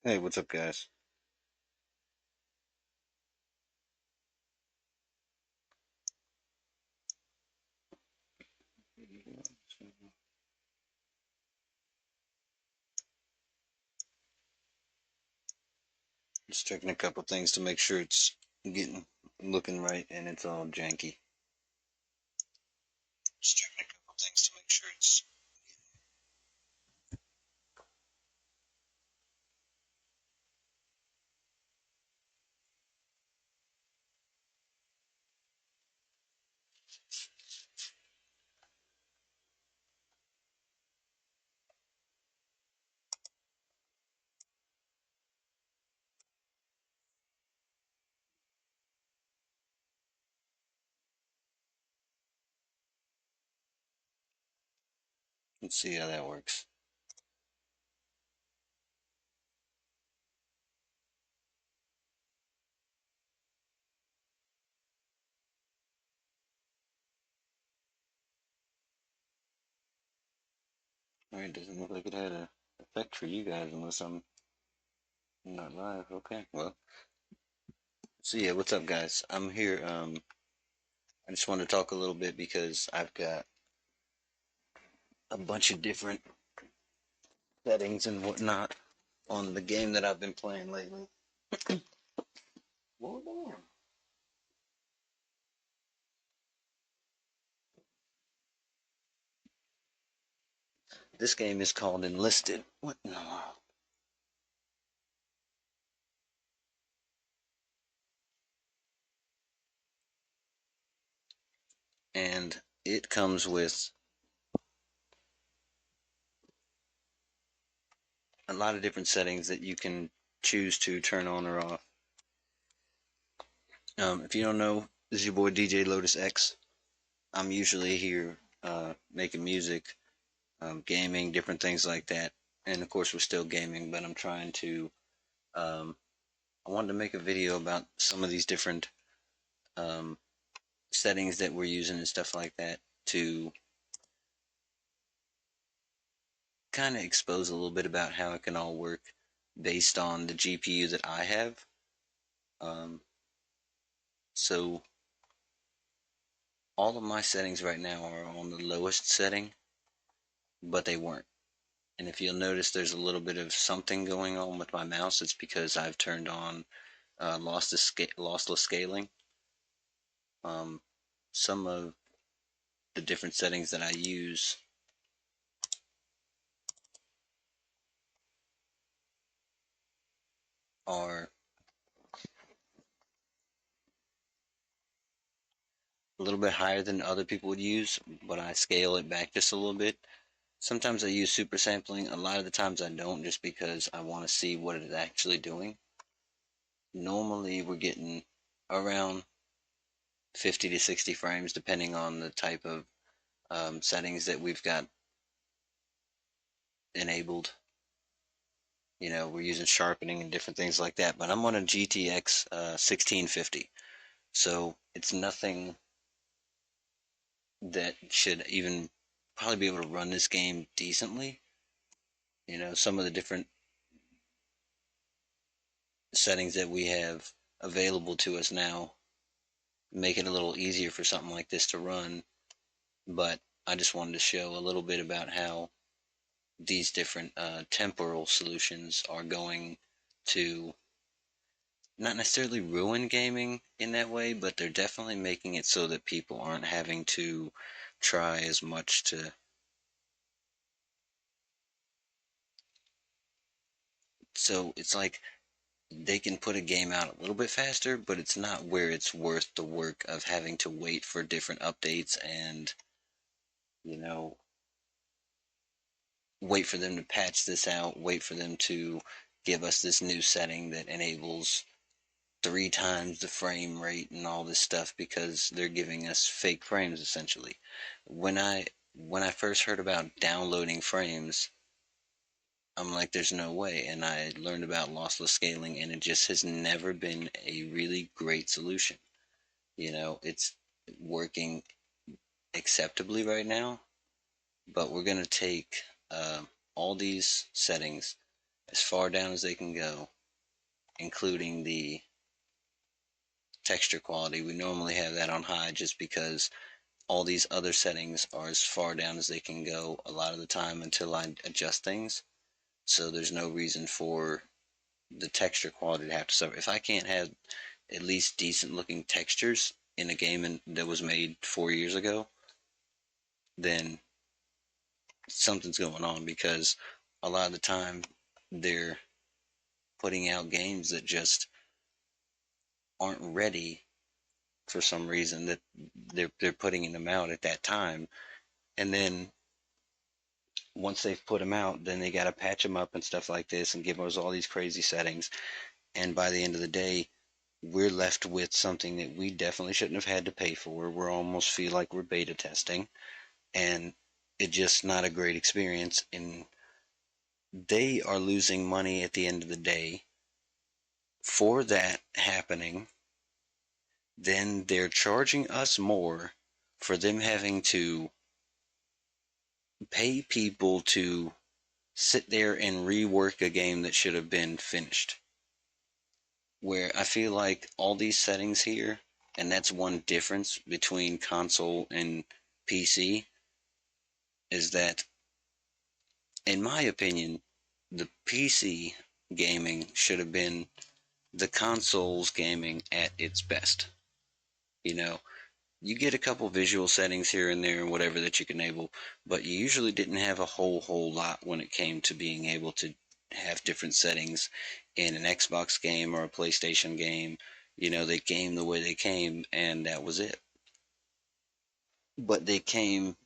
Hey, what's up, guys? Just checking a couple things to make sure it's getting looking right and it's all janky. Just checking a couple things to make sure it's. Let's see how that works. All right, doesn't look like it had a effect for you guys unless I'm not live. Okay, well, so yeah, what's up, guys? I'm here. I just wanted to talk a little bit because I've got a bunch of different settings and whatnot on the game that I've been playing lately. Whoa, damn. This game is called Enlisted. What in the world? And it comes with a lot of different settings that you can choose to turn on or off. If you don't know, this is your boy DJ Lotus X. I'm usually here making music, gaming, different things like that. And of course, we're still gaming, but I'm trying to. I wanted to make a video about some of these different um, settings that we're using and stuff like that to kind of expose a little bit about how it can all work based on the GPU that I have. Um, so all of my settings right now are on the lowest setting, but they weren't. And if you'll notice, there's a little bit of something going on with my mouse. It's because I've turned on lossless scaling. Um, some of the different settings that I use are a little bit higher than other people would use, but I scale it back just a little bit. Sometimes I use super sampling. A lot of the times I don't, just because I want to see what it is actually doing. Normally we're getting around 50 to 60 frames depending on the type of settings that we've got enabled. We're using sharpening and different things like that, but I'm on a GTX 1650, so it's nothing that should even probably be able to run this game decently. Some of the different settings that we have available to us now make it a little easier for something like this to run, but I just wanted to show a little bit about how these different temporal solutions are going to not necessarily ruin gaming in that way, but they're definitely making it so that people aren't having to try as much to. So it's like they can put a game out a little bit faster, but it's not where it's worth the work of having to wait for different updates and, you know, wait for them to patch this out, wait for them to give us this new setting that enables 3 times the frame rate and all this stuff because they're giving us fake frames essentially. When I first heard about downloading frames, I'm like, there's no way. And I learned about lossless scaling, and it just has never been a really great solution. It's working acceptably right now, but we're gonna take all these settings as far down as they can go, including the texture quality. We normally have that on high just because all these other settings are as far down as they can go a lot of the time until I adjust things. So there's no reason for the texture quality to have to suffer. If I can't have at least decent looking textures in a game that was made 4 years ago, then something's going on, because a lot of the time they're putting out games that just aren't ready for some reason, that they're putting them out at that time, and then once they've put them out, then they got to patch them up and stuff like this and give us all these crazy settings, and by the end of the day we're left with something that we definitely shouldn't have had to pay for. We almost feel like we're beta testing, and it's just not a great experience, and they are losing money at the end of the day for that happening. Then they're charging us more for them having to pay people to sit there and rework a game that should have been finished. Where I feel like all these settings here, and that's one difference between console and PC, is that, in my opinion, the PC gaming should have been the console's gaming at its best. You know, you get a couple visual settings here and there and whatever that you can enable, but you usually didn't have a whole lot when it came to being able to have different settings in an Xbox game or a PlayStation game. They came the way they came, and that was it. But they came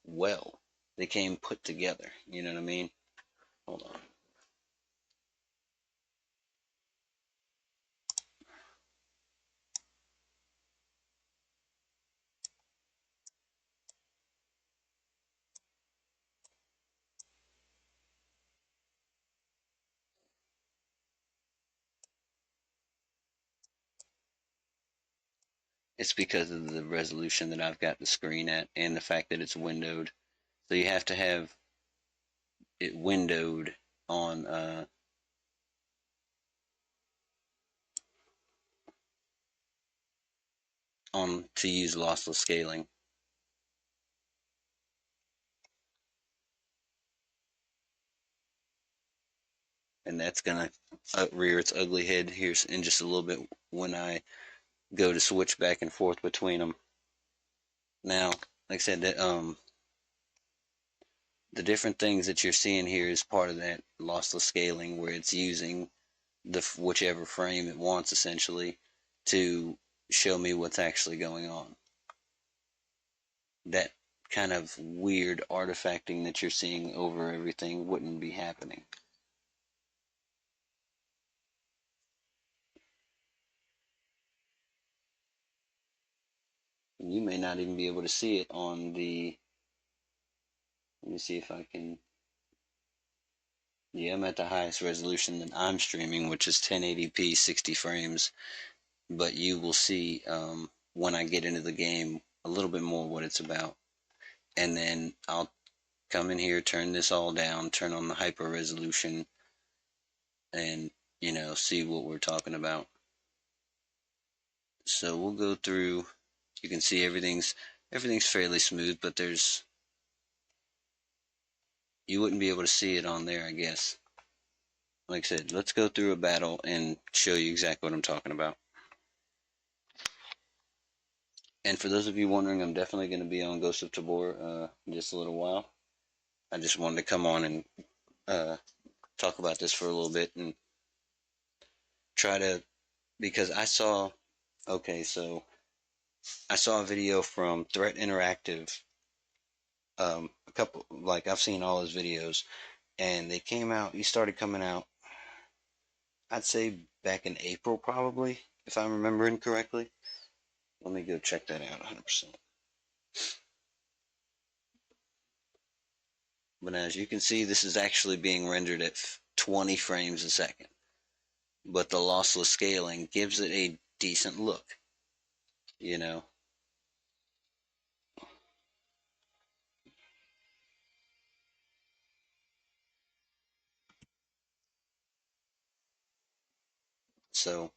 well. They came put together. You know what I mean? Hold on. It's because of the resolution that I've got the screen at, and the fact that it's windowed. So you have to have it windowed on to use lossless scaling, and that's gonna rear its ugly head here in just a little bit when I go to switch back and forth between them. Now, like I said, that the different things that you're seeing here is part of that lossless scaling, where it's using the whichever frame it wants essentially to show me what's actually going on. That kind of weird artifacting that you're seeing over everything wouldn't be happening. And you may not even be able to see it on the. Let me see if I can. Yeah, I'm at the highest resolution that I'm streaming, which is 1080p 60 frames. But you will see when I get into the game a little bit more what it's about. And then I'll come in here, turn this all down, turn on the hyper resolution, and see what we're talking about. So we'll go through. You can see everything's fairly smooth, but you wouldn't be able to see it on there, I guess. Like I said, let's go through a battle and show you exactly what I'm talking about. And for those of you wondering, I'm definitely going to be on Ghost of Tabor in just a little while. I just wanted to come on and uh, talk about this for a little bit and try to, because so I saw a video from Threat Interactive, a couple, like I've seen all his videos, and he started coming out, I'd say back in April probably, if I'm remembering correctly. Let me go check that out 100%. But as you can see, this is actually being rendered at 20 frames a second. But the lossless scaling gives it a decent look, you know. So,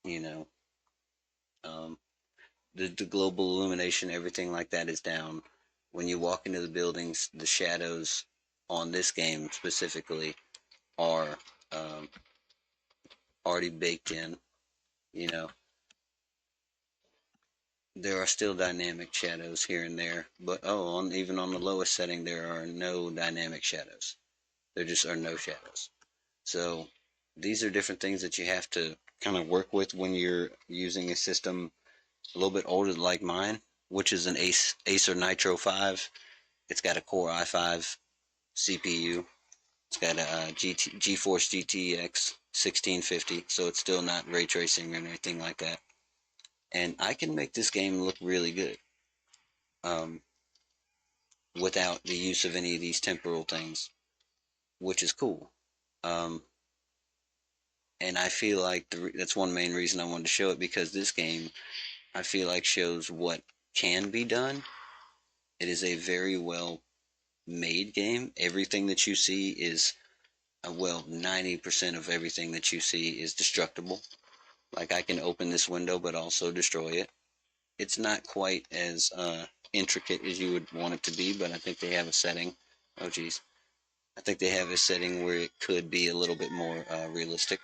you know, um, the global illumination, everything like that is down. When you walk into the buildings, the shadows on this game specifically are um, already baked in. You know, there are still dynamic shadows here and there, but even on the lowest setting, there are no dynamic shadows. There just are no shadows. So these are different things that you have to kind of work with when you're using a system a little bit older like mine, which is an Acer Nitro 5. It's got a Core i5 CPU. It's got a GeForce GTX 1650, so it's still not ray tracing or anything like that. And I can make this game look really good um, without the use of any of these temporal things, which is cool. Um, and I feel like that's one main reason I wanted to show it, because this game, I feel like, shows what can be done. It is a very well made game. Everything that you see is, well, 90% of everything that you see is destructible. Like, I can open this window but also destroy it. It's not quite as intricate as you would want it to be, but I think they have a setting. Oh, geez. I think they have a setting where it could be a little bit more realistic.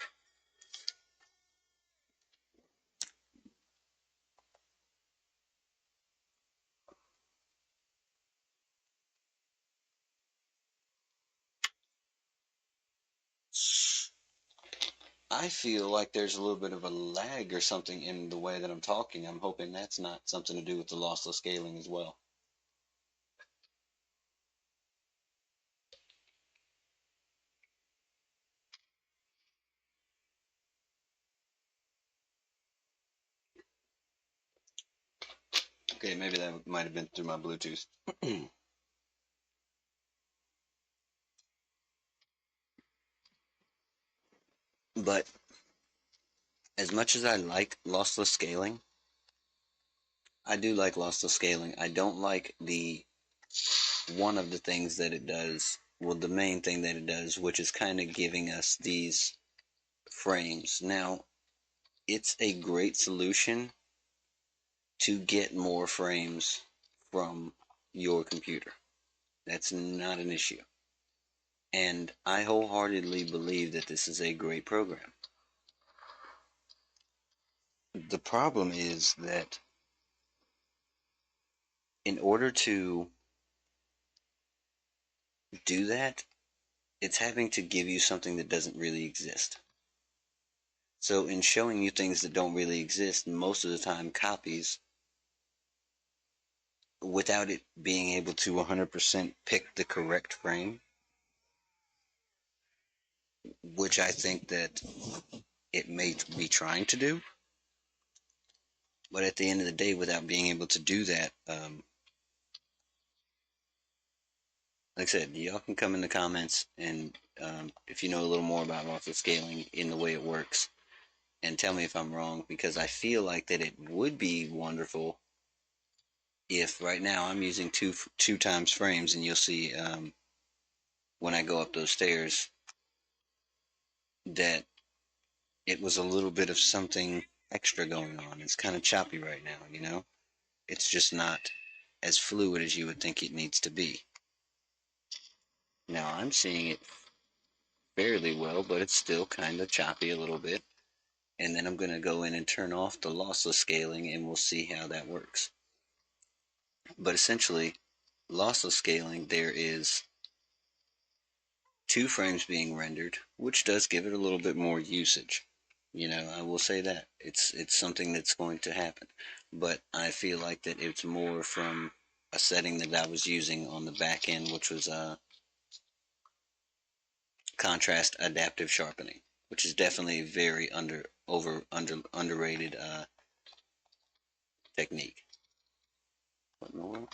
I feel like there's a little bit of a lag or something in the way that I'm talking. I'm hoping that's not something to do with the lossless scaling as well. Okay, maybe that might have been through my Bluetooth. But as much as I like lossless scaling, I do like lossless scaling. I don't like the one of the things that it does, well, the main thing that it does, which is kind of giving us these frames. Now, it's a great solution to get more frames from your computer. That's not an issue. And I wholeheartedly believe that this is a great program. The problem is that in order to do that, it's having to give you something that doesn't really exist. So, in showing you things that don't really exist, most of the time copies, without it being able to 100% pick the correct frame, which I think that it may be trying to do. But at the end of the day, without being able to do that, like I said, y'all can come in the comments, and if you know a little more about lossless scaling in the way it works, and tell me if I'm wrong, because I feel like that it would be wonderful if right now I'm using two times frames, and you'll see when I go up those stairs that it was a little bit of something extra going on. It's kind of choppy right now, you know? It's just not as fluid as you would think it needs to be. Now I'm seeing it fairly well, but it's still kind of choppy a little bit. And then I'm going to go in and turn off the lossless scaling, and we'll see how that works. But essentially, lossless scaling, there is two frames being rendered, which does give it a little bit more usage. You know, I will say that it's something that's going to happen, but I feel like that it's more from a setting that I was using on the back end, which was contrast adaptive sharpening, which is definitely a very underrated technique. What in the world?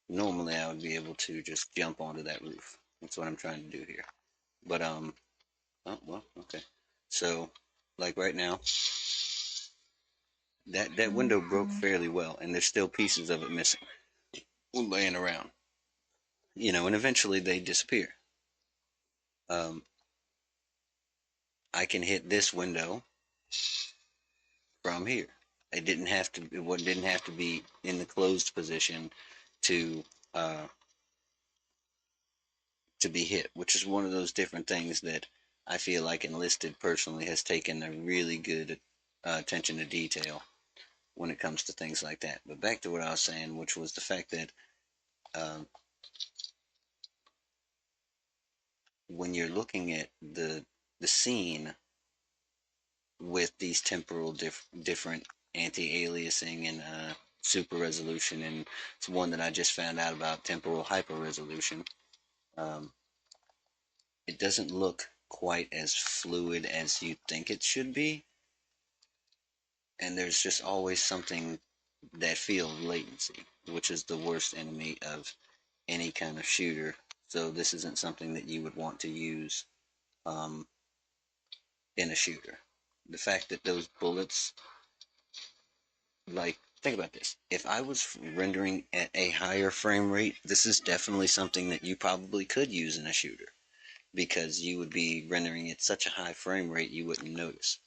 Normally I would be able to just jump onto that roof. That's what I'm trying to do here. But oh well, okay. So, like right now, that window broke fairly well, and there's still pieces of it missing. laying around, and eventually they disappear. Um, I can hit this window from here. Didn't have to be in the closed position to uh, to be hit, which is one of those different things that I feel like Enlisted personally has taken a really good attention to detail when it comes to things like that. But back to what I was saying, which was the fact that um, when you're looking at the scene with these different anti-aliasing and super resolution, and it's one that I just found out about, temporal hyper resolution. Um, it doesn't look quite as fluid as you think it should be, and there's just always something that feels latency, which is the worst enemy of any kind of shooter. So this isn't something that you would want to use um, in a shooter. The fact that those bullets, like, think about this. If I was rendering at a higher frame rate, this is definitely something that you probably could use in a shooter because you would be rendering at such a high frame rate you wouldn't notice.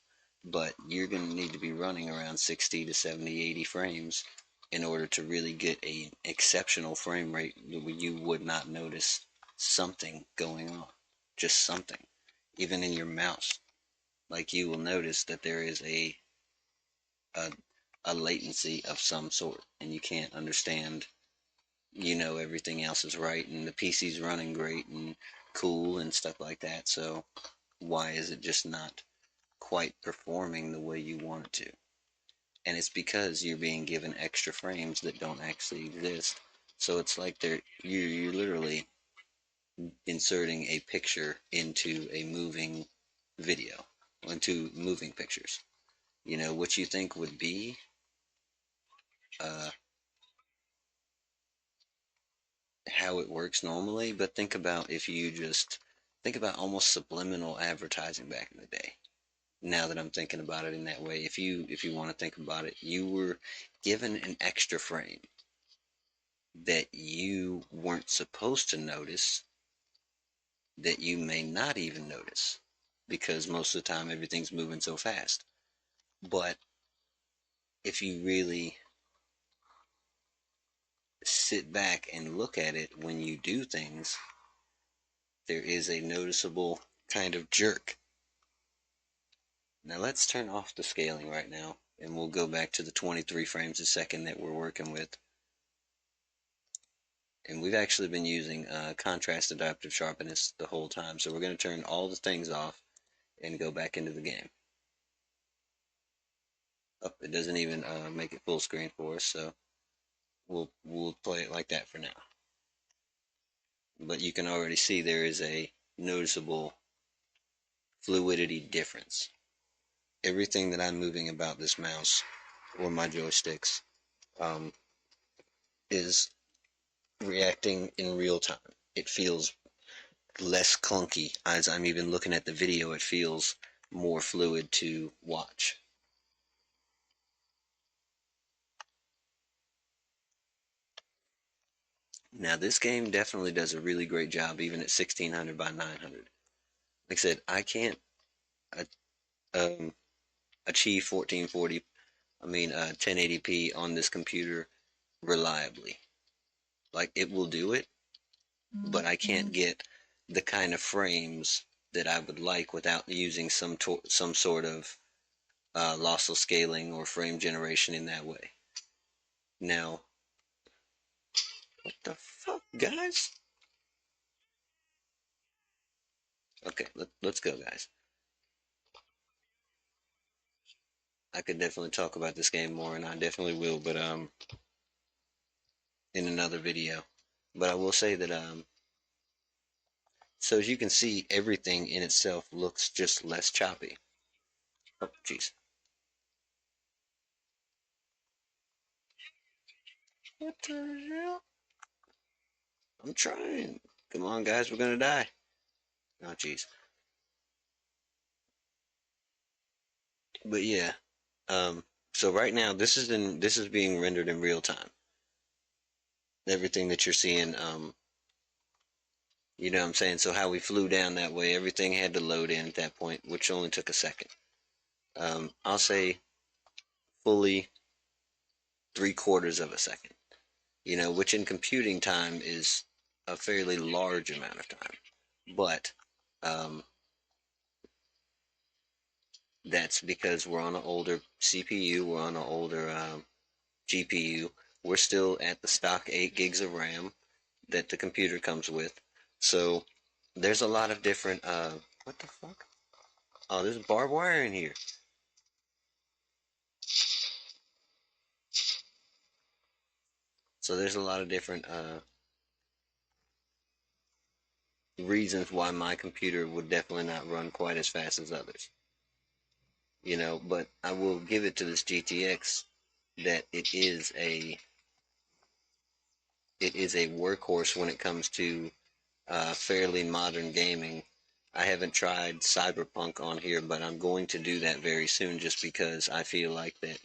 But you're going to need to be running around 60 to 70, 80 frames in order to really get an exceptional frame rate where you would not notice something going on. Just something. Even in your mouse. Like, you will notice that there is a, a latency of some sort, and you can't understand, everything else is right, and the PC's running great and cool and stuff like that. So why is it just not quite performing the way you want it to? And it's because you're being given extra frames that don't actually exist. So it's like you're literally inserting a picture into a moving video, into moving pictures. What you think would be uh, how it works normally, but think about almost subliminal advertising back in the day. Now that I'm thinking about it in that way, if you want to think about it, you were given an extra frame that you weren't supposed to notice, that you may not even notice because most of the time everything's moving so fast. But if you really sit back and look at it when you do things, there is a noticeable kind of jerk. Now let's turn off the scaling right now and we'll go back to the 23 frames a second that we're working with. And we've actually been using contrast adaptive sharpness the whole time. So we're going to turn all the things off and go back into the game. Oh, it doesn't even make it full screen for us, so we'll play it like that for now. But you can already see there is a noticeable fluidity difference. Everything that I'm moving about this mouse or my joysticks um, is reacting in real time. It feels less clunky. As I'm even looking at the video, it feels more fluid to watch. Now this game definitely does a really great job even at 1600 by 900. Like I said, I can't uh, um, achieve 1440, 1080p on this computer reliably. Like, it will do it, but I can't get the kind of frames that I would like without using some sort of lossless scaling or frame generation in that way. Now, what the fuck, guys? Okay, let's go, guys. I could definitely talk about this game more, and I definitely will, but in another video. But I will say that so as you can see, everything in itself looks just less choppy. Oh, jeez. What the hell? I'm trying. Come on, guys, we're gonna die. Oh, jeez. But yeah, so right now this is being rendered in real time. everything that you're seeing, you know what I'm saying? So how we flew down that way, everything had to load in at that point, which only took a second. I'll say fully 3/4 of a second, you know, which in computing time is a fairly large amount of time. But um, that's because we're on an older CPU, we're on an older GPU. We're still at the stock 8 gigs of RAM that the computer comes with. So there's a lot of different, what the fuck? Oh, there's barbed wire in here. So there's a lot of different reasons why my computer would definitely not run quite as fast as others. You know, but I will give it to this GTX that it is a workhorse when it comes to fairly modern gaming. I haven't tried Cyberpunk on here, but I'm going to do that very soon just because I feel like that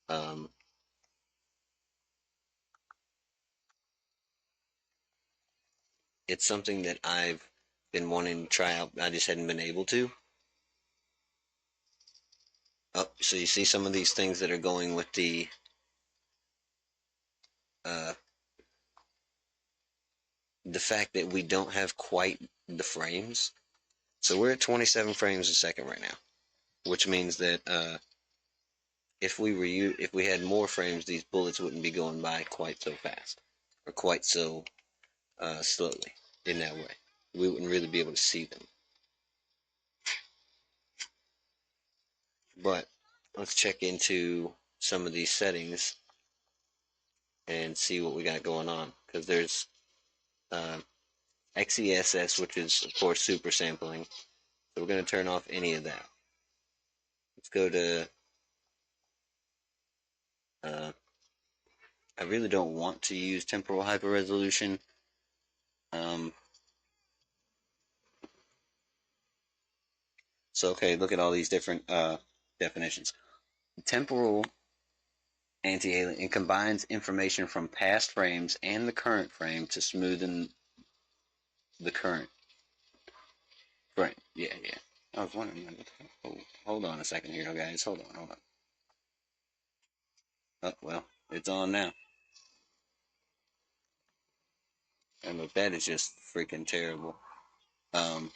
um, it's something that I've been wanting to try out. I just hadn't been able to. Oh, so you see some of these things that are going with uh, the fact that we don't have quite the frames. So we're at 27 frames a second right now, which means that if we had more frames, these bullets wouldn't be going by quite so fast or quite so slowly in that way. We wouldn't really be able to see them. But let's check into some of these settings and see what we got going on. Because there's uh, XeSS, which is, of course, super sampling. So we're going to turn off any of that. Let's go to... Uh, I really don't want to use temporal hyper-resolution. Um, so, okay, look at all these different definitions. Temporal anti-aliasing combines information from past frames and the current frame to smoothen the current frame. Yeah, yeah. I was wondering, oh, hold on a second here, guys. Hold on, hold on. Oh, well, it's on now. And look, that is just freaking terrible. Um,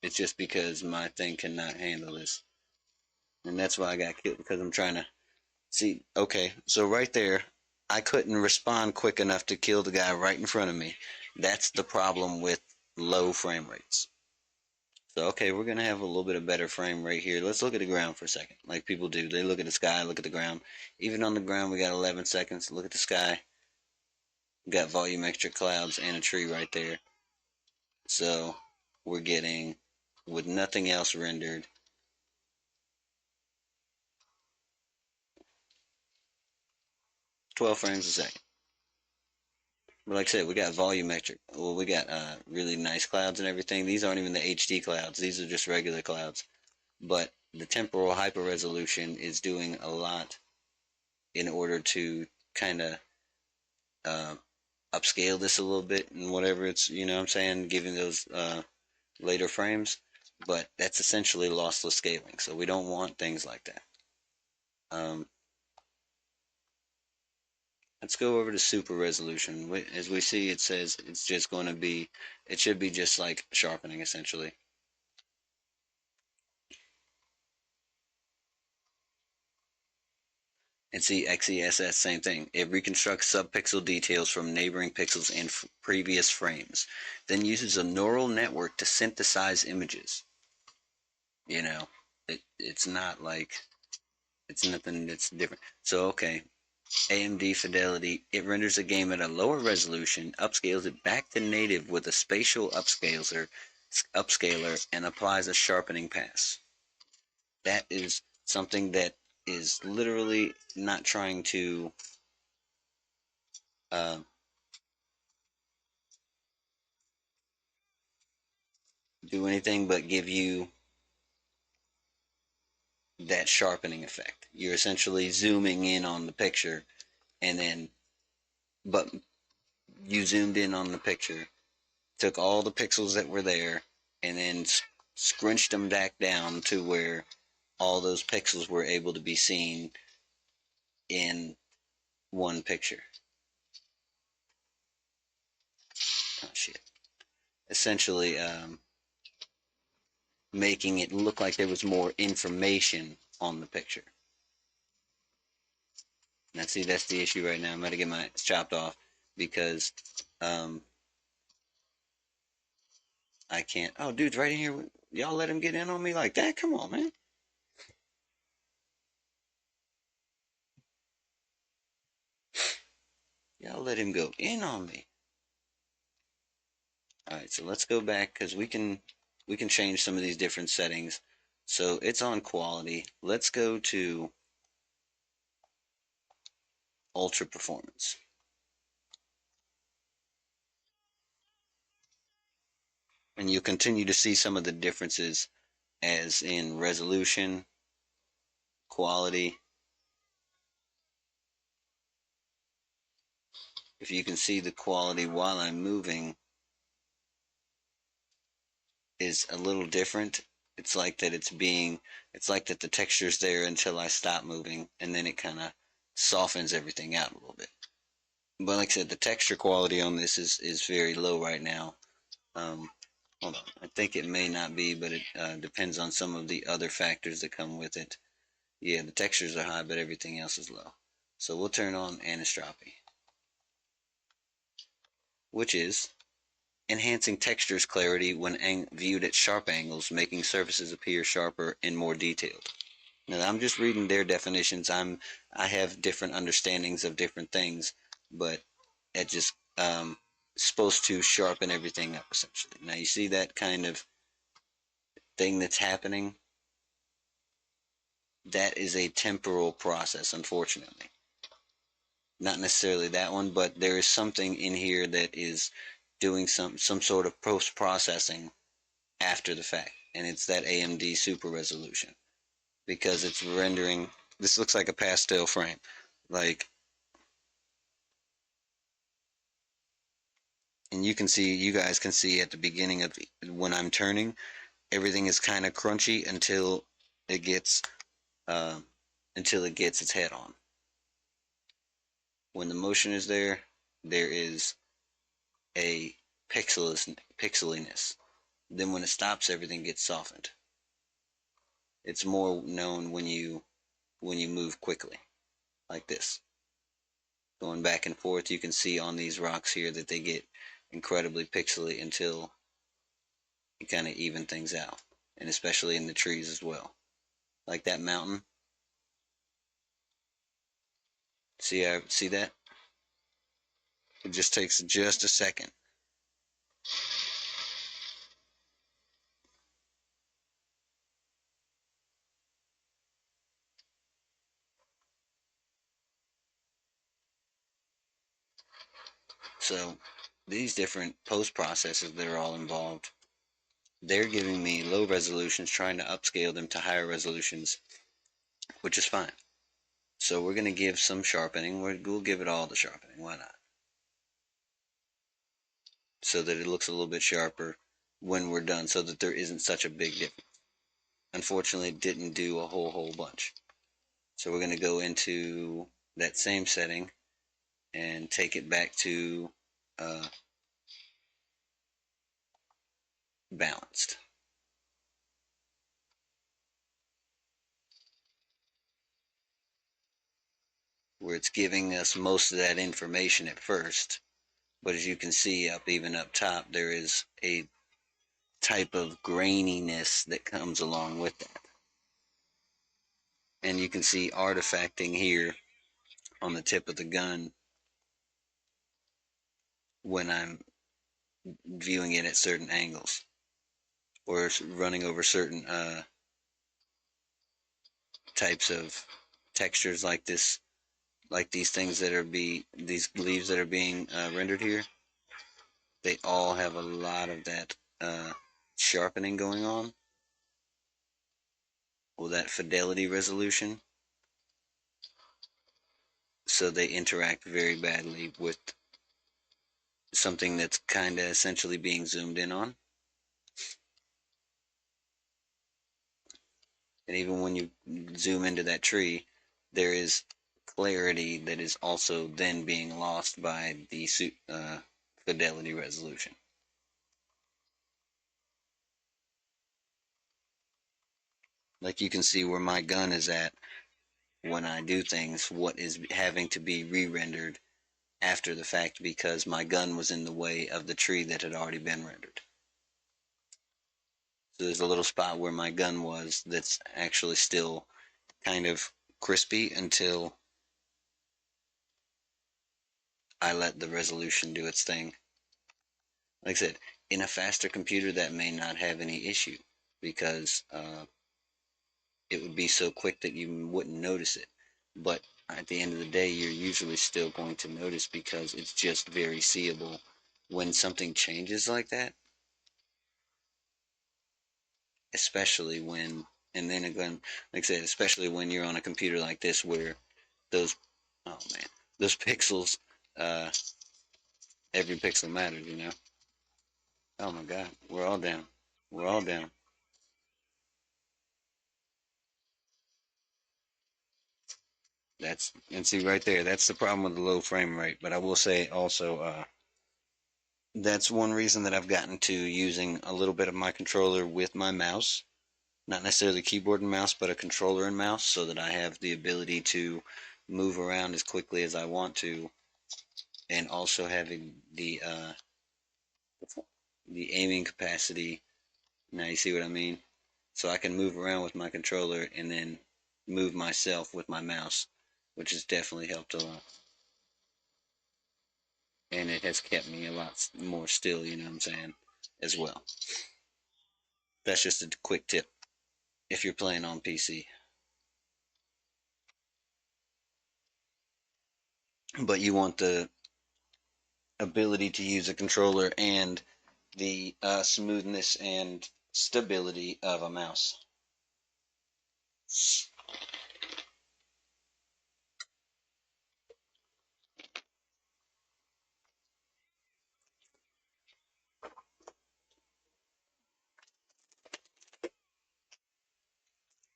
it's just because my thing cannot handle this. And that's why I got killed, because I'm trying to see. Okay, so right there, I couldn't respond quick enough to kill the guy right in front of me. That's the problem with low frame rates. So, okay, we're going to have a little bit of better frame rate here. Let's look at the ground for a second, like people do. They look at the sky, look at the ground. Even on the ground, we got 11 seconds. Look at the sky. We got volumetric clouds and a tree right there. So, we're getting, with nothing else rendered, 12 frames a second. But like I said, we got volumetric. Well, we got really nice clouds and everything. These aren't even the HD clouds. These are just regular clouds. But the temporal hyper resolution is doing a lot in order to kind of uh, upscale this a little bit and whatever it's, you know what I'm saying, giving those later frames. But that's essentially lossless scaling. So we don't want things like that. Um, let's go over to super resolution. As we see, it says it's just going to be, it should be just like sharpening essentially. And see XeSS, same thing. It reconstructs subpixel details from neighboring pixels in previous frames, then uses a neural network to synthesize images. You know, it's not like, it's nothing that's different. So, okay, AMD Fidelity, it renders a game at a lower resolution, upscales it back to native with a spatial upscaler, and applies a sharpening pass. That is something that is literally not trying to uh, do anything but give you that sharpening effect. You're essentially zooming in on the picture and then, but you zoomed in on the picture, took all the pixels that were there, and then scrunched them back down to where all those pixels were able to be seen in one picture. Oh shit. Essentially, making it look like there was more information on the picture. Now, see, that's the issue right now. I'm going to get my chopped off because I can't. Oh, dude's right in here. Y'all let him get in on me like that? Come on, man. Y'all let him go in on me. All right, so let's go back because we can change some of these different settings. So it's on quality. Let's go to ultra performance. And you'll continue to see some of the differences as in resolution, quality. If you can see the quality while I'm moving is a little different. It's like that the texture's there until I stop moving, and then it kind of softens everything out a little bit. But like I said, the texture quality on this is very low right now. Um, Hold on. I think it may not be, but it depends on some of the other factors that come with it. Yeah, the textures are high, but everything else is low. So we'll turn on anisotropy, which is enhancing textures clarity when viewed at sharp angles, making surfaces appear sharper and more detailed. Now, I'm just reading their definitions. I have different understandings of different things, but it just supposed to sharpen everything up essentially. Now you see that kind of thing that's happening. That is a temporal process, unfortunately. Not necessarily that one, but there is something in here that is doing some sort of post processing after the fact, and it's that AMD super resolution because it's rendering. This looks like a pastel frame, like, and you guys can see at the beginning of when I'm turning, everything is kind of crunchy it gets uh, until it gets its head on. When the motion is there, there is a pixeliness. Then when it stops, everything gets softened. It's more known when you move quickly, like this, going back and forth. You can see on these rocks here that they get incredibly pixely until you kind of even things out, and especially in the trees as well, like that mountain. See that? It just takes just a second. So these different post processes that are all involved, they're giving me low resolutions, trying to upscale them to higher resolutions, which is fine. So we're going to give some sharpening. We'll give it all the sharpening. Why not? So that it looks a little bit sharper when we're done, so that there isn't such a big difference. Unfortunately, it didn't do a whole bunch. So we're going to go into that same setting and take it back to balanced, where it's giving us most of that information at first. But as you can see even up top, there is a type of graininess that comes along with that. And you can see artifacting here on the tip of the gun when I'm viewing it at certain angles or running over certain types of textures like this, like these things that are these leaves that are being rendered here. They all have a lot of that sharpening going on, or that fidelity resolution. so they interact very badly with something that's kind of essentially being zoomed in on. And even when you zoom into that tree, there is clarity that is also then being lost by the fidelity resolution. Like you can see where my gun is at when I do things, what is having to be re-rendered after the fact because my gun was in the way of the tree that had already been rendered. So there's a little spot where my gun was that's actually still kind of crispy until I let the resolution do its thing. Like I said, in a faster computer that may not have any issue because it would be so quick that you wouldn't notice it. But at the end of the day, you're usually still going to notice because it's just very seeable when something changes like that, especially when, and then again, like I said, especially when you're on a computer like this where those, oh man, those pixels, uh, every pixel matters, you know? Oh my God, we're all down. We're all down. And see right there, that's the problem with the low frame rate. But I will say also, that's one reason that I've gotten to using a little bit of my controller with my mouse. Not necessarily keyboard and mouse, but a controller and mouse so that I have the ability to move around as quickly as I want to, and also having the aiming capacity. Now you see what I mean? So I can move around with my controller and then move myself with my mouse, which has definitely helped a lot. And it has kept me a lot more still, you know what I'm saying, as well. That's just a quick tip if you're playing on PC. But you want the ability to use a controller and the smoothness and stability of a mouse.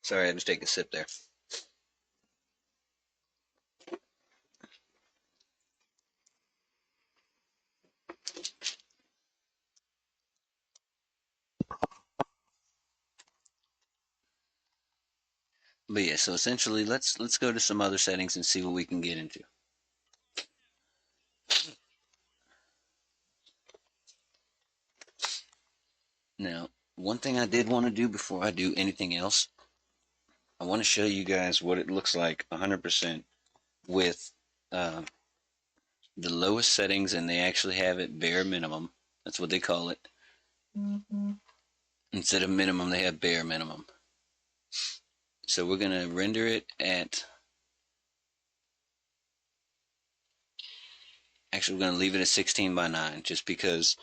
Sorry, I had to take a sip there. But yeah, so essentially, let's go to some other settings and see what we can get into. Now, one thing I did want to do before I do anything else, I want to show you guys what it looks like 100% with uh, the lowest settings, and they actually have it bare minimum. That's what they call it. Instead of minimum, they have bare minimum. So we're going to render it at, actually, we're going to leave it at 16 by 9 just because,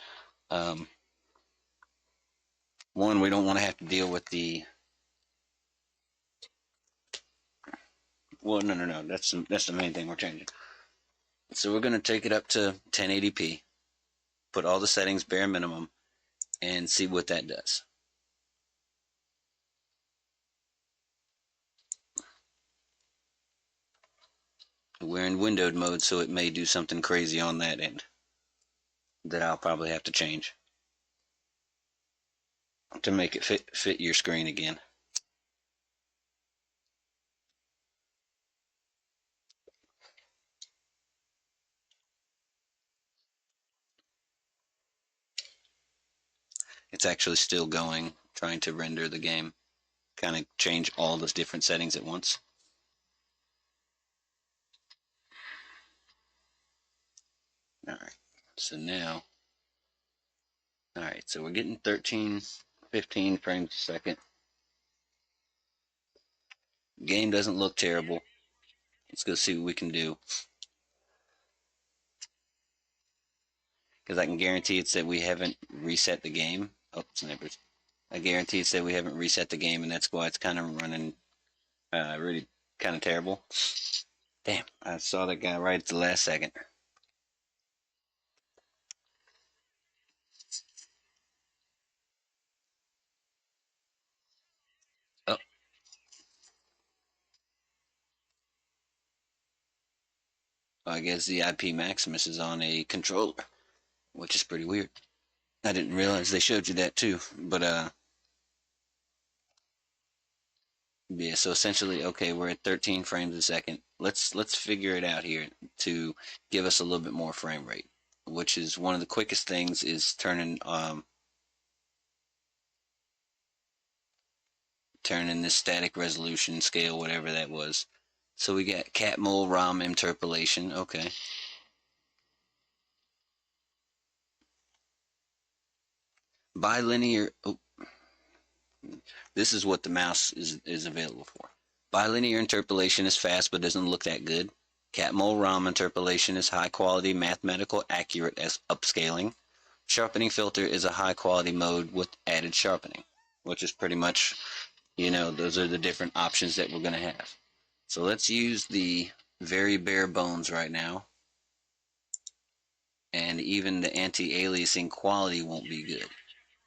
um, one, we don't want to have to deal with the, well, no, that's the main thing we're changing. So we're going to take it up to 1080p, put all the settings bare minimum, and see what that does. We're in windowed mode, so it may do something crazy on that end that I'll probably have to change to make it fit your screen again. It's actually still going, trying to render the game, kind of change all those different settings at once. Alright, so now, alright, so we're getting 13, 15 frames a second. Game doesn't look terrible. Let's go see what we can do. Because I can guarantee it's that we haven't reset the game. Oh, snipers. I guarantee it's that we haven't reset the game, and that's why it's kind of running really kind of terrible. Damn, I saw that guy right at the last second. Oh, I guess the IP Maximus is on a controller, which is pretty weird. I didn't realize they showed you that too. But yeah. So essentially, okay, we're at 13 frames a second. Let's figure it out here to give us a little bit more frame rate, which is one of the quickest things is turning this static resolution scale, whatever that was. So we got cat mole ROM interpolation. Okay. Bilinear. Oh, this is what the mouse is available for. Bilinear interpolation is fast but doesn't look that good. Cat mole ROM interpolation is high quality, mathematical, accurate as upscaling. Sharpening filter is a high quality mode with added sharpening, which is pretty much, those are the different options that we're going to have. So let's use the very bare bones right now. And even the anti-aliasing quality won't be good.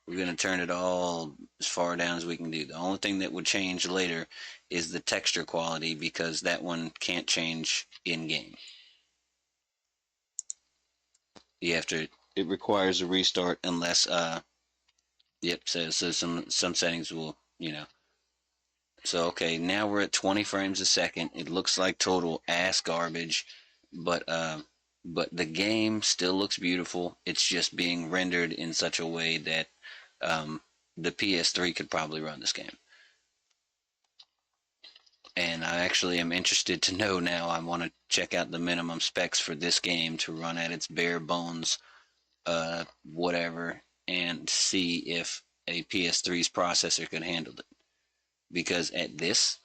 We're going to turn it all as far down as we can do. The only thing that would change later is the texture quality because that one can't change in game. You have to. It requires a restart unless. Yep. So some settings will. So okay, now we're at 20 frames a second. It looks like total ass garbage, but the game still looks beautiful. It's just being rendered in such a way that the PS3 could probably run this game. And I actually am interested to know now. I want to check out the minimum specs for this game to run at its bare bones, whatever, and see if a PS3's processor can handle it. Because at this,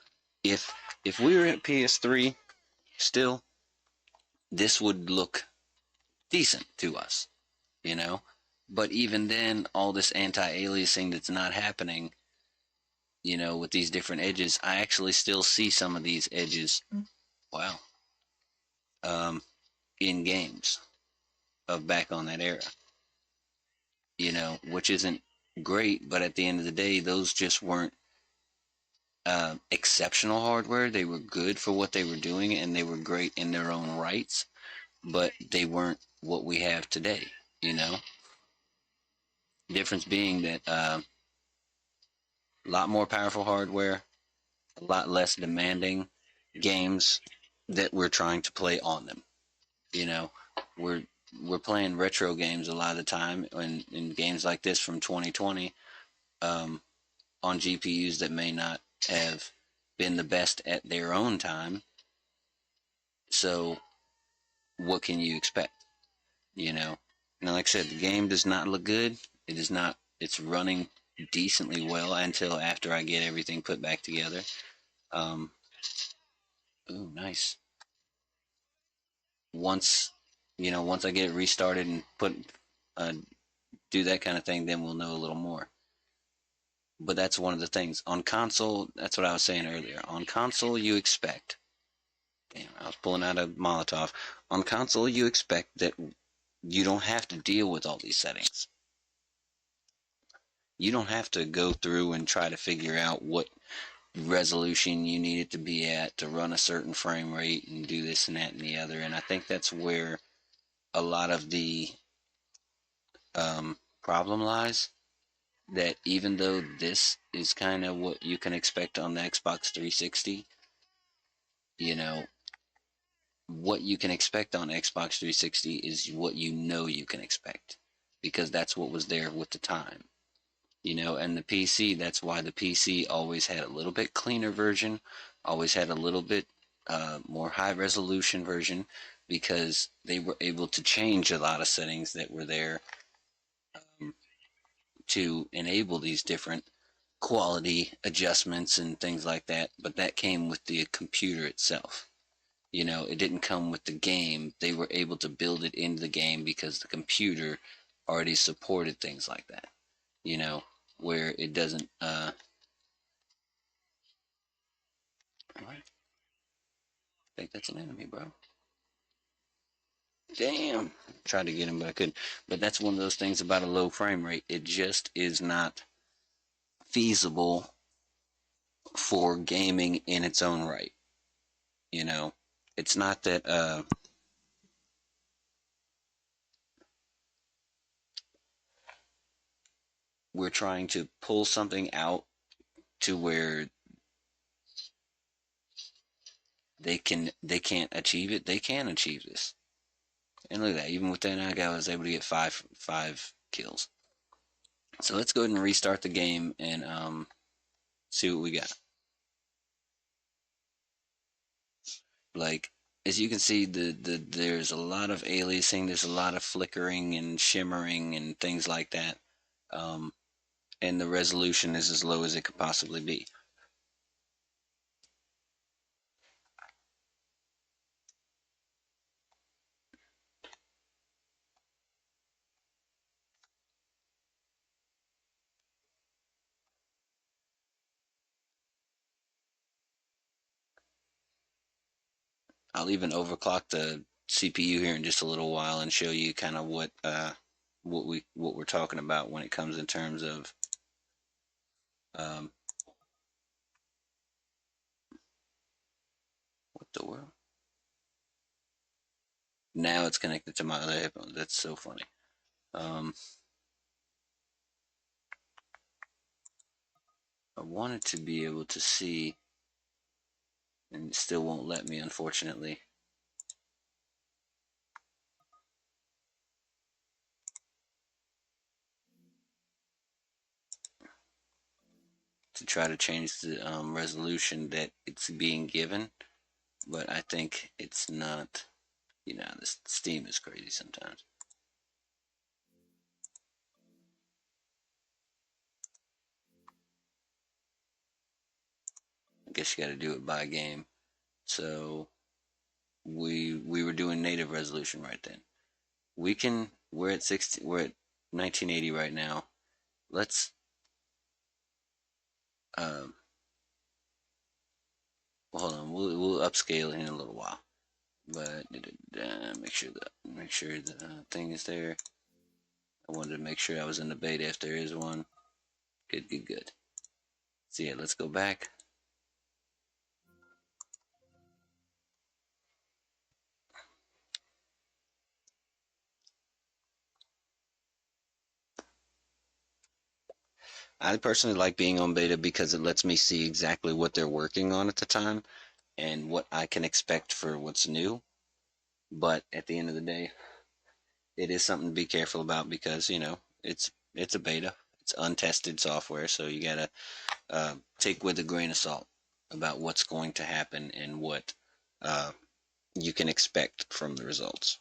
if we were at PS3 still, this would look decent to us, you know. But even then, all this anti-aliasing that's not happening, with these different edges, I actually still see some of these edges. Wow. Um, in games of back on that era, which isn't great, but at the end of the day, those just weren't exceptional hardware. They were good for what they were doing and they were great in their own rights, but they weren't what we have today, you know? Difference being that a lot more powerful hardware, a lot less demanding games that we're trying to play on them. You know, we're we're playing retro games a lot of the time, and in games like this from 2020, on GPUs that may not have been the best at their own time. So, what can you expect? Now, like I said, the game does not look good. It is not. It's running decently well until after I get everything put back together. Um, ooh, nice. Once, once I get it restarted and uh, do that kind of thing, then we'll know a little more. But that's one of the things on console. That's what I was saying earlier. On console, you expect. Damn, I was pulling out a Molotov. On console, you expect that you don't have to deal with all these settings. You don't have to go through and try to figure out what resolution you need it to be at to run a certain frame rate and do this and that and the other. And I think that's where a lot of the problem lies. That even though this is kind of what you can expect on the Xbox 360, you know, what you can expect on Xbox 360 is what you can expect because that's what was there with the time. And the PC, that's why the PC always had a little bit cleaner version, always had a little bit more high resolution version because they were able to change a lot of settings that were there to enable these different quality adjustments and things like that. But that came with the computer itself. It didn't come with the game. They were able to build it into the game because the computer already supported things like that. Where it doesn't. What? I think that's an enemy, bro. Damn. Tried to get him, but I couldn't. But that's one of those things about a low frame rate. It just is not feasible for gaming in its own right. You know, it's not that we're trying to pull something out to where they can't achieve it. They can achieve this. And look at that. Even with that knockout, I was able to get five kills. So let's go ahead and restart the game and see what we got. Like, as you can see, there's a lot of aliasing. There's a lot of flickering and shimmering and things like that. Um, and the resolution is as low as it could possibly be. I'll even overclock the CPU here in just a little while and show you kind of what we're talking about when it comes in terms of um, what the world. Now it's connected to my other headphones. That's so funny. Um, I wanted to be able to see, and it still won't let me, unfortunately. To try to change the resolution that it's being given, but I think it's not. You know, this Steam is crazy sometimes. I guess you got to do it by game. So we were doing native resolution right then. We're at 60. We're at 1980 right now. Let's um, well, hold on. We'll upscale in a little while. But make sure the thing is there. I wanted to make sure I was in the beta if there is one. Good. So yeah, let's go back. I personally like being on beta because it lets me see exactly what they're working on at the time and what I can expect for what's new. But at the end of the day, it is something to be careful about because it's a beta, it's untested software, so you gotta take with a grain of salt about what's going to happen and what uh, you can expect from the results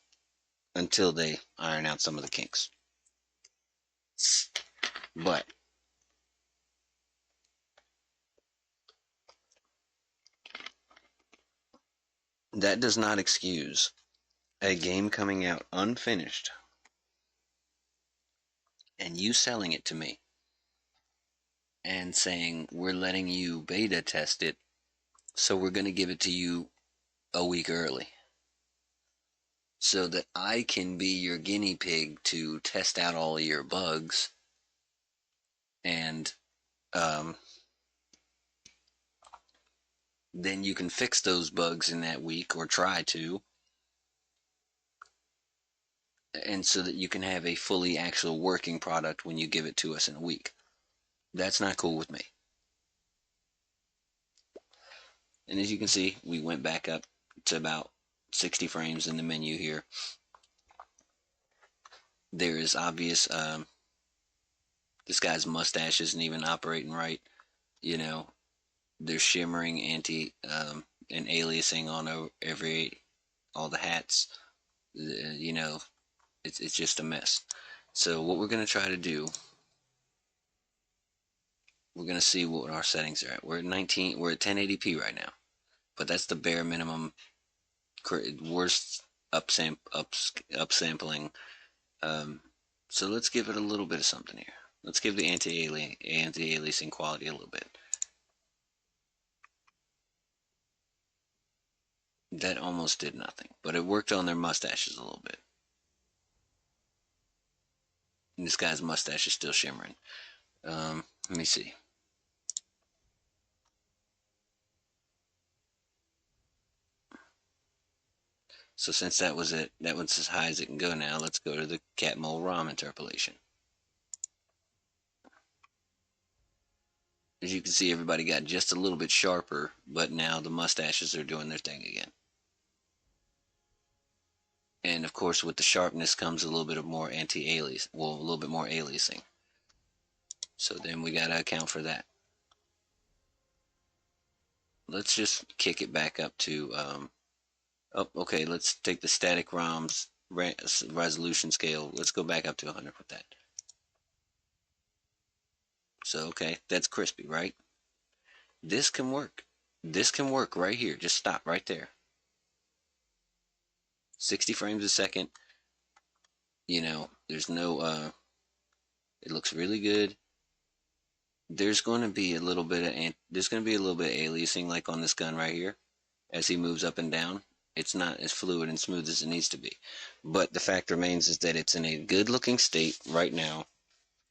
until they iron out some of the kinks. But that does not excuse a game coming out unfinished and you selling it to me and saying we're letting you beta test it, so we're going to give it to you a week early so that I can be your guinea pig to test out all of your bugs and um, then you can fix those bugs in that week or try to, and so that you can have a fully actual working product when you give it to us in a week. That's not cool with me. And as you can see, we went back up to about 60 frames in the menu here. There is obvious, this guy's mustache isn't even operating right. You know, there's shimmering and aliasing on all the hats. You know, it's just a mess. So what we're going to try to do, we're going to see what our settings are at. We're at 1080p right now, but that's the bare minimum, worst upsampling. Um, so let's give it a little bit of something here. Let's give the anti-aliasing quality a little bit. That almost did nothing, but it worked on their mustaches a little bit. And this guy's mustache is still shimmering. Let me see. So since that was it, that one's as high as it can go now, let's go to the cat mole rom interpolation. As you can see, everybody got just a little bit sharper, but now the mustaches are doing their thing again. And of course, with the sharpness comes a little bit of more anti-alias, well, a little bit more aliasing. So then we gotta account for that. Let's just kick it back up to, oh, okay, let's take the static ROM's resolution scale. Let's go back up to 100 with that. So, okay, that's crispy, right? This can work. This can work right here. Just stop right there. 60 frames a second. You know, there's no, it looks really good. There's going to be a little bit of, there's going to be a little bit of aliasing like on this gun right here. As he moves up and down, it's not as fluid and smooth as it needs to be. But the fact remains is that it's in a good looking state right now,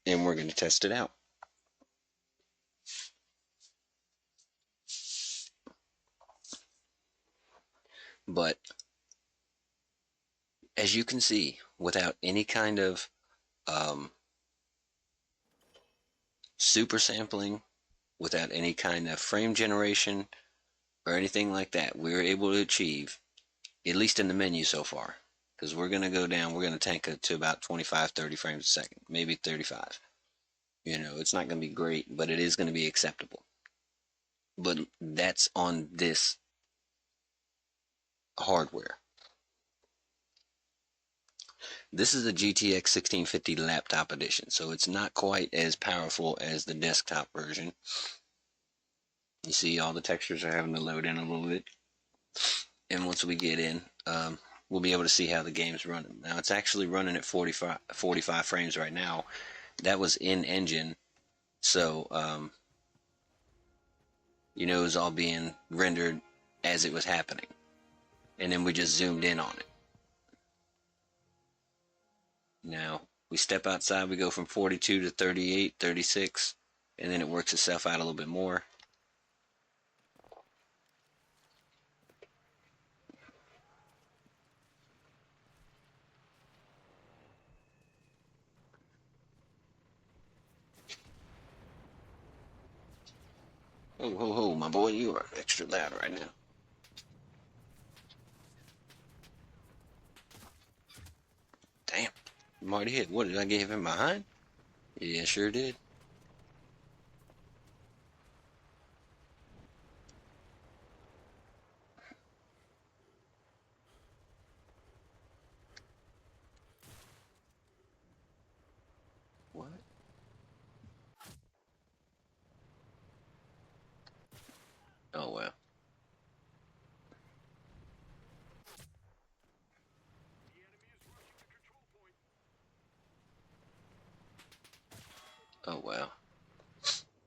and we're going to test it out. But as you can see, without any kind of super sampling, without any kind of frame generation or anything like that, we're able to achieve, at least in the menu so far, because we're going to go down, we're going to tank it to about 25-30 frames a second, maybe 35. You know, it's not going to be great, but it is going to be acceptable. But that's on this hardware. This is a GTX 1650 laptop edition, so it's not quite as powerful as the desktop version. You see all the textures are having to load in a little bit. And once we get in, we'll be able to see how the game's running. Now, it's actually running at 45 frames right now. That was in engine, so, you know, it was all being rendered as it was happening. And then we just zoomed in on it. Now, we step outside, we go from 42 to 38, 36, and then it works itself out a little bit more. Oh, ho, ho, my boy, you are extra loud right now. Damn, I'm already hit. What, did I give him behind? Yeah, sure did. What? Oh, well. Oh, well.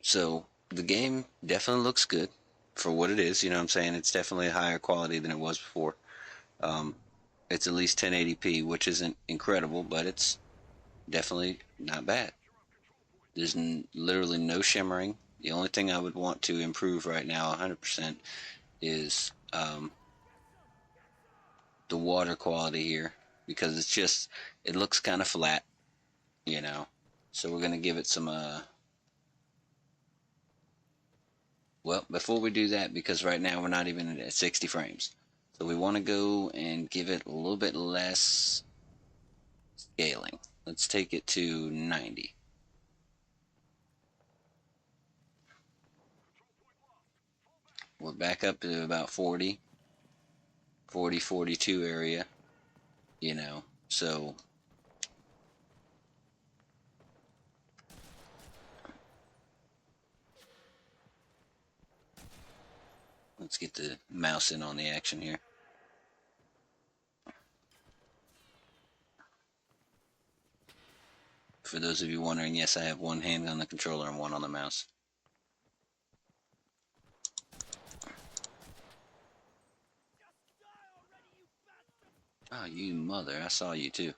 So, the game definitely looks good for what it is. You know what I'm saying? It's definitely a higher quality than it was before. It's at least 1080p, which isn't incredible, but it's definitely not bad. There's literally no shimmering. The only thing I would want to improve right now 100% is the water quality here, because it's just, it looks kind of flat, you know. So we're going to give it some, well, before we do that, because right now we're not even at 60 frames. So we want to go and give it a little bit less scaling. Let's take it to 90. We're back up to about 40, 42 area, you know, so let's get the mouse in on the action here. For those of you wondering, yes, I have one hand on the controller and one on the mouse. you mother, I saw you too.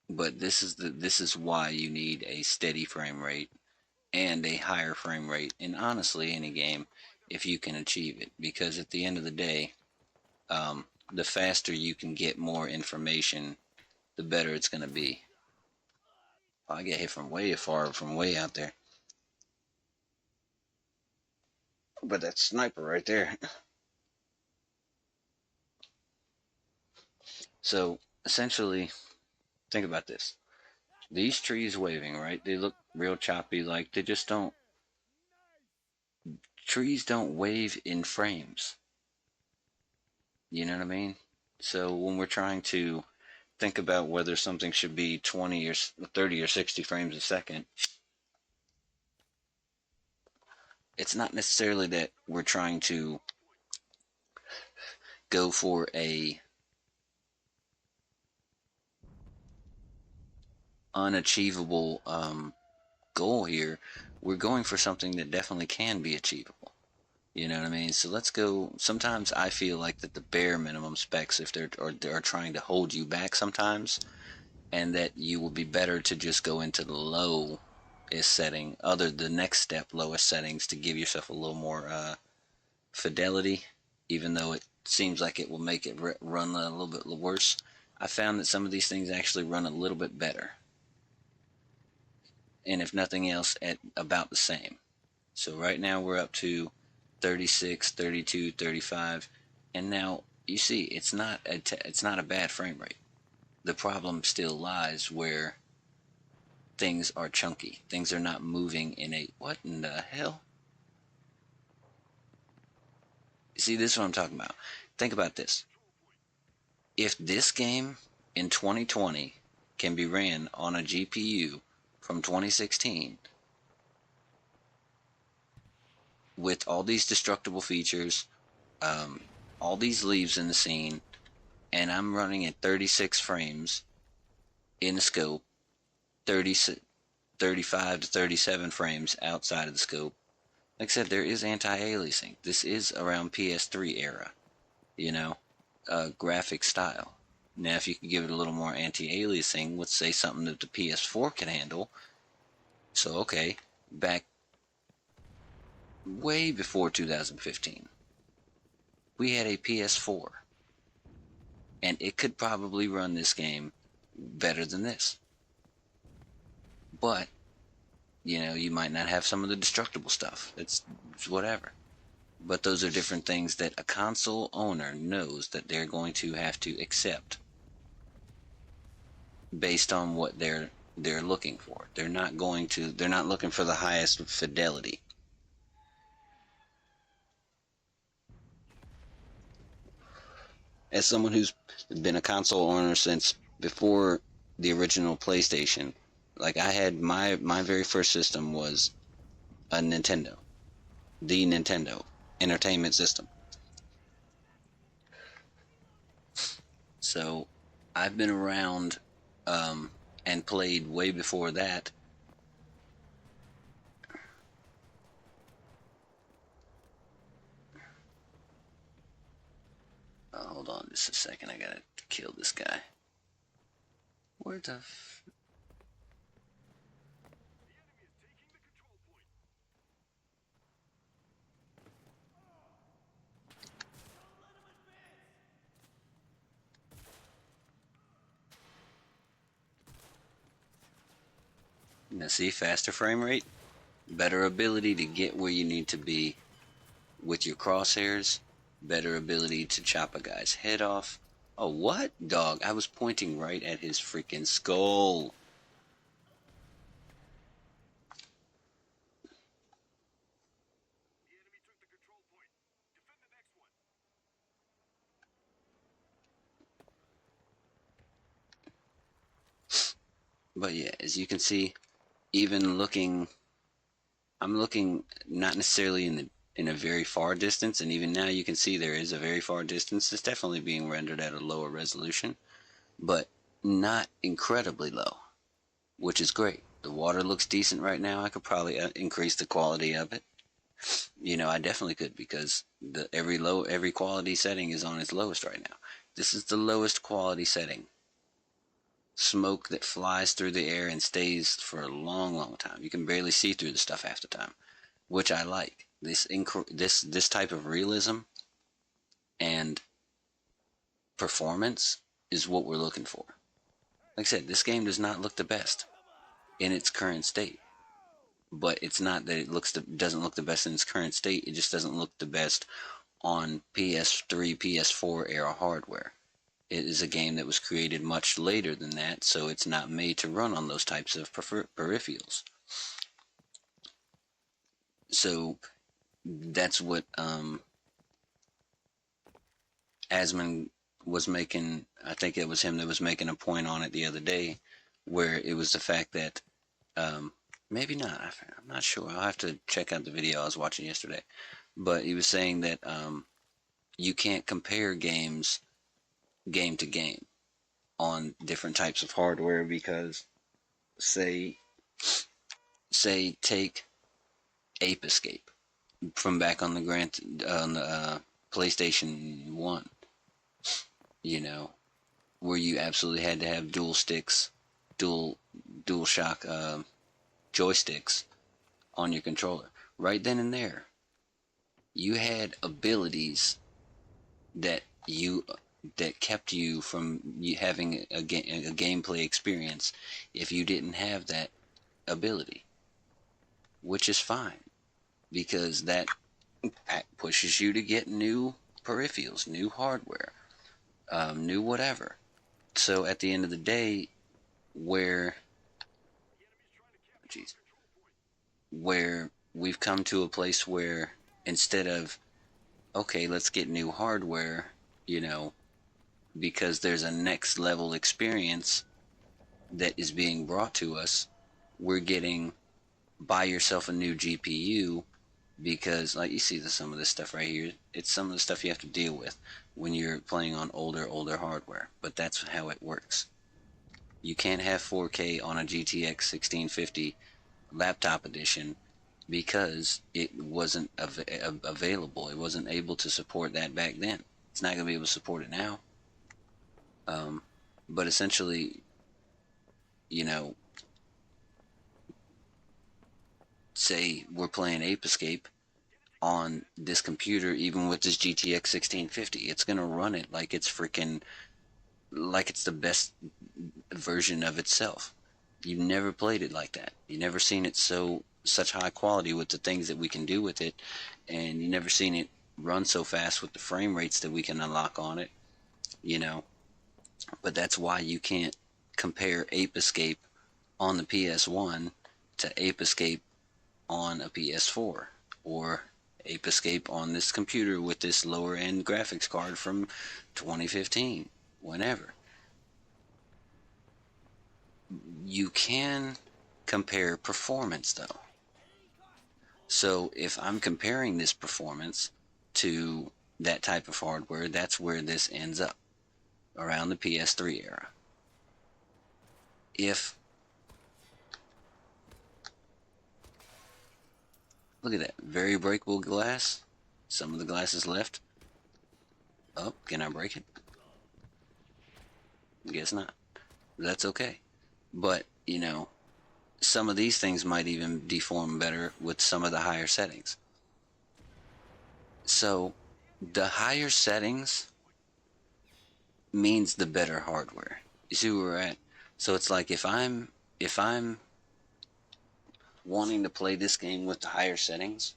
But this is why you need a steady frame rate and a higher frame rate in honestly any game if you can achieve it, because at the end of the day, the faster you can get more information, the better it's going to be. I get hit from way far, from way out there. But that sniper right there. So essentially, think about this. These trees waving, right? They look real choppy, like they just don't. Trees don't wave in frames. You know what I mean? So when we're trying to think about whether something should be 20 or 30 or 60 frames a second, it's not necessarily that we're trying to go for a unachievable goal here. We're going for something that definitely can be achievable. You know what I mean? So let's go. Sometimes I feel like that the bare minimum specs, if they're trying to hold you back sometimes, and that you will be better to just go into the lowest setting, the next step, lowest settings, to give yourself a little more fidelity, even though it seems like it will make it run a little bit worse. I found that some of these things actually run a little bit better, and if nothing else, at about the same. So right now we're up to 36, 32, 35, and now you see it's not a bad frame rate. The problem still lies where things are chunky. Things are not moving in a, what in the hell? See, this is what I'm talking about. Think about this. If this game in 2020 can be ran on a GPU from 2016 with all these destructible features, all these leaves in the scene, and I'm running at 36 frames in the scope, 30, 35 to 37 frames outside of the scope. Like I said, there is anti-aliasing. This is around PS3 era, you know, graphic style. Now, if you could give it a little more anti-aliasing, let's say something that the PS4 can handle. So, okay, back way before 2015, we had a PS4, and it could probably run this game better than this. But, you know, you might not have some of the destructible stuff. It's whatever. But those are different things that a console owner knows that they're going to have to accept based on what they're looking for. They're not looking for the highest fidelity. As someone who's been a console owner since before the original PlayStation, like I had my very first system was a Nintendo, the Nintendo Entertainment System. So I've been around and played way before that. Hold on just a second. I gotta kill this guy. Where the Now see, faster frame rate, better ability to get where you need to be with your crosshairs, better ability to chop a guy's head off. Oh, what? Dog, I was pointing right at his freaking skull. But yeah, as you can see, even looking, I'm looking not necessarily in a very far distance, and even now you can see there is a very far distance. It's definitely being rendered at a lower resolution, but not incredibly low, which is great. The water looks decent right now. I could probably increase the quality of it. I definitely could, because every quality setting is on its lowest right now. This is the lowest quality setting. Smoke that flies through the air and stays for a long, long time. You can barely see through the stuff half the time, which I like. This type of realism and performance is what we're looking for. Like I said, this game does not look the best in its current state, but it's not that it doesn't look the best in its current state. It just doesn't look the best on PS3, PS4 era hardware. It is a game that was created much later than that, so it's not made to run on those types of peripherals. So that's what Asman was making. I think it was him that was making a point on it the other day, where it was the fact that maybe not. I'm not sure. I'll have to check out the video I was watching yesterday. But he was saying that you can't compare games game to game on different types of hardware, because say take Ape Escape from back on the PlayStation 1, where you absolutely had to have dual sticks, dual shock joysticks on your controller. Right then and there, you had abilities that kept you from having a gameplay experience if you didn't have that ability, which is fine, because that pushes you to get new peripherals, new hardware, new whatever. So at the end of the day, where we've come to a place where, instead of, okay, let's get new hardware, because there's a next level experience that is being brought to us, we're getting, buy yourself a new GPU, because, like, you see some of this stuff right here, it's some of the stuff you have to deal with when you're playing on older hardware, but that's how it works. You can't have 4K on a GTX 1650 laptop edition, because it wasn't available. It wasn't able to support that back then. It's not going to be able to support it now. But essentially, say we're playing Ape Escape on this computer, even with this GTX 1650, it's going to run it like it's the best version of itself. You've never played it like that. You've never seen it such high quality with the things that we can do with it, and you've never seen it run so fast with the frame rates that we can unlock on it, But that's why you can't compare Ape Escape on the PS1 to Ape Escape on a PS4, or Ape Escape on this computer with this lower end graphics card from 2015, whenever. You can compare performance, though. So if I'm comparing this performance to that type of hardware, that's where this ends up, around the PS3 era. Look at that, very breakable glass. Some of the glass is left. Oh, can I break it? Guess not. That's okay. But, some of these things might even deform better with some of the higher settings. So the higher settings means the better hardware. You see where we're at? So it's like, if I'm wanting to play this game with the higher settings,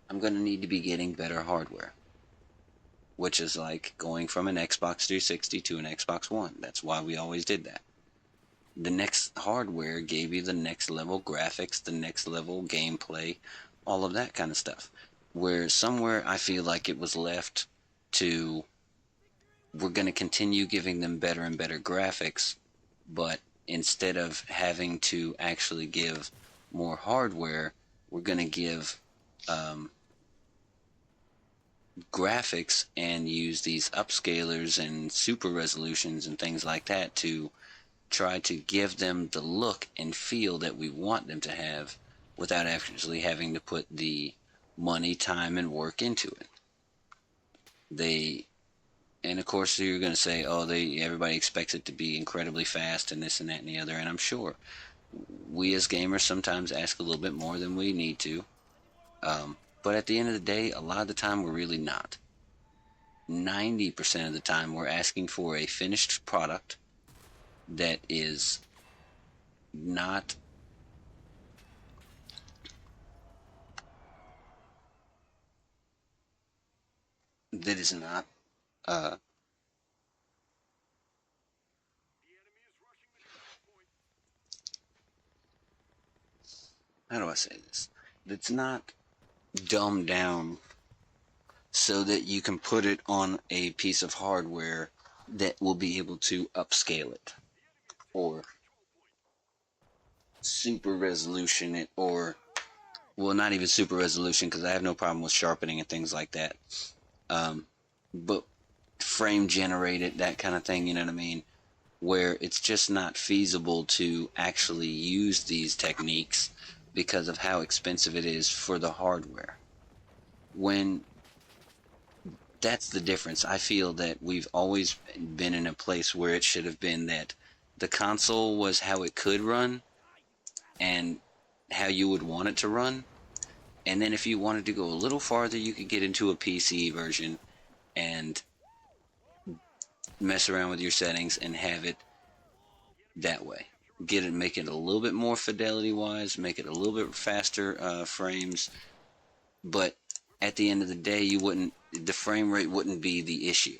I'm going to need to be getting better hardware, which is like going from an Xbox 360 to an Xbox One. That's why we always did that. The next hardware gave you the next level graphics, the next level gameplay, all of that kind of stuff. Where somewhere I feel like it was left to, we're going to continue giving them better and better graphics, but instead of having to actually give more hardware, we're going to give graphics and use these upscalers and super resolutions and things like that to try to give them the look and feel that we want them to have without actually having to put the money, time, and work into it. And of course you're going to say, oh, everybody expects it to be incredibly fast and this and that and the other, and I'm sure we as gamers sometimes ask a little bit more than we need to. But at the end of the day, a lot of the time we're really not. 90% of the time we're asking for a finished product that is not uh, how do I say this? That's not dumbed down so that you can put it on a piece of hardware that will be able to upscale it or super resolution it, or well, not even super resolution, because I have no problem with sharpening and things like that, but frame generate it, that kind of thing, you know what I mean, where it's just not feasible to actually use these techniques because of how expensive it is for the hardware. When that's the difference. I feel that we've always been in a place where it should have been that the console was how it could run and how you would want it to run. And then if you wanted to go a little farther, you could get into a PC version and mess around with your settings and have it that way. Make it a little bit more fidelity wise, make it a little bit faster frames, but at the end of the day, the frame rate wouldn't be the issue.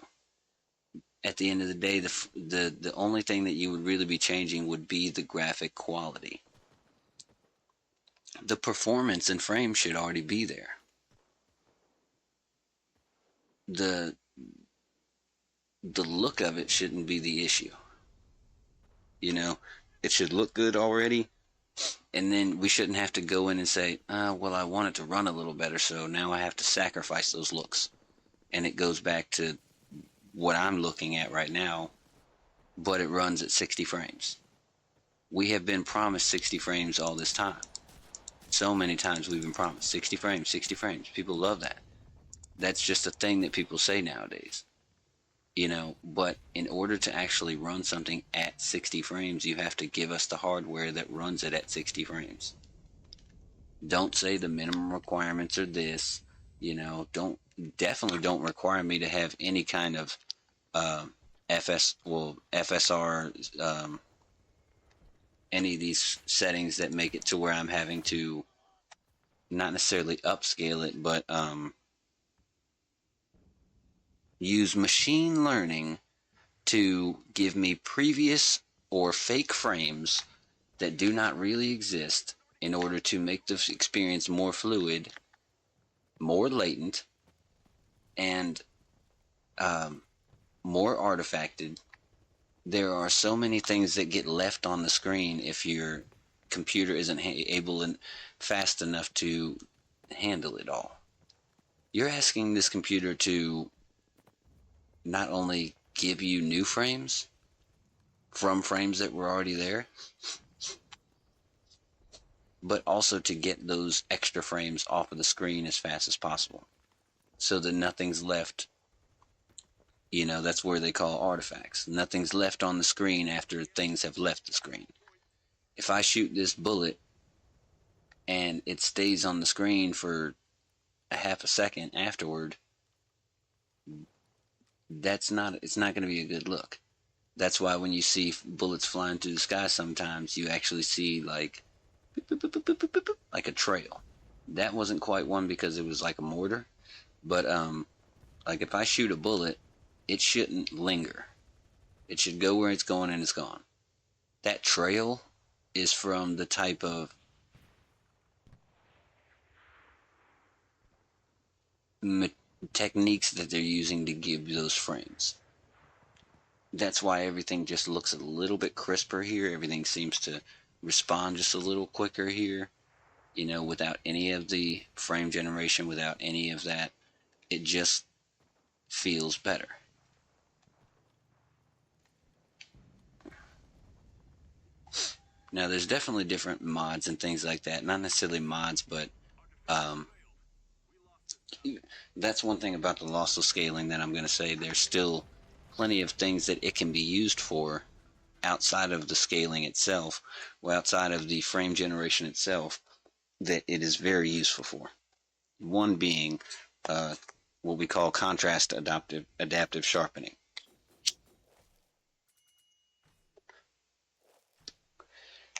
At the end of the day, the only thing that you would really be changing would be the graphic quality. The performance and frame should already be there. The look of it shouldn't be the issue. You know, it should look good already, and then we shouldn't have to go in and say, well, I want it to run a little better, so now I have to sacrifice those looks. And it goes back to what I'm looking at right now, but it runs at 60 frames. We have been promised 60 frames all this time. So many times we've been promised 60 frames, 60 frames. People love that. That's just a thing that people say nowadays. You know, but in order to actually run something at 60 frames, you have to give us the hardware that runs it at 60 frames. Don't say the minimum requirements are this, you know, definitely don't require me to have any kind of FSR, any of these settings that make it to where I'm having to not necessarily upscale it, but use machine learning to give me previous or fake frames that do not really exist in order to make the experience more fluid, more latent, and more artifacted. There are so many things that get left on the screen if your computer isn't able and fast enough to handle it all. You're asking this computer to not only give you new frames from frames that were already there, but also to get those extra frames off of the screen as fast as possible so that nothing's left. You know, that's where they call artifacts. Nothing's left on the screen after things have left the screen. If I shoot this bullet and it stays on the screen for a half a second afterward, it's not going to be a good look. That's why when you see bullets flying through the sky, sometimes you actually see like a trail. That wasn't quite one because it was like a mortar, but like if I shoot a bullet, it shouldn't linger. It should go where it's going and it's gone. That trail is from the type of techniques that they're using to give those frames. That's why everything just looks a little bit crisper here. Everything seems to respond just a little quicker here, you know, without any of the frame generation, without any of that. It just feels better. Now, there's definitely different mods and things like that. Not necessarily mods, but um, that's one thing about the lossless scaling that I'm going to say. There's still plenty of things that it can be used for outside of the scaling itself, or outside of the frame generation itself, that it is very useful for. One being uh, what we call contrast adaptive sharpening.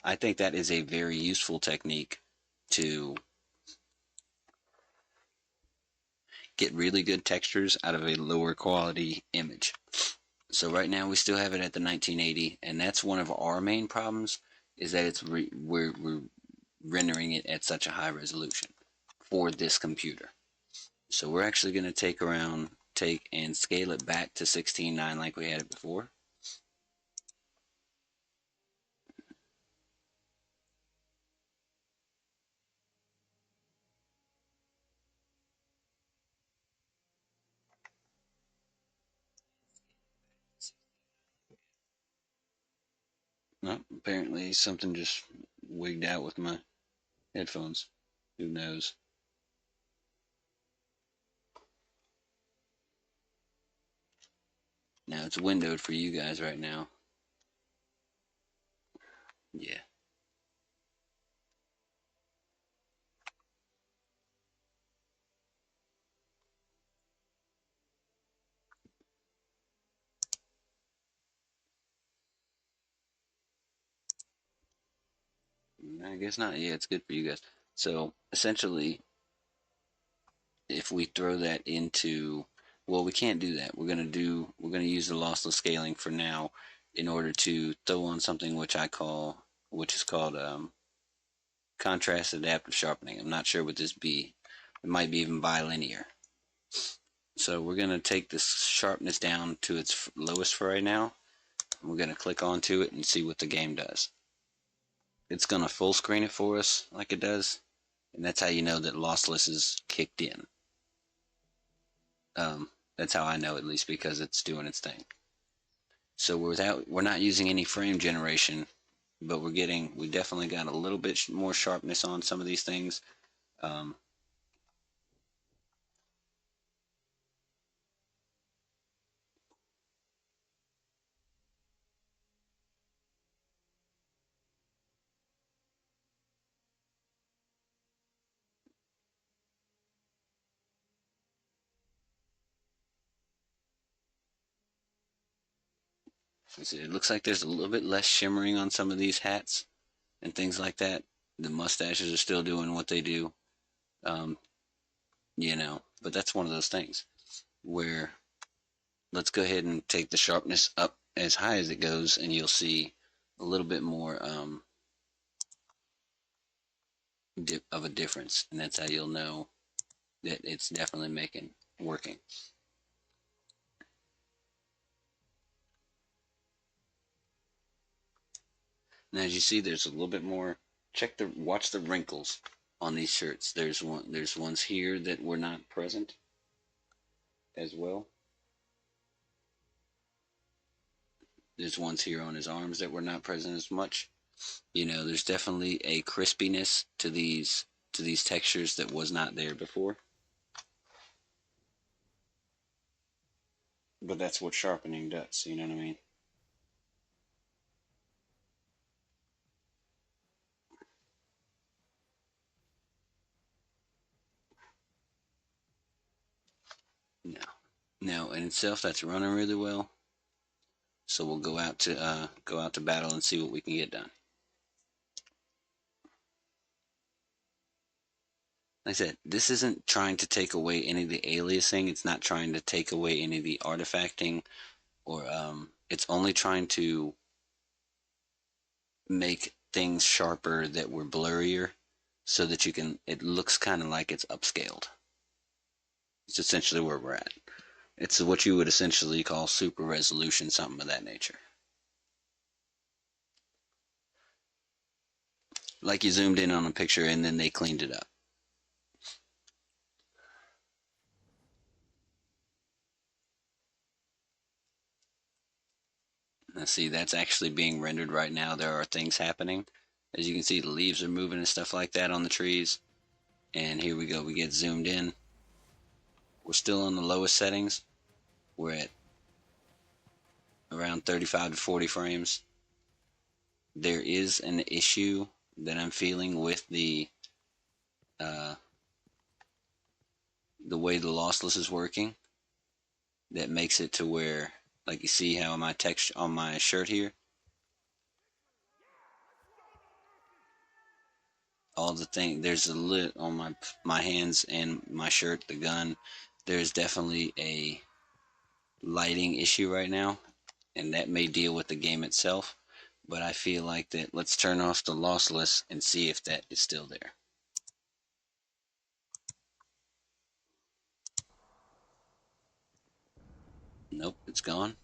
I think that is a very useful technique to get really good textures out of a lower quality image. So right now we still have it at the 1980, and that's one of our main problems, is that we're rendering it at such a high resolution for this computer. So we're actually going to take and scale it back to 16:9 like we had it before. No, apparently something just wigged out with my headphones. Who knows? Now it's windowed for you guys right now. Yeah. I guess not. Yeah, it's good for you guys. So essentially, if we throw that into, well, we can't do that. We're gonna use the lossless scaling for now in order to throw on something which is called contrast adaptive sharpening. I'm not sure what this be. It might be even bilinear. So we're gonna take this sharpness down to its lowest for right now. We're gonna click onto it and see what the game does. It's gonna full screen it for us like it does, and that's how you know that lossless is kicked in. That's how I know, at least, because it's doing its thing. So we're not using any frame generation, but we definitely got a little bit more sharpness on some of these things. Um, it looks like there's a little bit less shimmering on some of these hats and things like that. The mustaches are still doing what they do, um, but that's one of those things where let's go ahead and take the sharpness up as high as it goes, and you'll see a little bit more of a difference, and that's how you'll know that it's definitely working. And as you see, there's a little bit more. Watch the wrinkles on these shirts. There's ones here that were not present as well. There's ones here on his arms that were not present as much. There's definitely a crispiness to these textures that was not there before. But that's what sharpening does. You know what I mean? No. Now in itself, that's running really well. So we'll go out to battle and see what we can get done. Like I said, this isn't trying to take away any of the aliasing. It's not trying to take away any of the artifacting, or it's only trying to make things sharper that were blurrier, so that it looks kind of like it's upscaled. It's essentially where we're at. It's what you would essentially call super resolution, something of that nature. Like you zoomed in on a picture and then they cleaned it up. Now see, that's actually being rendered right now. There are things happening. As you can see, the leaves are moving and stuff like that on the trees. And here we go, we get zoomed in. We're still on the lowest settings. We're at around 35 to 40 frames. There is an issue that I'm feeling with the way the lossless is working that makes it to where, like you see how my text on my shirt here, all the thing, there's a lit on my hands and my shirt, the gun. There's definitely a lighting issue right now, and that may deal with the game itself, but I feel like that, let's turn off the lossless and see if that is still there. Nope, it's gone,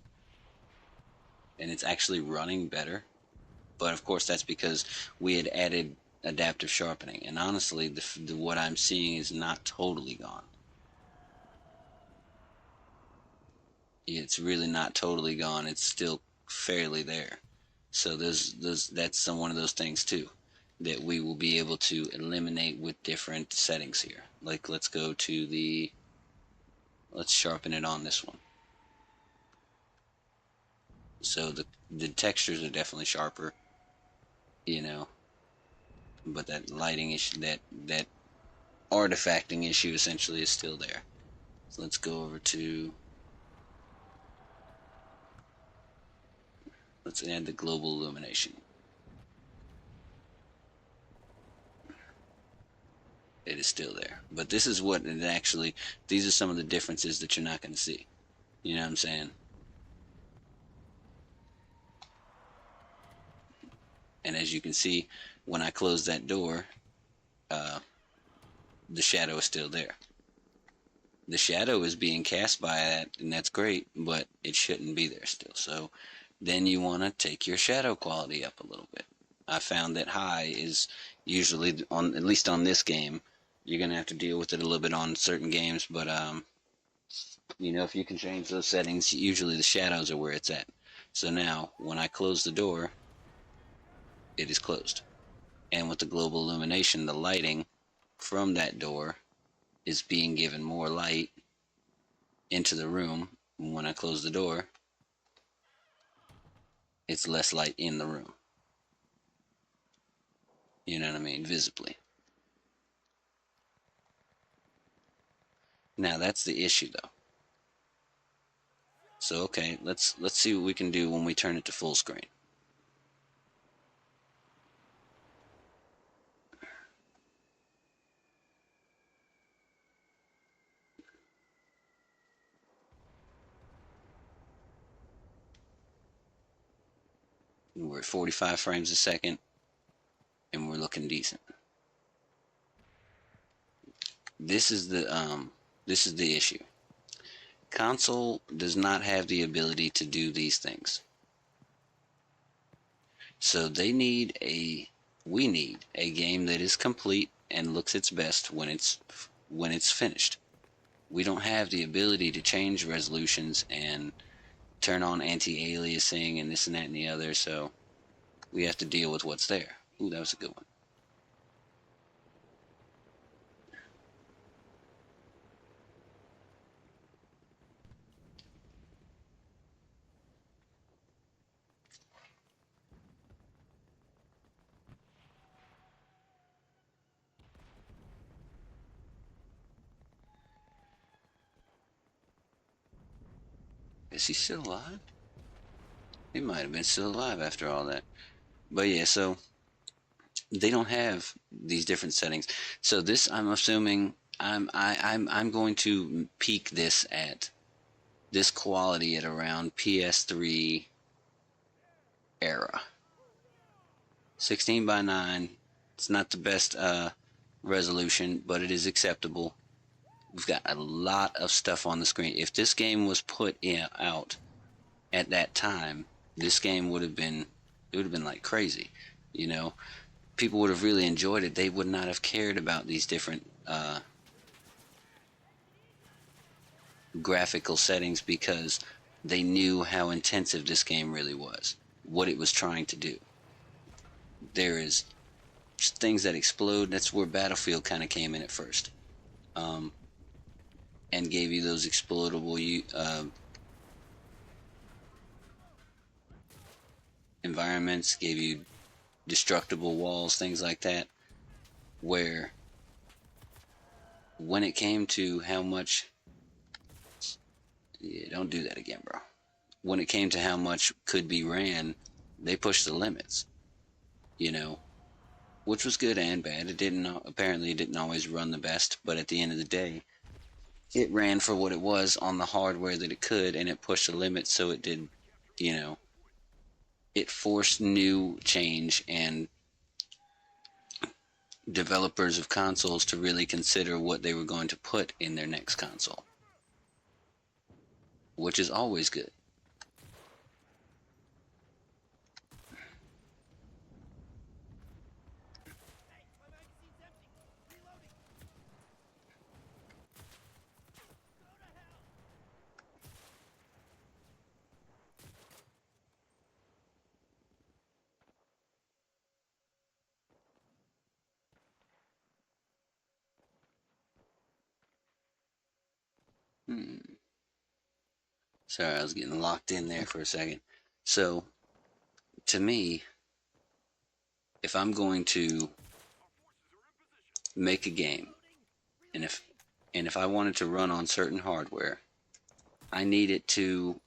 and it's actually running better. But of course, that's because we had added adaptive sharpening, and honestly, what I'm seeing is not totally gone. It's really not totally gone. It's still fairly there. So that's one of those things too that we will be able to eliminate with different settings here. Like, let's go to let's sharpen it on this one. So the textures are definitely sharper, you know, but that lighting issue, that artifacting issue essentially is still there. So let's go over to, let's add the global illumination. It is still there, but this is what it actually, these are some of the differences that you're not going to see. You know what I'm saying? And as you can see, when I close that door, the shadow is still there. The shadow is being cast by that, and that's great, but it shouldn't be there still. So then you want to take your shadow quality up a little bit. I found that high is usually, on at least on this game, you're gonna have to deal with it a little bit on certain games, but you know, if you can change those settings, usually the shadows are where it's at. So now when I close the door, it is closed, and with the global illumination, the lighting from that door is being given more light into the room. When I close the door, it's less light in the room. You know what I mean? Visibly. Now that's the issue though. So okay, let's see what we can do when we turn it to full screen. We're at 45 frames a second, and we're looking decent. This is the issue. Console does not have the ability to do these things. So we need a game that is complete and looks its best when it's finished. We don't have the ability to change resolutions and turn on anti-aliasing and this and that and the other, so we have to deal with what's there. Ooh, that was a good one. Is he still alive? He might have been still alive after all that. But yeah, so they don't have these different settings. So this, I'm assuming, I'm going to peak this at this quality at around PS3 era. 16 by 9. It's not the best resolution, but it is acceptable. We've got a lot of stuff on the screen. If this game was put out at that time, this game would have been like crazy. You know, people would have really enjoyed it. They would not have cared about these different graphical settings because they knew how intensive this game really was, what it was trying to do. There is things that explode. That's where Battlefield kind of came in at first, and gave you those explodable environments, gave you destructible walls, things like that. Where when it came to how much, yeah, don't do that again, bro. When it came to how much could be ran, they pushed the limits, you know, which was good and bad. It didn't apparently it didn't always run the best, but at the end of the day, it ran for what it was on the hardware that it could, and it pushed the limits. So it did, you know, it forced new change and developers of consoles to really consider what they were going to put in their next console, which is always good. Sorry, I was getting locked in there for a second. So, to me, if I'm going to make a game, and if I want it to run on certain hardware, I need it to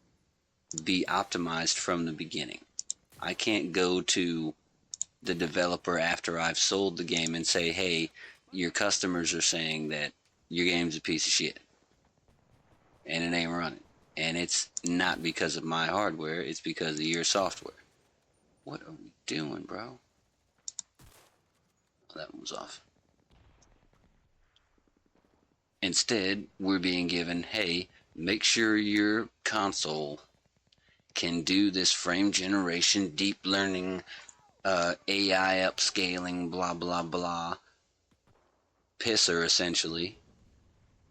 be optimized from the beginning. I can't go to the developer after I've sold the game and say, hey, your customers are saying that your game's a piece of shit and it ain't running. And it's not because of my hardware, it's because of your software. What are we doing, bro? Oh, that one was off. Instead, we're being given, hey, make sure your console can do this frame generation, deep learning, AI upscaling, blah, blah, blah, pisser, essentially,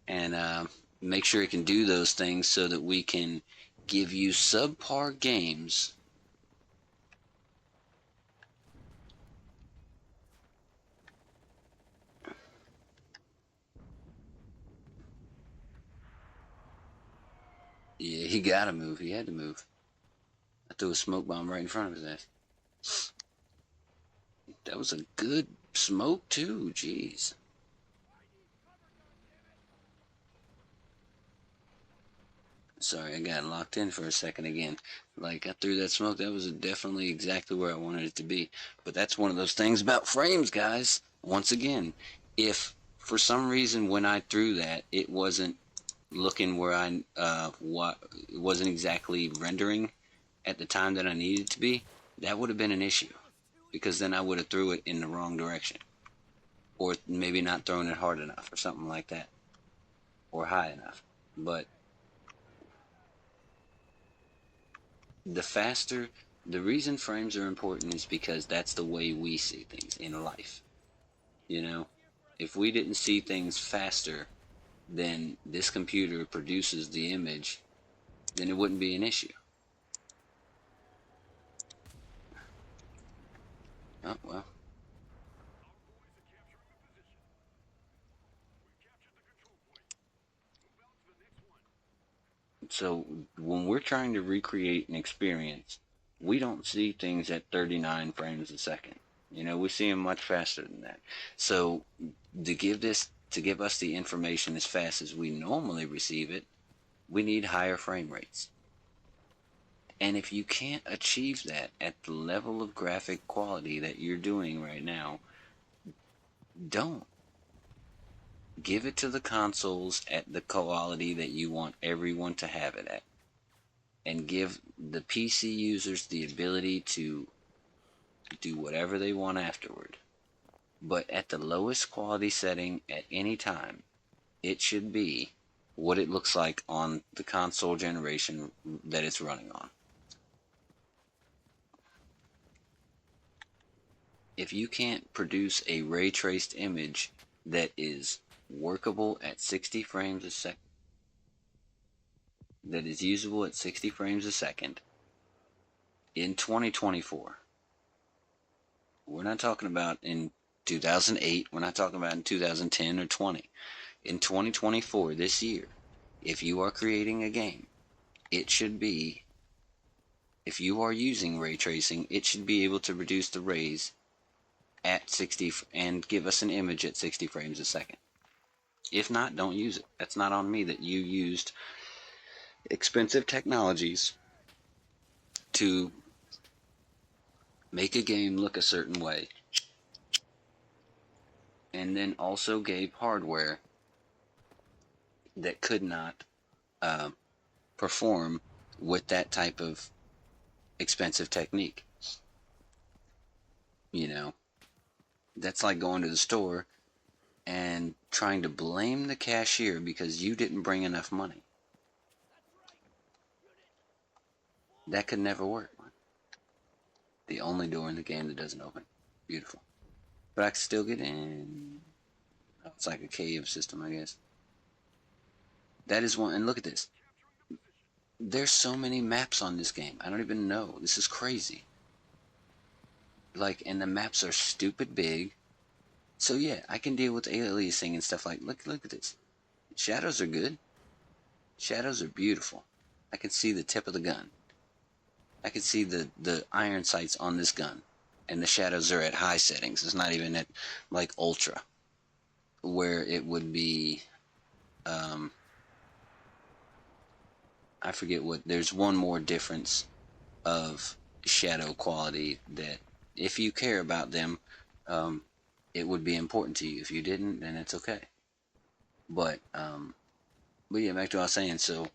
and make sure it can do those things so that we can give you subpar games. Yeah, he gotta move. He had to move. I threw a smoke bomb right in front of his ass. That was a good smoke, too. Jeez. Sorry, I got locked in for a second again. Like, I threw that smoke. That was definitely exactly where I wanted it to be. But that's one of those things about frames, guys. Once again, if for some reason when I threw that, it wasn't looking where it wasn't exactly rendering at the time that I needed it to be, that would have been an issue. Because then I would have threw it in the wrong direction. Or maybe not thrown it hard enough or something like that. Or high enough. But the faster, the reason frames are important is because that's the way we see things in life. You know, if we didn't see things faster than this computer produces the image, then it wouldn't be an issue. Oh, well. So when we're trying to recreate an experience, we don't see things at 39 frames a second. You know, we see them much faster than that. So to give us the information as fast as we normally receive it, we need higher frame rates. And if you can't achieve that at the level of graphic quality that you're doing right now, don't. Give it to the consoles at the quality that you want everyone to have it at. And give the PC users the ability to do whatever they want afterward. But at the lowest quality setting at any time, it should be what it looks like on the console generation that it's running on. If you can't produce a ray traced image that is workable at 60 frames a second, that is usable at 60 frames a second in 2024, we're not talking about in 2008. We're not talking about in 2010 or 20. In 2024, this year, if you are creating a game, it should be, if you are using ray tracing, it should be able to reduce the rays at 60 and give us an image at 60 frames a second. If not, don't use it. That's not on me that you used expensive technologies to make a game look a certain way, and then also gave hardware that could not perform with that type of expensive technique. You know, that's like going to the store and trying to blame the cashier because you didn't bring enough money. That could never work. The only door in the game that doesn't open. Beautiful. But I can still get in. It's like a cave system, I guess. That is one. And look at this. There's so many maps on this game. I don't even know. This is crazy. Like, and the maps are stupid big. So yeah, I can deal with aliasing and stuff like. Look at this. Shadows are good. Shadows are beautiful. I can see the tip of the gun. I can see the iron sights on this gun. And the shadows are at high settings. It's not even at like ultra, where it would be. I forget what. There's one more difference of shadow quality that, if you care about them, it would be important to you. If you didn't, then it's okay. But yeah, back to what I was saying. So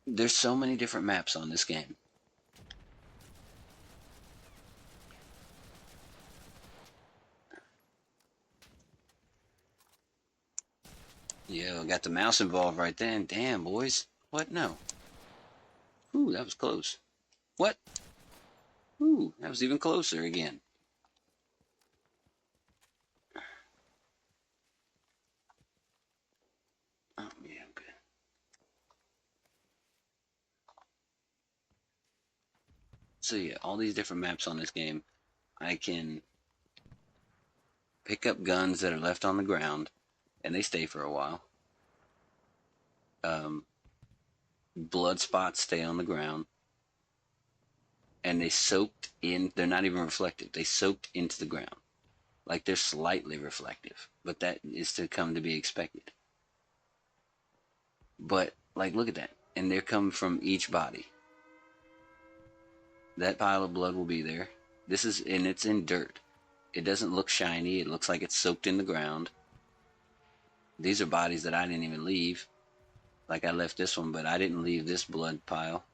there's so many different maps on this game. Yeah, got the mouse involved right then. Damn, boys. What? No. Ooh, that was close. What? Ooh, that was even closer again. Oh, yeah, okay. So yeah, all these different maps on this game, I can pick up guns that are left on the ground, and they stay for a while. Blood spots stay on the ground, and they soaked in. They're not even reflective. They soaked into the ground. Like, they're slightly reflective, but that is to come to be expected. But like, look at that, and they're coming from each body. That pile of blood will be there. This is, and it's in dirt. It doesn't look shiny. It looks like it's soaked in the ground. These are bodies that I didn't even leave. Like, I left this one, but I didn't leave this blood pile.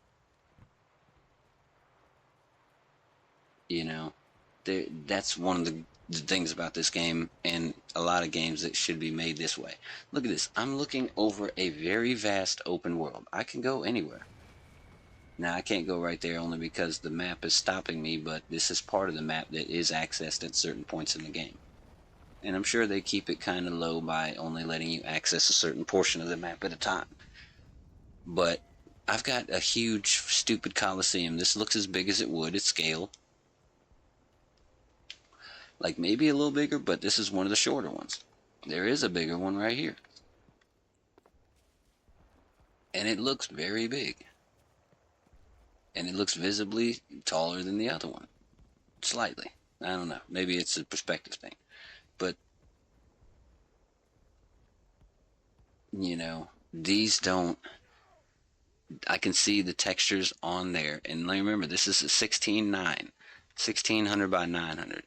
You know, that's one of the things about this game, and a lot of games that should be made this way. Look at this. I'm looking over a very vast open world. I can go anywhere. Now, I can't go right there only because the map is stopping me, but this is part of the map that is accessed at certain points in the game. And I'm sure they keep it kind of low by only letting you access a certain portion of the map at a time. But I've got a huge, stupid coliseum. This looks as big as it would at scale. Like, maybe a little bigger, but this is one of the shorter ones. There is a bigger one right here. And it looks very big. And it looks visibly taller than the other one. Slightly. I don't know. Maybe it's a perspective thing. But, you know, these don't. I can see the textures on there. And remember, this is a 16:9. 1600 by 900.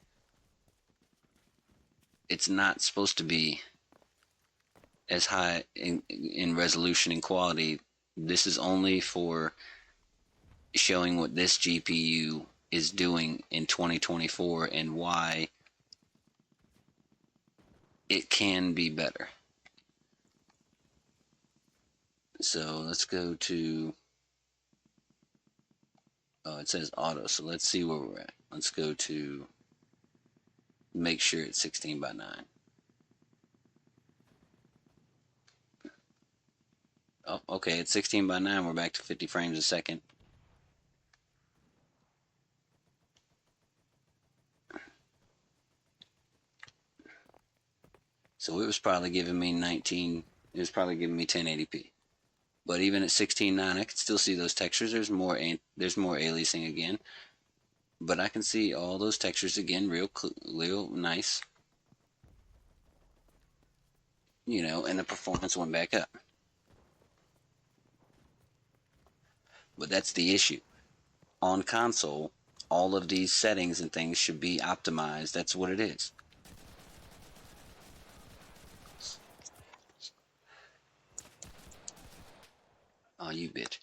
It's not supposed to be as high in resolution and quality. This is only for showing what this GPU is doing in 2024 and why it can be better. So let's go to, oh, it says auto, so let's see where we're at. Let's go to make sure it's 16 by 9. Oh, okay, it's 16 by 9. We're back to 50 frames a second. So it was probably giving me 1080p. But even at 16:9, I can still see those textures. There's more aliasing again, but I can see all those textures again, real nice. And the performance went back up. But that's the issue. On console, all of these settings and things should be optimized. That's what it is. Oh, you bitch.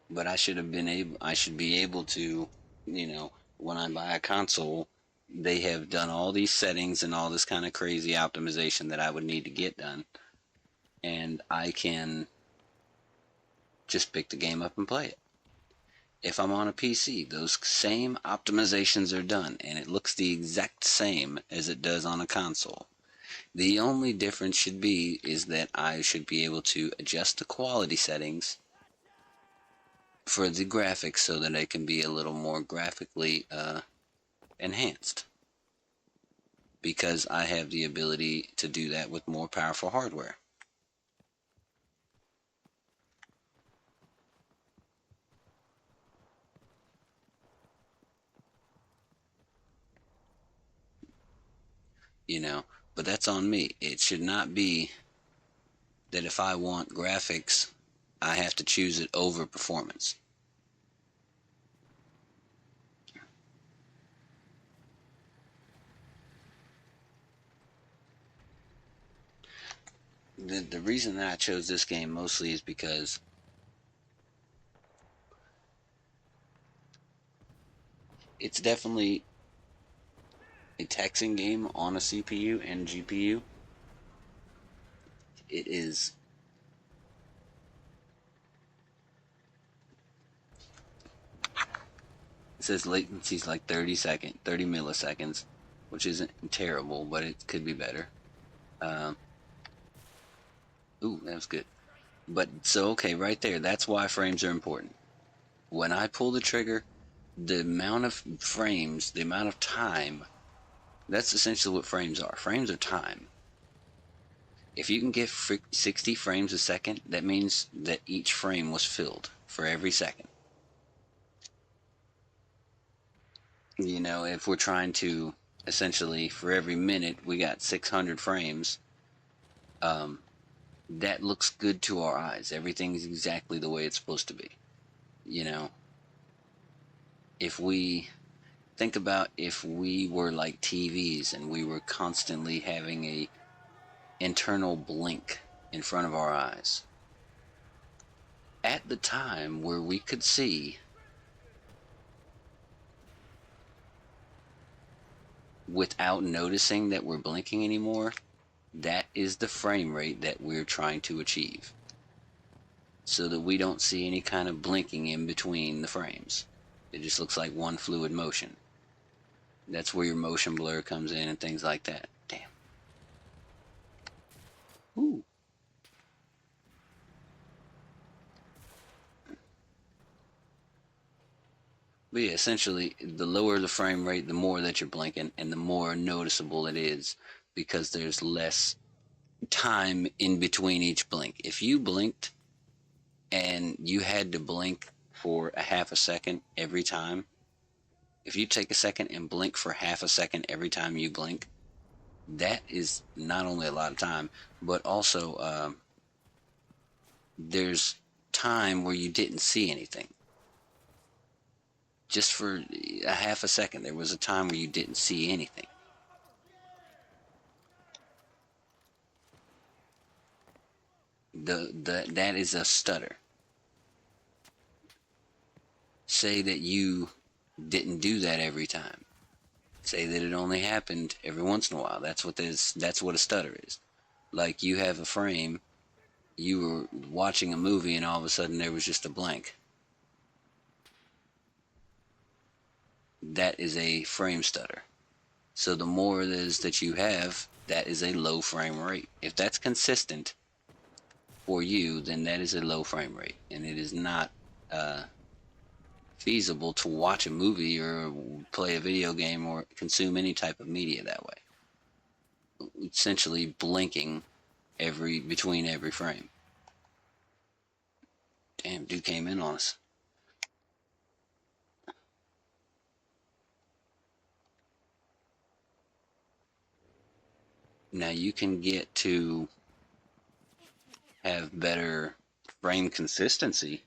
But I should be able to, when I buy a console, they have done all these settings and all this kind of crazy optimization that I would need to get done. And I can just pick the game up and play it. If I'm on a PC, those same optimizations are done, and it looks the exact same as it does on a console. The only difference should be is that I should be able to adjust the quality settings for the graphics so that it can be a little more graphically enhanced. Because I have the ability to do that with more powerful hardware. But that's on me. It should not be that if I want graphics, I have to choose it over performance. The reason that I chose this game mostly is because it's definitely a taxing game on a CPU and GPU. It is. It says latency is like 30 milliseconds, which isn't terrible, but it could be better. Ooh, that was good. But so okay, right there, that's why frames are important. When I pull the trigger, the amount of frames, the amount of time, that's essentially what frames are. Frames are time. If you can get 60 frames a second, that means that each frame was filled for every second. If we're trying to essentially for every minute we got 600 frames, that looks good to our eyes. Everything's exactly the way it's supposed to be. If we think about if we were like TVs and we were constantly having a internal blink in front of our eyes. At the time where we could see without noticing that we're blinking anymore, that is the frame rate that we're trying to achieve. So that we don't see any kind of blinking in between the frames. It just looks like one fluid motion. That's where your motion blur comes in and things like that. Damn. Ooh. But yeah, essentially, the lower the frame rate, the more that you're blinking, and the more noticeable it is because there's less time in between each blink. If you blinked and you had to blink for a half a second every time, if you take a second and blink for half a second every time you blink, that is not only a lot of time, but also there's time where you didn't see anything. Just for a half a second, there was a time where you didn't see anything. That is a stutter. Say that you didn't do that every time. Say that it only happened every once in a while. That's what a stutter is. Like you have a frame, you were watching a movie and all of a sudden there was just a blank. That is a frame stutter. So the more it is that you have, that is a low frame rate. If that's consistent for you, then that is a low frame rate, and it is not feasible to watch a movie or play a video game or consume any type of media that way. essentially blinking between every frame. Damn, dude came in on us. Now you can get to have better frame consistency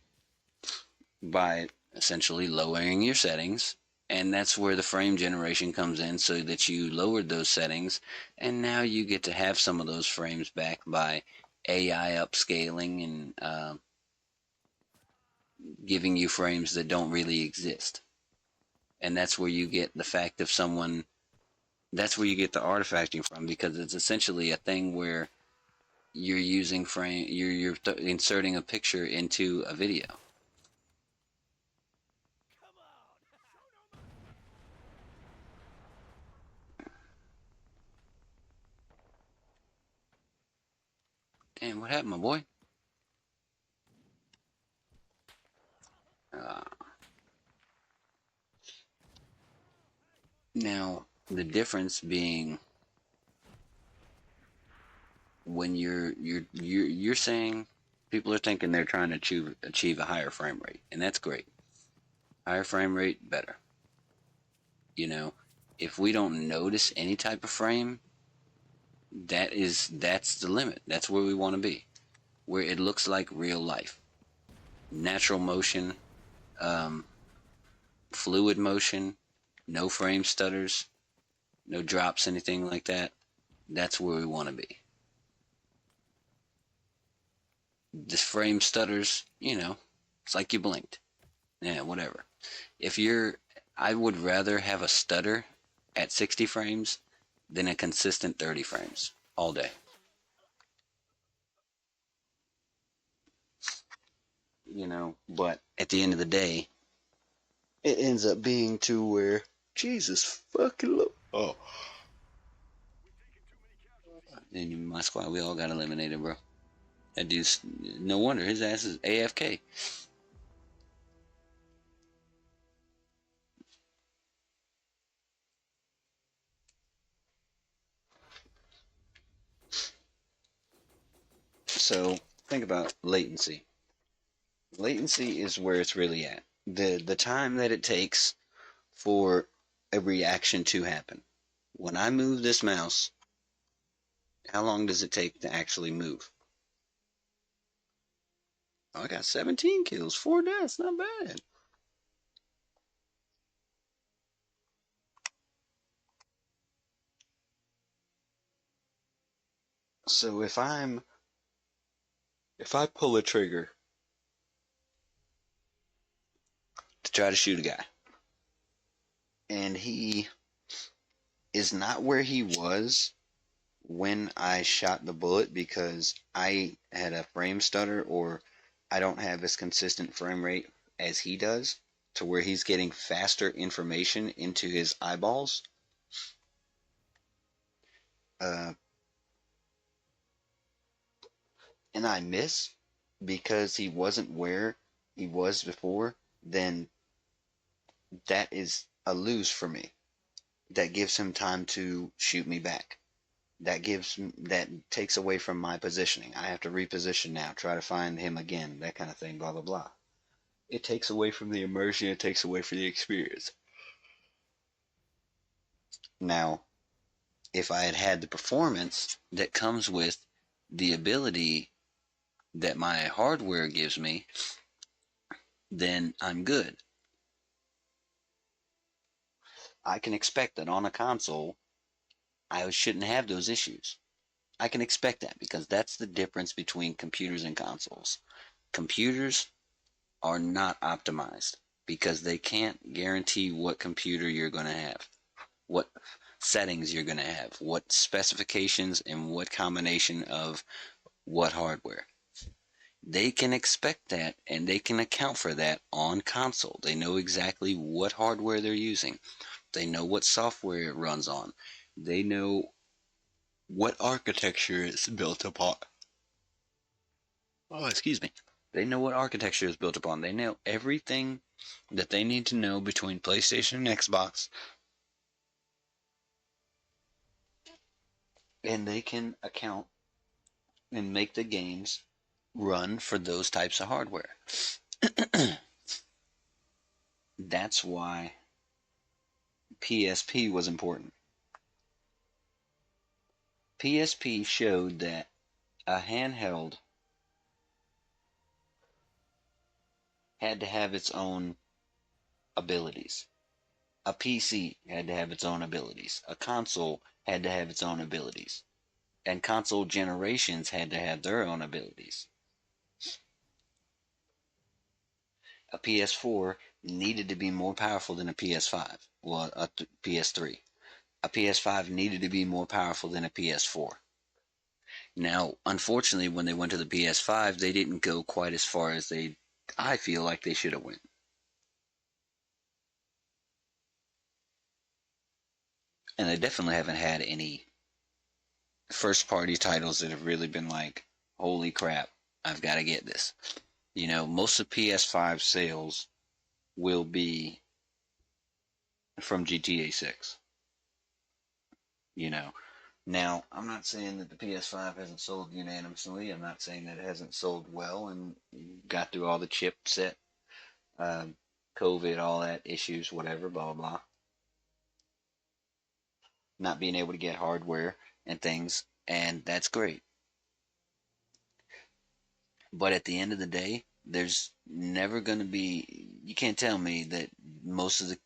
by essentially lowering your settings. And that's where the frame generation comes in, so that you lowered those settings, and now you get to have some of those frames back by AI upscaling and giving you frames that don't really exist. And that's where you get the fact of someone, that's where you get the artifacting from, because it's essentially a thing where you're using frame, you're inserting a picture into a video. Damn, what happened, my boy? Uh, Now, the difference being, when you're saying, people are thinking they're trying to achieve a higher frame rate, and that's great. Higher frame rate, better. You know, if we don't notice any type of frame, that's the limit. That's where we want to be, where it looks like real life, natural motion, um, fluid motion, no frame stutters, no drops, anything like that. That's where we want to be. The frame stutters, it's like you blinked. Yeah, whatever. If you're, I would rather have a stutter at 60 frames than a consistent 30 frames all day. But at the end of the day, it ends up being to where, Jesus fucking Lord. Oh. In my squad, we all got eliminated, bro. That dude's, no wonder his ass is AFK. So think about latency. Latency is where it's really at. The time that it takes for a reaction to happen. When I move this mouse, how long does it take to actually move? Oh, I got 17 kills, 4 deaths, not bad. So if I pull a trigger to try to shoot a guy, and he is not where he was when I shot the bullet, because I had a frame stutter, or I don't have as consistent frame rate as he does, to where he's getting faster information into his eyeballs, uh, and I miss because he wasn't where he was before, then that is a lose for me. That gives him time to shoot me back. That takes away from my positioning. I have to reposition now, try to find him again, that kind of thing, blah blah blah. It takes away from the immersion, it takes away from the experience. Now, if I had had the performance that comes with the ability that my hardware gives me, then I'm good. I can expect that on a console, I shouldn't have those issues. I can expect that, because that's the difference between computers and consoles. Computers are not optimized because they can't guarantee what computer you're going to have, what settings you're going to have, what specifications, and what combination of what hardware. They can expect that, and they can account for that on console. They know exactly what hardware they're using. They know what software it runs on. They know what architecture it's built upon. Oh, excuse me. They know what architecture is built upon. They know everything that they need to know between PlayStation and Xbox. and they can account and make the games run for those types of hardware. That's why PSP was important. PSP showed that a handheld had to have its own abilities. A PC had to have its own abilities. A console had to have its own abilities. And console generations had to have their own abilities. A PS4 needed to be more powerful than a PS5. Well, a PS3. A PS5 needed to be more powerful than a PS4. Now, unfortunately, when they went to the PS5, they didn't go quite as far as I feel like they should have went. And they definitely haven't had any first party titles that have really been like, holy crap, I've got to get this. You know, most of PS5 sales will be from GTA 6. You know, now I'm not saying that the PS5 hasn't sold unanimously. I'm not saying that it hasn't sold well and got through all the chipset, uh, COVID, all that issues, whatever, blah, blah, blah. Not being able to get hardware and things, and that's great. But at the end of the day, there's never going to be, you can't tell me that most of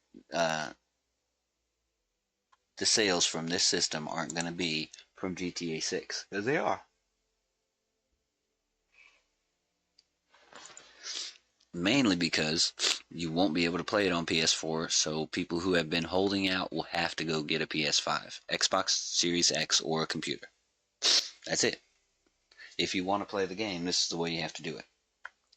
the sales from this system aren't going to be from GTA 6, because they are. Mainly because you won't be able to play it on PS4, so people who have been holding out will have to go get a PS5, Xbox Series X, or a computer. That's it. If you want to play the game, this is the way you have to do it.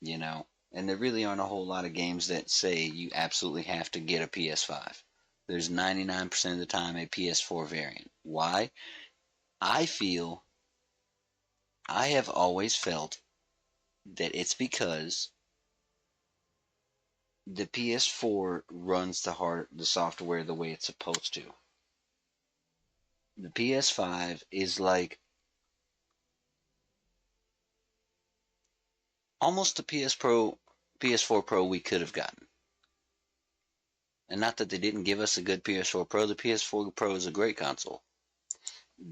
You know, and there really aren't a whole lot of games that say you absolutely have to get a PS5. There's 99% of the time a PS4 variant. Why? I feel, I have always felt that it's because the PS4 runs the software the way it's supposed to. The PS5 is like almost the PS4 Pro we could have gotten. And not that they didn't give us a good PS4 Pro. The PS4 Pro is a great console.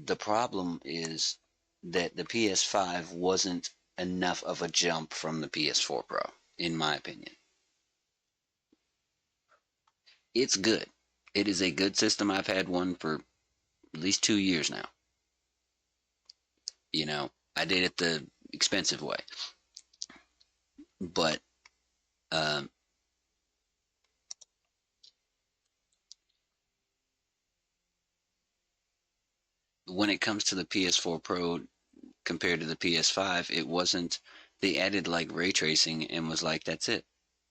The problem is that the PS5 wasn't enough of a jump from the PS4 Pro, in my opinion. It's good. It is a good system. I've had one for at least 2 years now. You know, I did it the expensive way. But um, when it comes to the PS4 Pro compared to the PS5, it wasn't, they added like ray tracing and was like, that's it.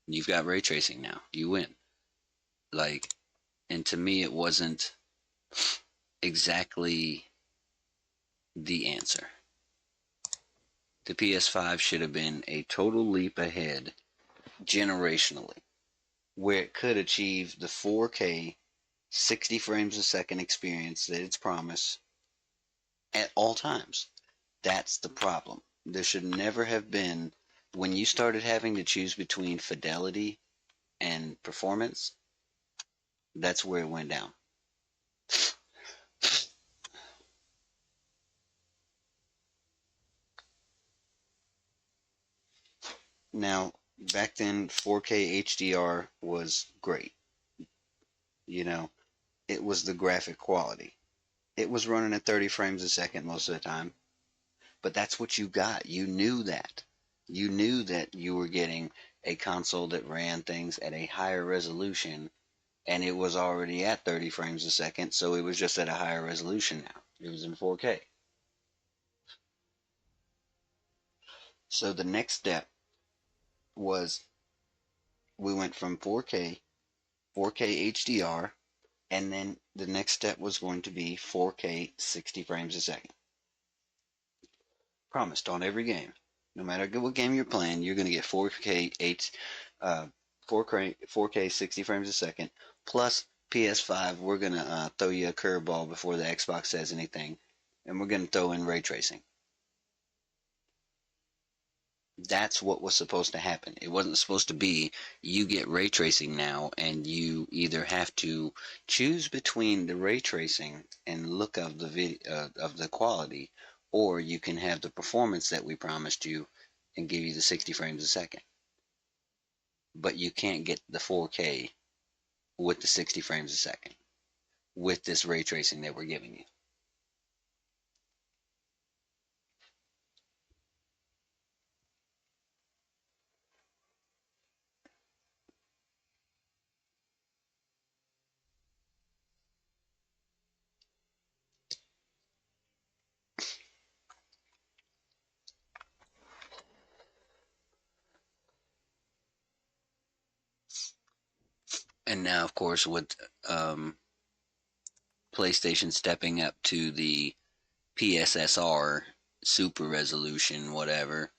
You've got ray tracing now. You win. Like, and to me, it wasn't exactly the answer. The PS5 should have been a total leap ahead generationally, where it could achieve the 4K 60 frames a second experience that it's promised at all times. That's the problem. There should never have been, when you started having to choose between fidelity and performance, that's where it went down. Now, back then, 4K HDR was great. You know, it was the graphic quality. It was running at 30 frames a second most of the time, but that's what you got. You knew that. You knew that you were getting a console that ran things at a higher resolution, and it was already at 30 frames a second, so it was just at a higher resolution now. It was in 4K. So the next step was we went from 4K, 4K HDR, and then the next step was going to be 4K 60 frames a second. Promised on every game. No matter what game you're playing, you're going to get 4K 4K 60 frames a second. Plus PS5, we're going to throw you a curveball before the Xbox says anything. and we're going to throw in ray tracing. That's what was supposed to happen. It wasn't supposed to be you get ray tracing now and you either have to choose between the ray tracing and look of the video of the quality, or you can have the performance that we promised you and give you the 60 frames a second. But you can't get the 4K with the 60 frames a second with this ray tracing that we're giving you. And now, of course, with PlayStation stepping up to the PSSR super resolution, whatever,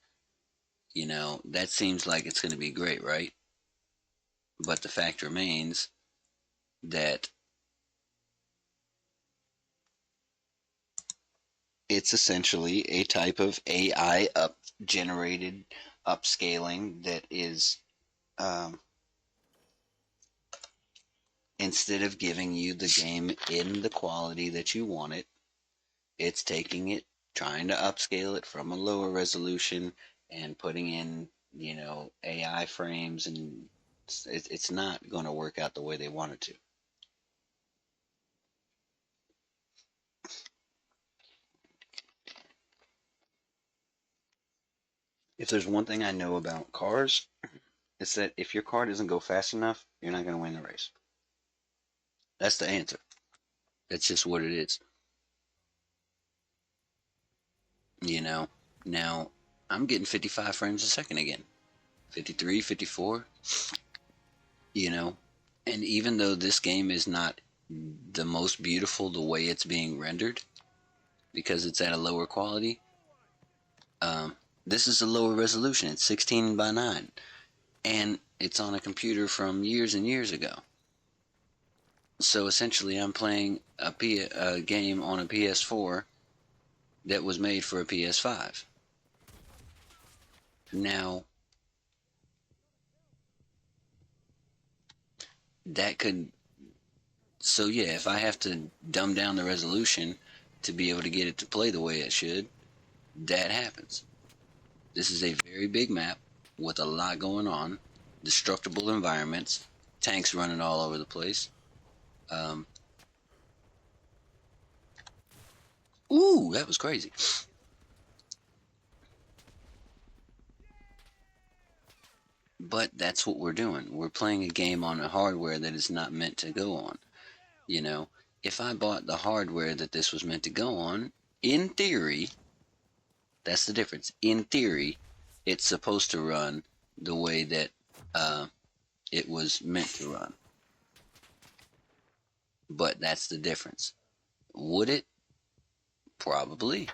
that seems like it's going to be great, right? But the fact remains that it's essentially a type of AI generated upscaling that is, instead of giving you the game in the quality that you want it, it's taking it, trying to upscale it from a lower resolution and putting in, AI frames, and it's not going to work out the way they want it to. If there's one thing I know about cars, it's that if your car doesn't go fast enough, you're not going to win the race. That's the answer. That's just what it is. Now I'm getting 55 frames a second again. 53, 54, and even though this game is not the most beautiful the way it's being rendered because it's at a lower quality, this is a lower resolution. It's 16 by 9, and it's on a computer from years and years ago. So essentially I'm playing a game on a PS4 that was made for a PS5. Now, that could, so yeah, if I have to dumb down the resolution to be able to get it to play the way it should, that happens. This is a very big map with a lot going on, destructible environments, tanks running all over the place. Ooh, that was crazy. But that's what we're doing. We're playing a game on a hardware that is not meant to go on. If I bought the hardware that this was meant to go on, in theory, that's the difference. In theory, it's supposed to run the way that it was meant to run. But that's the difference. Would it? Probably.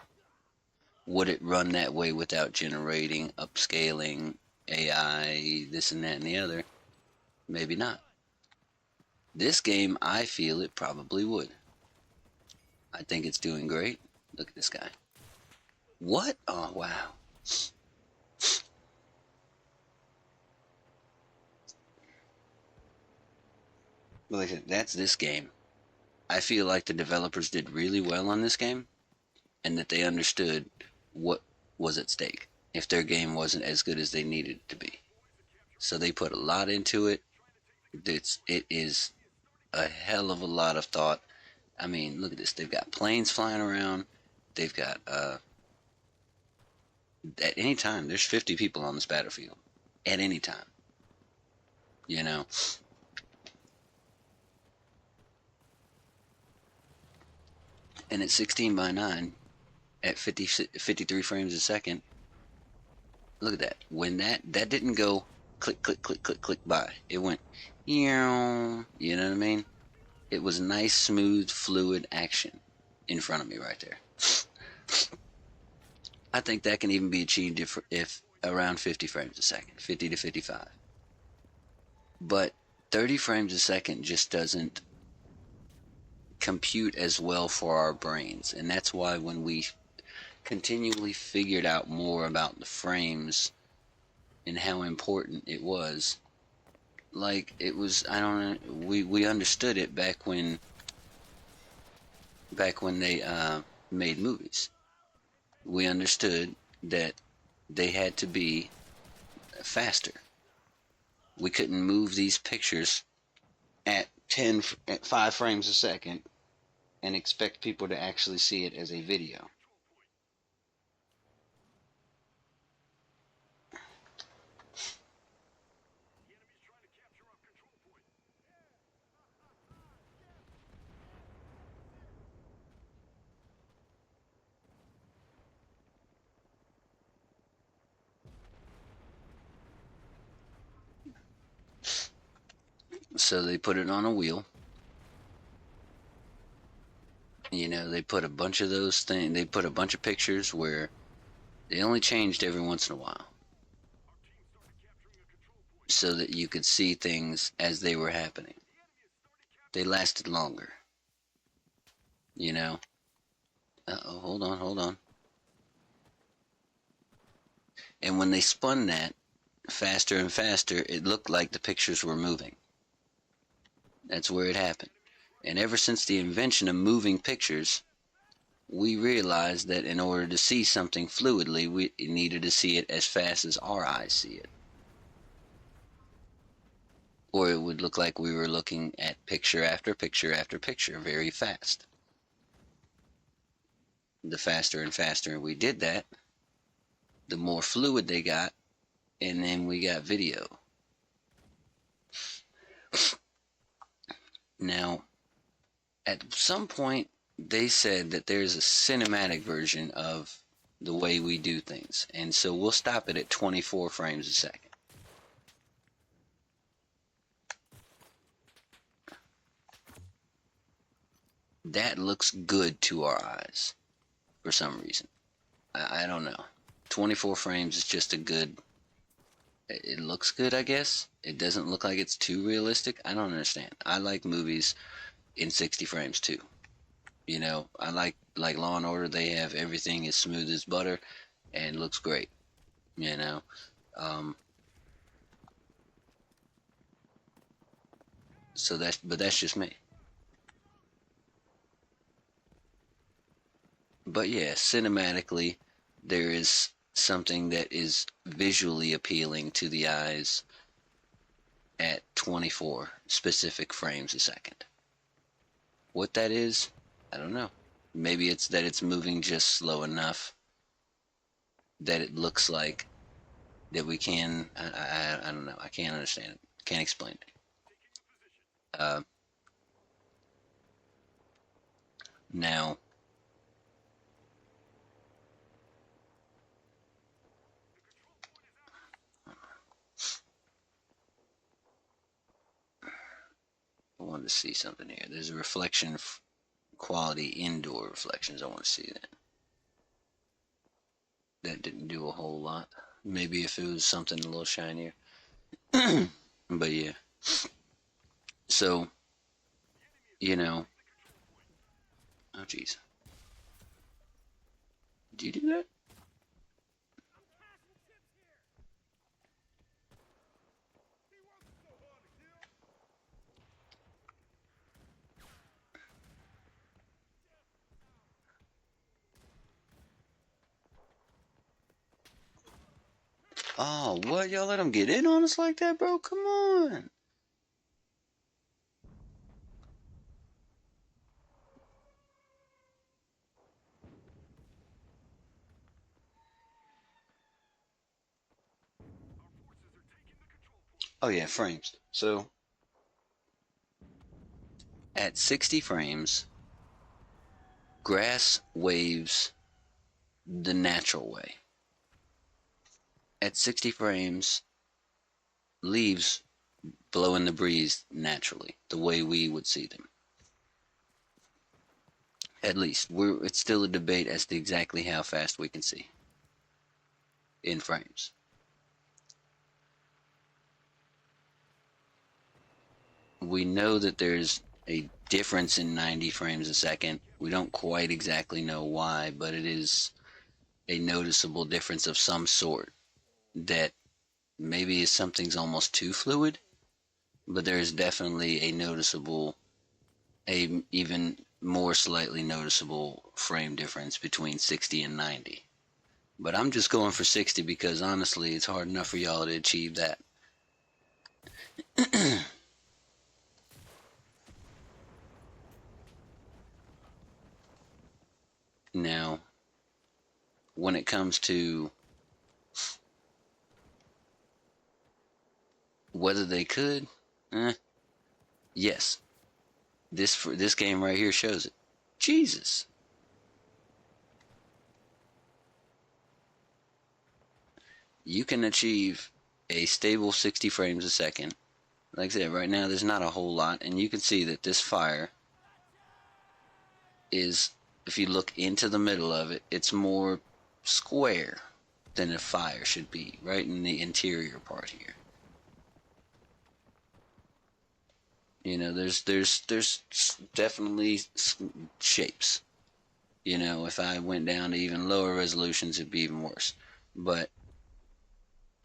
Would it run that way without generating, upscaling, AI, this and that and the other? Maybe not. This game, I feel it probably would. I think it's doing great. Look at this guy. What? Oh, wow. But like I said, that's this game. I feel like the developers did really well on this game, and that they understood what was at stake if their game wasn't as good as they needed it to be. So they put a lot into it. It is a hell of a lot of thought. I mean, look at this. They've got planes flying around. They've got at any time there's 50 people on this battlefield. At any time. You know. And at 16 by 9 at 53 frames a second, look at that. When that didn't go click, click, click, click, click by. It went, you know what I mean? It was nice, smooth, fluid action in front of me right there. I think that can even be achieved if around 50 frames a second, 50 to 55. But 30 frames a second just doesn't compute as well for our brains. And that's why when we continually figured out more about the frames and how important it was, like it was, I don't know, we understood it back when they made movies. We understood that they had to be faster. We couldn't move these pictures at 5 frames a second and expect people to actually see it as a video. So they put it on a wheel. You know, they put a bunch of those things, they put a bunch of pictures where they only changed every once in a while so that you could see things as they were happening. They lasted longer. You know? Uh-oh, hold on. And when they spun that faster and faster, it looked like the pictures were moving. That's where it happened. And ever since the invention of moving pictures, we realized that in order to see something fluidly, we needed to see it as fast as our eyes see it. Or it would look like we were looking at picture after picture after picture very fast. The faster and faster we did that, the more fluid they got, and then we got video. Now, at some point, they said that there's a cinematic version of the way we do things, and so we'll stop it at 24 frames a second. That looks good to our eyes for some reason. I don't know. 24 frames is just a good... It looks good, I guess. It doesn't look like it's too realistic. I don't understand. I like movies in 60 frames too. You know, I like Law and Order. They have everything as smooth as butter and looks great. You know, but that's just me. But yeah, cinematically, there is something that is visually appealing to the eyes at 24 specific frames a second. What that is, I don't know. Maybe it's that it's moving just slow enough that it looks like that we can. I don't know. I can't understand it. Can't explain it. Uh, Now, I wanted to see something here. There's a reflection quality indoor reflections. I want to see that. That didn't do a whole lot. Maybe if it was something a little shinier. But yeah. So, you know. Oh, jeez. Did you do that? Oh, what? Y'all let him get in on us like that, bro? Come on. Oh, yeah, frames. So, at 60 frames, grass waves the natural way. At 60 frames, leaves blow in the breeze naturally, the way we would see them. At least, it's still a debate as to exactly how fast we can see in frames. We know that there's a difference in 90 frames a second. We don't quite exactly know why, but it is a noticeable difference of some sort that maybe something's almost too fluid, but there is definitely a noticeable, a even more slightly noticeable frame difference between 60 and 90. But I'm just going for 60 because honestly, it's hard enough for y'all to achieve that. Now, when it comes to whether they could, yes, this game right here shows it. Jesus. You can achieve a stable 60 frames a second. Like I said, right now there's not a whole lot, and you can see that this fire is, if you look into the middle of it, it's more square than a fire should be, right in the interior part here. You know, there's definitely shapes. You know, if I went down to even lower resolutions, it'd be even worse. But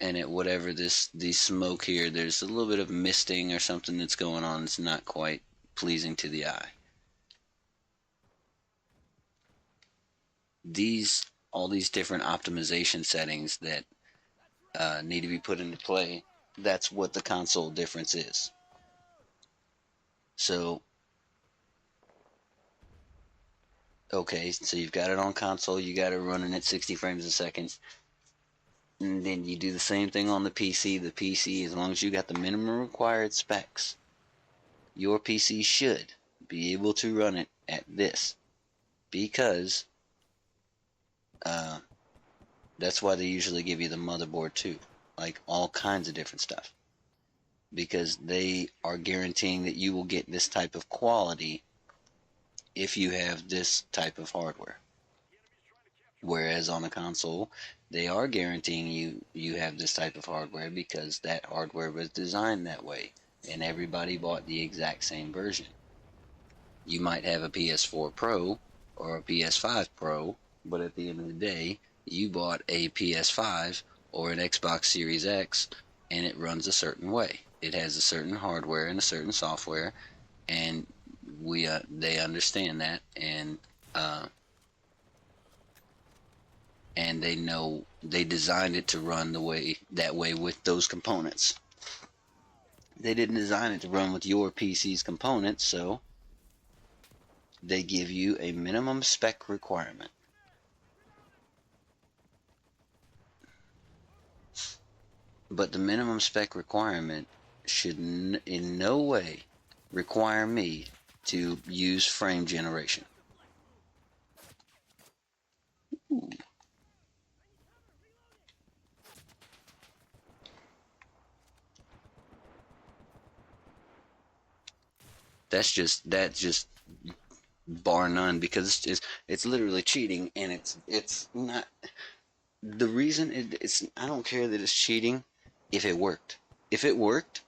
and at whatever the smoke here, there's a little bit of misting or something that's going on. It's not quite pleasing to the eye. All these different optimization settings that need to be put into play. That's what the console difference is. So, okay, so you've got it on console, you got it running at 60 frames a second, and then you do the same thing on the PC. The PC, as long as you got the minimum required specs, your PC should be able to run it at this, because that's why they usually give you the motherboard too, like all kinds of different stuff, because they are guaranteeing that you will get this type of quality if you have this type of hardware. Whereas on a console, they are guaranteeing you have this type of hardware because that hardware was designed that way, and everybody bought the exact same version. You might have a PS4 Pro or a PS5 Pro, but at the end of the day, you bought a PS5 or an Xbox Series X, and it runs a certain way. It has a certain hardware and a certain software, and they understand that, and they know they designed it to run that way with those components. They didn't design it to run with your PC's components, so they give you a minimum spec requirement. But the minimum spec requirement should in no way require me to use frame generation. Ooh. That's just bar none, because it's literally cheating, and it's not the reason it's. I don't care that it's cheating if it worked. If it worked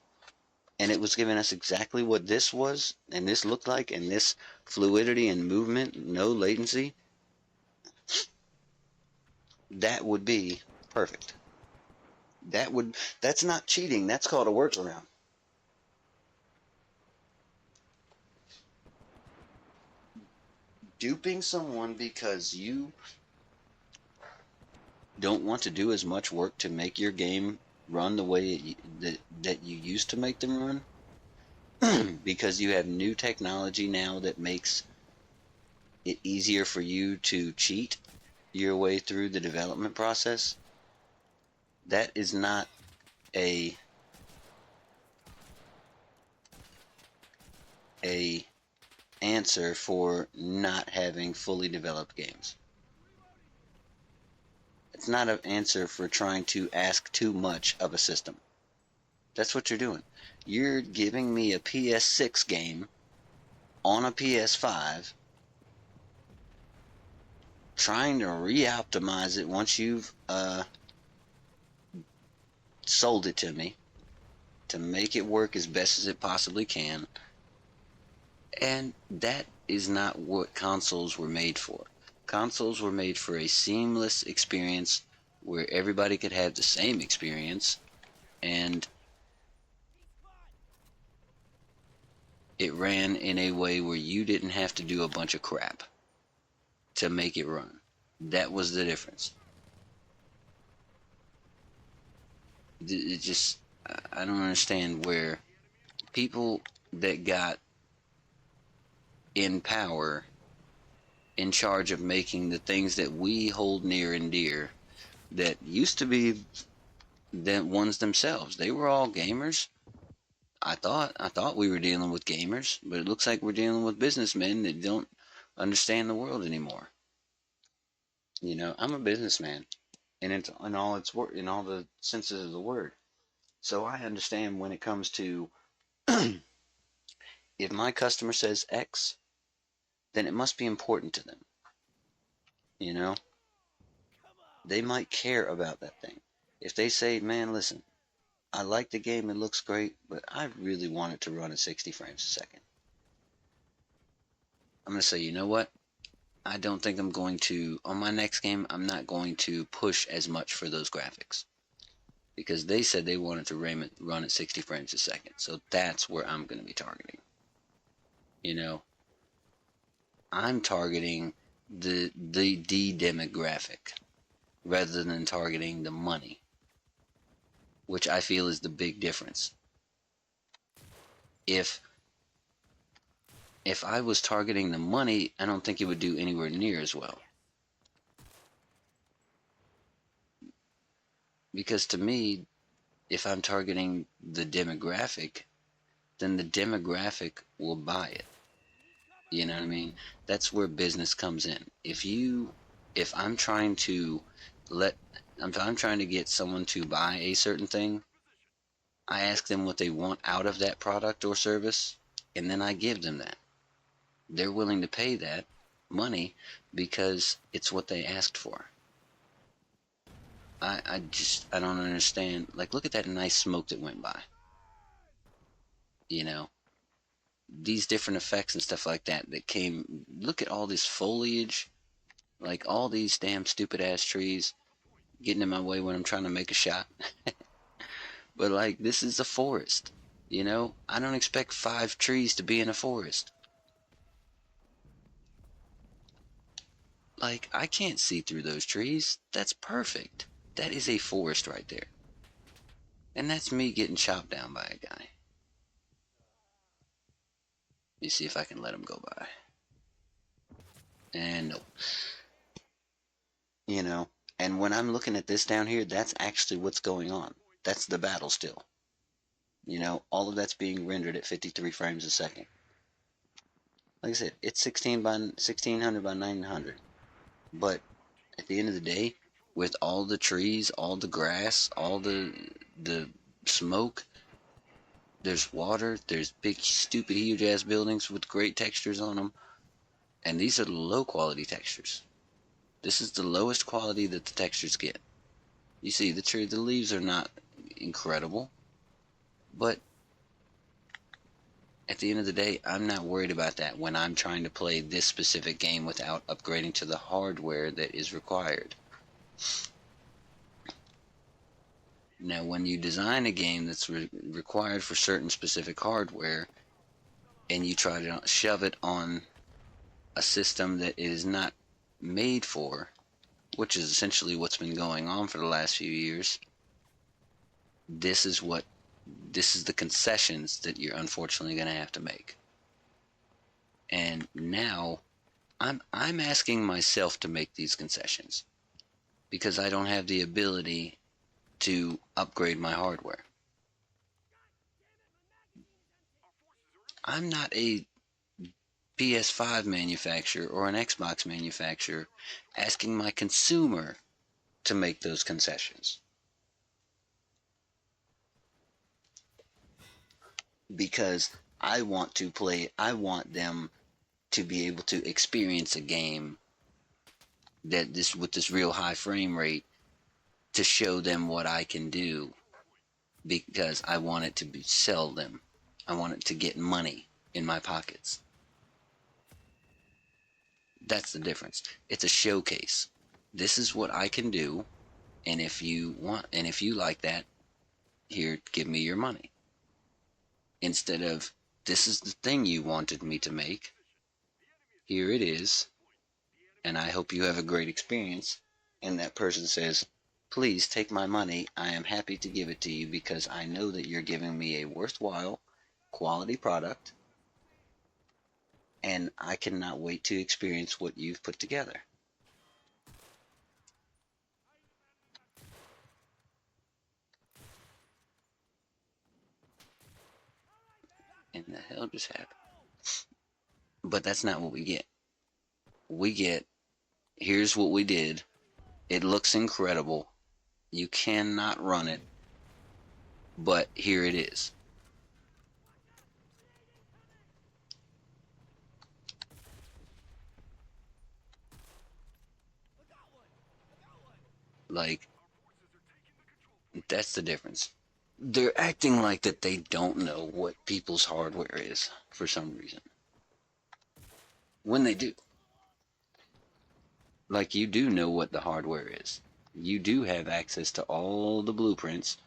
and it was giving us exactly what this was and this looked like, and this fluidity and movement, no latency, that would be perfect. That's not cheating. That's called a workaround. Duping someone because you don't want to do as much work to make your game run the way that you used to make them run, because you have new technology now that makes it easier for you to cheat your way through the development process. That is not a answer for not having fully developed games. It's not an answer for trying to ask too much of a system. That's what you're doing. You're giving me a PS6 game on a PS5, trying to re-optimize it once you've sold it to me, to make it work as best as it possibly can, And that is not what consoles were made for. Consoles were made for a seamless experience where everybody could have the same experience, and it ran in a way where you didn't have to do a bunch of crap to make it run. That was the difference. It just, I don't understand where people that got in power, in charge of making the things that we hold near and dear, that used to be the ones themselves. They were all gamers. I thought we were dealing with gamers, but it looks like we're dealing with businessmen that don't understand the world anymore. You know, I'm a businessman, and it's in all its in all the senses of the word. So I understand when it comes to if my customer says X, then it must be important to them. You know, they might care about that thing. If they say, "Man, listen, I like the game, it looks great, but I really want it to run at 60 frames a second." I'm going to say, you know what? I don't think I'm going to, on my next game, I'm not going to push as much for those graphics. Because they said they wanted to run at 60 frames a second. So that's where I'm going to be targeting. You know, I'm targeting the demographic rather than targeting the money, which I feel is the big difference. If I was targeting the money, I don't think it would do anywhere near as well. Because to me, if I'm targeting the demographic, then the demographic will buy it. You know what I mean? That's where business comes in. If I'm trying to let, I'm trying to get someone to buy a certain thing, I ask them what they want out of that product or service, and then I give them that. They're willing to pay that money because it's what they asked for. I don't understand. Like, look at that nice smoke that went by. You know, these different effects and stuff like that that came. Look at all this foliage, like all these damn stupid ass trees getting in my way when I'm trying to make a shot. But like, this is a forest. You know, I don't expect 5 trees to be in a forest. Like, I can't see through those trees. That's perfect. That is a forest right there. And that's me getting chopped down by a guy. Let me see if I can let him go by. And nope. You know, and when I'm looking at this down here, that's actually what's going on. That's the battle still. You know, all of that's being rendered at 53 frames a second. Like I said, it's 1600 by 900. But at the end of the day, with all the trees, all the grass, all the smoke, there's water, there's big, stupid, huge ass buildings with great textures on them, and these are the low quality textures. This is the lowest quality that the textures get. You see, the leaves are not incredible, but at the end of the day, I'm not worried about that when I'm trying to play this specific game without upgrading to the hardware that is required. Now, when you design a game that's required for certain specific hardware, and you try to shove it on a system that it is not made for, which is essentially what's been going on for the last few years, this is the concessions that you're unfortunately going to have to make. And now I'm asking myself to make these concessions because I don't have the ability to upgrade my hardware. I'm not a PS5 manufacturer or an Xbox manufacturer asking my consumer to make those concessions. Because I want them to be able to experience a game with this real high frame rate to show them what I can do because I want it to sell them. I want it to get money in my pockets. That's the difference. It's a showcase. This is what I can do, and if you want, and if you like that, here, give me your money. Instead of, this is the thing you wanted me to make, here it is, and I hope you have a great experience. And that person says, please take my money. I am happy to give it to you because I know that you're giving me a worthwhile quality product, and I cannot wait to experience what you've put together. And the hell just happened? But that's not what we get. We get, here's what we did. It looks incredible. You cannot run it, but here it is. Like, that's the difference. They're acting like that they don't know what people's hardware is for some reason. When they do. Like, you do know what the hardware is. You do have access to all the blueprints,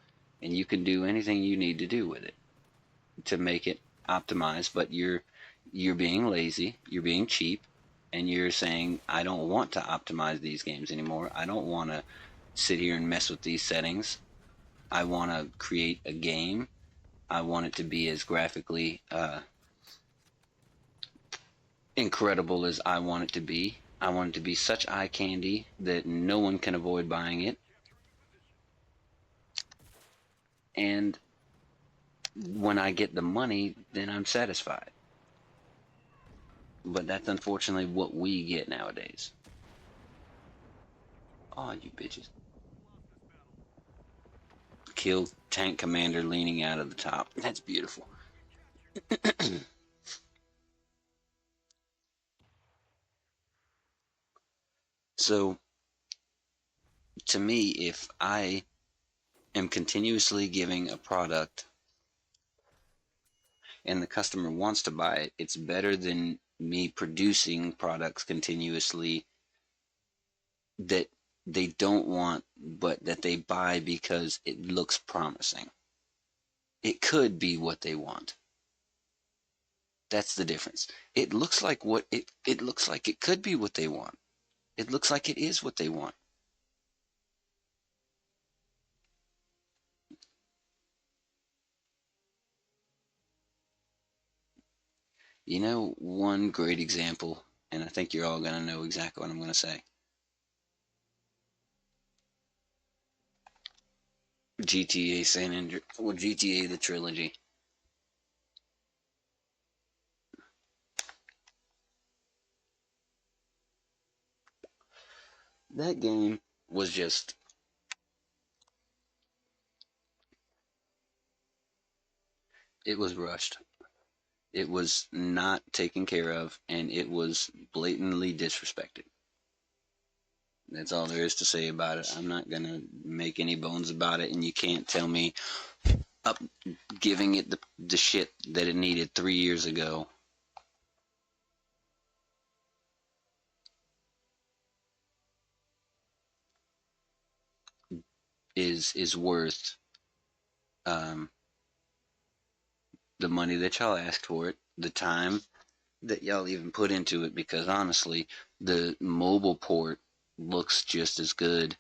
and you can do anything you need to do with it to make it optimized, but you're being lazy, you're being cheap, and you're saying, I don't want to optimize these games anymore. I don't want to sit here and mess with these settings. I want to create a game. I want it to be as graphically incredible as I want it to be. I want it to be such eye candy that no one can avoid buying it. And when I get the money, then I'm satisfied. But that's unfortunately what we get nowadays. Oh, you bitches. Kill tank commander leaning out of the top. That's beautiful. So, to me, if I am continuously giving a product and the customer wants to buy it, it's better than me producing products continuously that they don't want, but that they buy because it looks promising. It could be what they want. That's the difference. It looks like it looks like it could be what they want. It looks like it is what they want. You know, one great example, and I think you're all going to know exactly what I'm going to say. GTA San Andreas, well, GTA the trilogy. That game was just, it was rushed. It was not taken care of, and it was blatantly disrespected. That's all there is to say about it. I'm not going to make any bones about it, and you can't tell me up giving it the shit that it needed 3 years ago is worth um, the money that y'all asked for it, the time that y'all even put into it, because honestly, the mobile port looks just as good.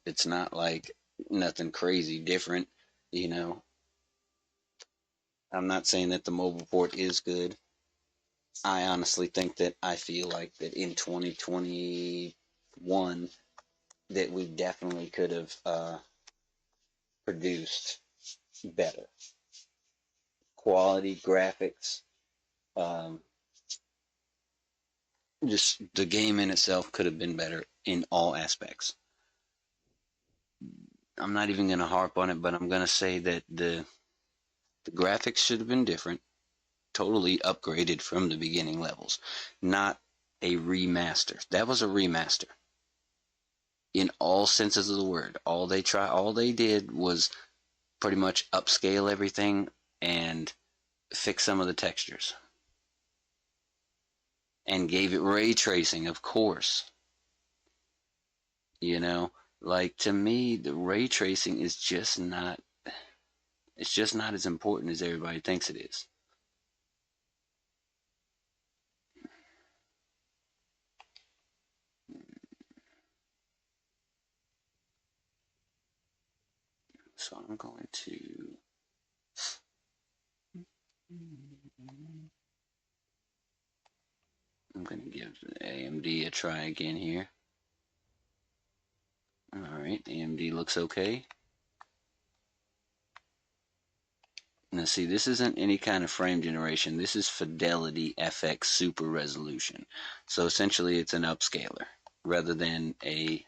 It's not like nothing crazy different, you know. I'm not saying that the mobile port is good. I honestly think that I feel like that in 2021 that we definitely could have produced better quality graphics. Um, just the game in itself could have been better in all aspects. I'm not even going to harp on it, but I'm going to say that the graphics should have been different, totally upgraded from the beginning levels, not a remaster. That was a remaster in all senses of the word. All they did was pretty much upscale everything and fix some of the textures. and gave it ray tracing, of course. You know, like to me, the ray tracing is just not, it's just not as important as everybody thinks it is. So I'm going to, I'm going to give AMD a try again here. Alright, AMD looks okay. Now see, this isn't any kind of frame generation. This is Fidelity FX Super Resolution. So essentially it's an upscaler rather than a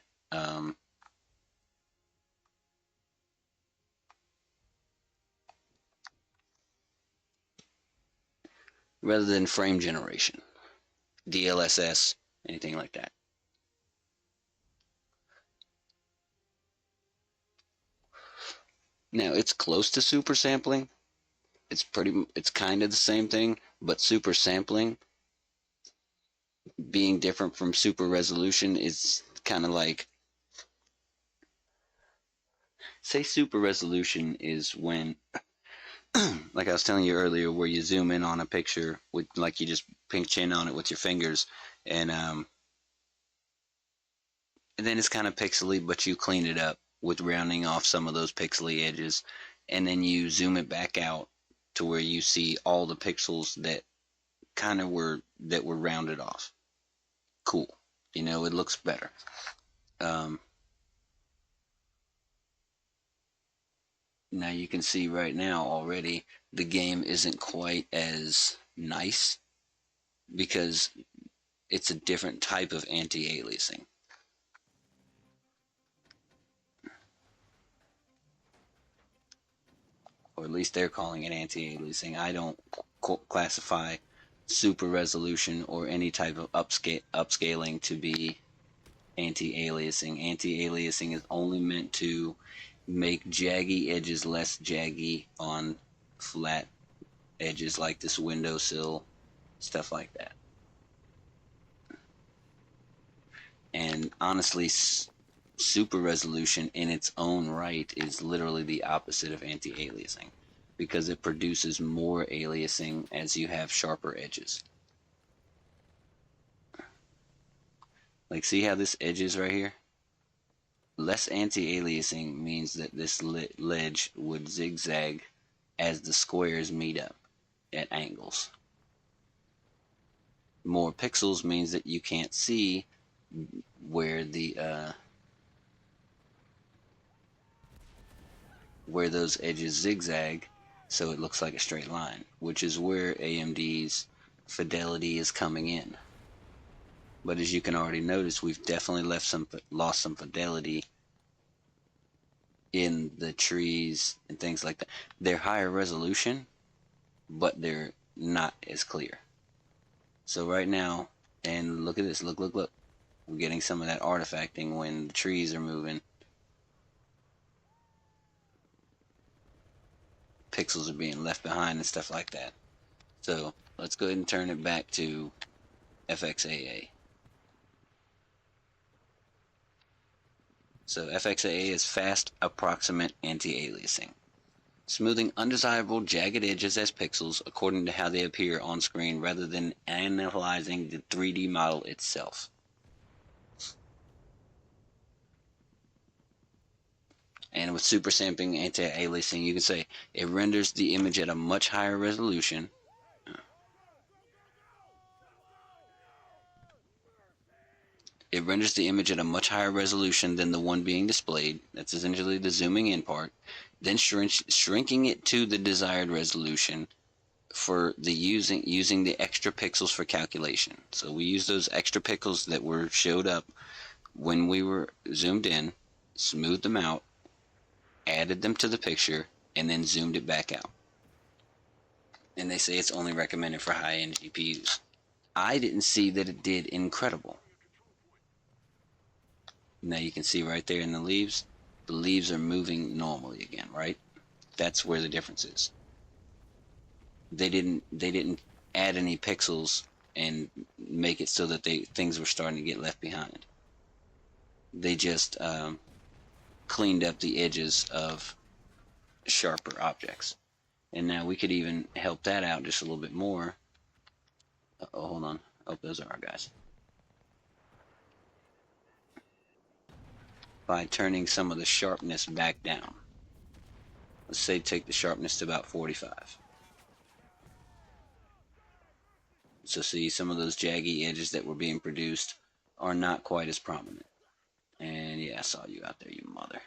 rather than frame generation, DLSS, anything like that. Now it's close to super sampling. It's kind of the same thing, but super sampling being different from super resolution is kind of like, say super resolution is when, like I was telling you earlier, where you zoom in on a picture with, like, you just pinch in on it with your fingers, and then it's kind of pixely, but you clean it up with rounding off some of those pixely edges, and then you zoom it back out to where you see all the pixels that kind of were rounded off. Cool. You know, it looks better. Now you can see right now already the game isn't quite as nice because it's a different type of anti-aliasing. Or at least they're calling it anti-aliasing. I don't classify super resolution or any type of upscaling to be anti-aliasing. Anti-aliasing is only meant to make jaggy edges less jaggy on flat edges like this windowsill, stuff like that. And honestly, super resolution in its own right is literally the opposite of anti-aliasing because it produces more aliasing as you have sharper edges. Like, see how this edge is right here? Less anti-aliasing means that this ledge would zigzag as the squares meet up at angles. More pixels means that you can't see where the where those edges zigzag, so it looks like a straight line, which is where AMD's fidelity is coming in. But as you can already notice, we've definitely lost some fidelity in the trees and things like that. They're higher resolution, but they're not as clear. So right now, and look at this, look. We're getting some of that artifacting when the trees are moving. Pixels are being left behind and stuff like that. So let's go ahead and turn it back to FXAA. So FXAA is fast approximate anti-aliasing, smoothing undesirable jagged edges as pixels according to how they appear on screen rather than analyzing the 3D model itself. And with super sampling anti-aliasing, you can say it renders the image at a much higher resolution. It renders the image at a much higher resolution than the one being displayed. That's essentially the zooming in part. Then shrinking it to the desired resolution for the using the extra pixels for calculation. So we use those extra pixels that were showed up when we were zoomed in, smoothed them out, added them to the picture, and then zoomed it back out. And they say it's only recommended for high-end GPUs. I didn't see that it did incredible. Now you can see right there in the leaves are moving normally again, right? That's where the difference is. They didn't add any pixels and make it so that things were starting to get left behind. They just cleaned up the edges of sharper objects. And now we could even help that out just a little bit more. Oh, hold on. Oh, those are our guys. By turning some of the sharpness back down. Let's say take the sharpness to about 45. So see, some of those jaggy edges that were being produced are not quite as prominent. And yeah, I saw you out there, you mother.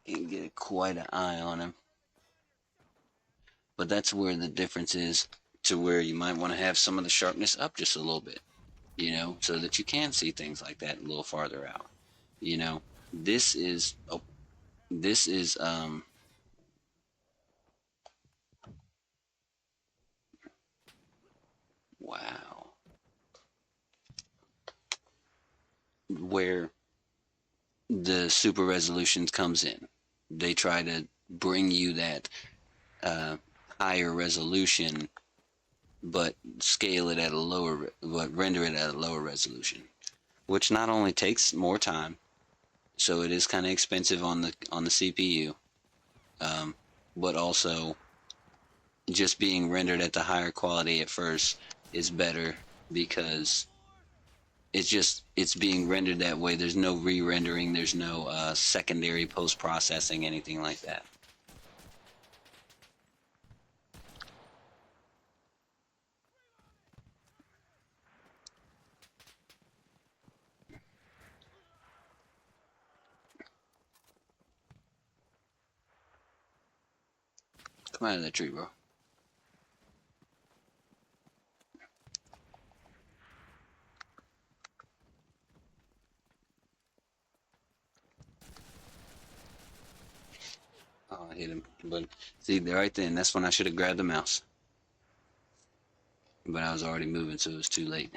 You can get quite an eye on him. But that's where the difference is, to where you might want to have some of the sharpness up just a little bit, you know, so that you can see things like that a little farther out. You know, this is wow, where the super resolutions comes in. They try to bring you that higher resolution, but scale it at a lower, but render it at a lower resolution, which not only takes more time, so it is kind of expensive on the CPU, but also just being rendered at the higher quality at first is better, because it's being rendered that way. There's no re-rendering, there's no secondary post-processing, anything like that. Come out of that tree, bro. Oh, I hit him. But see, right then, that's when I should have grabbed the mouse. But I was already moving, so it was too late.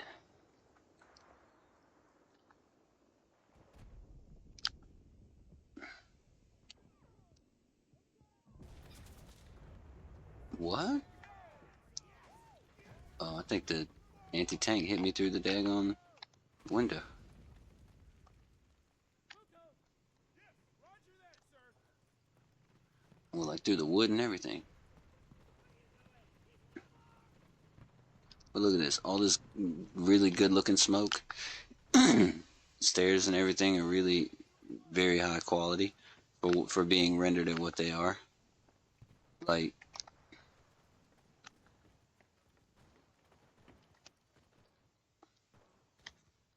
What? Oh, I think the anti-tank hit me through the daggone window. Well, like through the wood and everything. But look at this. All this really good looking smoke. Stairs and everything are really very high quality for being rendered at what they are. Like,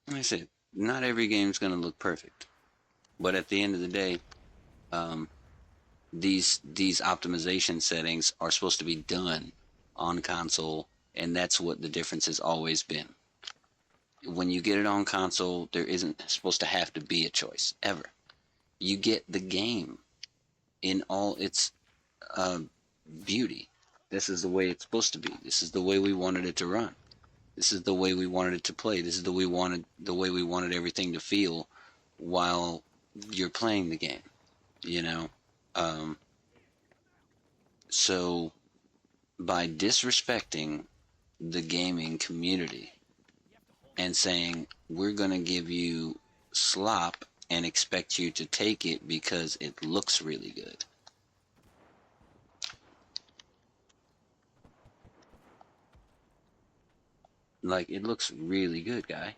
like I said, not every game's gonna look perfect, but at the end of the day, these optimization settings are supposed to be done on console, and that's what the difference has always been. When you get it on console, there isn't supposed to have to be a choice ever. You get the game in all its beauty. This is the way it's supposed to be. This is the way we wanted it to run. This is the way we wanted it to play. This is the way we wanted everything to feel while you're playing the game. You know, so by disrespecting the gaming community and saying we're gonna give you slop and expect you to take it because it looks really good. Like, it looks really good, guy.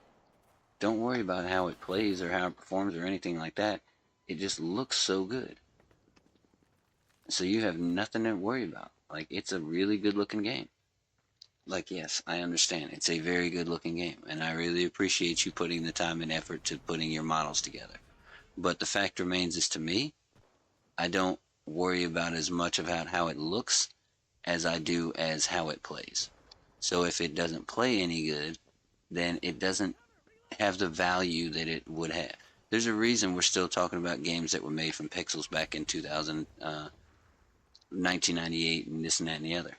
Don't worry about how it plays or how it performs or anything like that. It just looks so good. So you have nothing to worry about. Like, it's a really good looking game. Like, yes, I understand. It's a very good looking game, and I really appreciate you putting the time and effort to putting your models together. But the fact remains is, to me, I don't worry about as much about how it looks as I do as how it plays. So if it doesn't play any good, then it doesn't have the value that it would have. There's a reason we're still talking about games that were made from pixels back in 2000, 1998 and this and that and the other.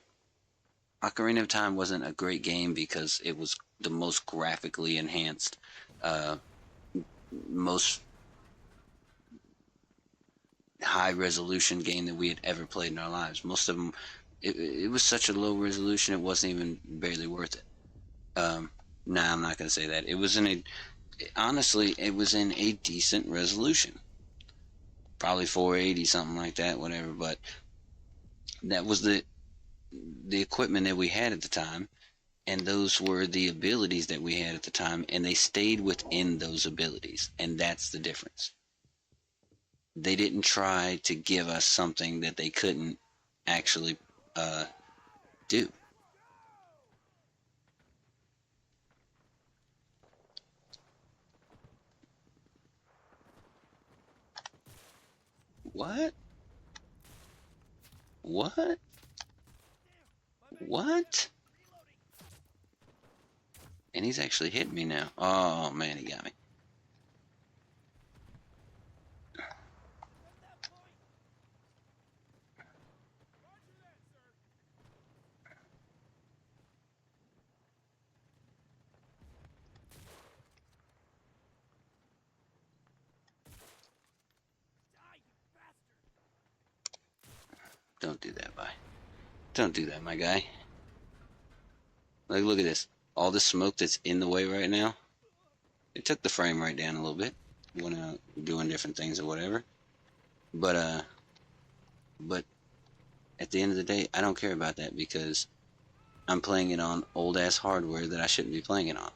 Ocarina of Time wasn't a great game because it was the most graphically enhanced, most high resolution game that we had ever played in our lives. Most of them, it was such a low resolution, it wasn't even barely worth it. Nah, I'm not going to say that. It was in a, honestly, it was in a decent resolution. Probably 480, something like that, whatever. But that was the equipment that we had at the time, and those were the abilities that we had at the time, and they stayed within those abilities, and that's the difference. They didn't try to give us something that they couldn't actually do. What? What? What? And he's actually hitting me now. Oh man, he got me. Don't do that, bye. Don't do that, my guy. Like, look at this. All the smoke that's in the way right now. It took the frame rate down a little bit when doing different things or whatever. But at the end of the day, I don't care about that because I'm playing it on old ass hardware that I shouldn't be playing it on.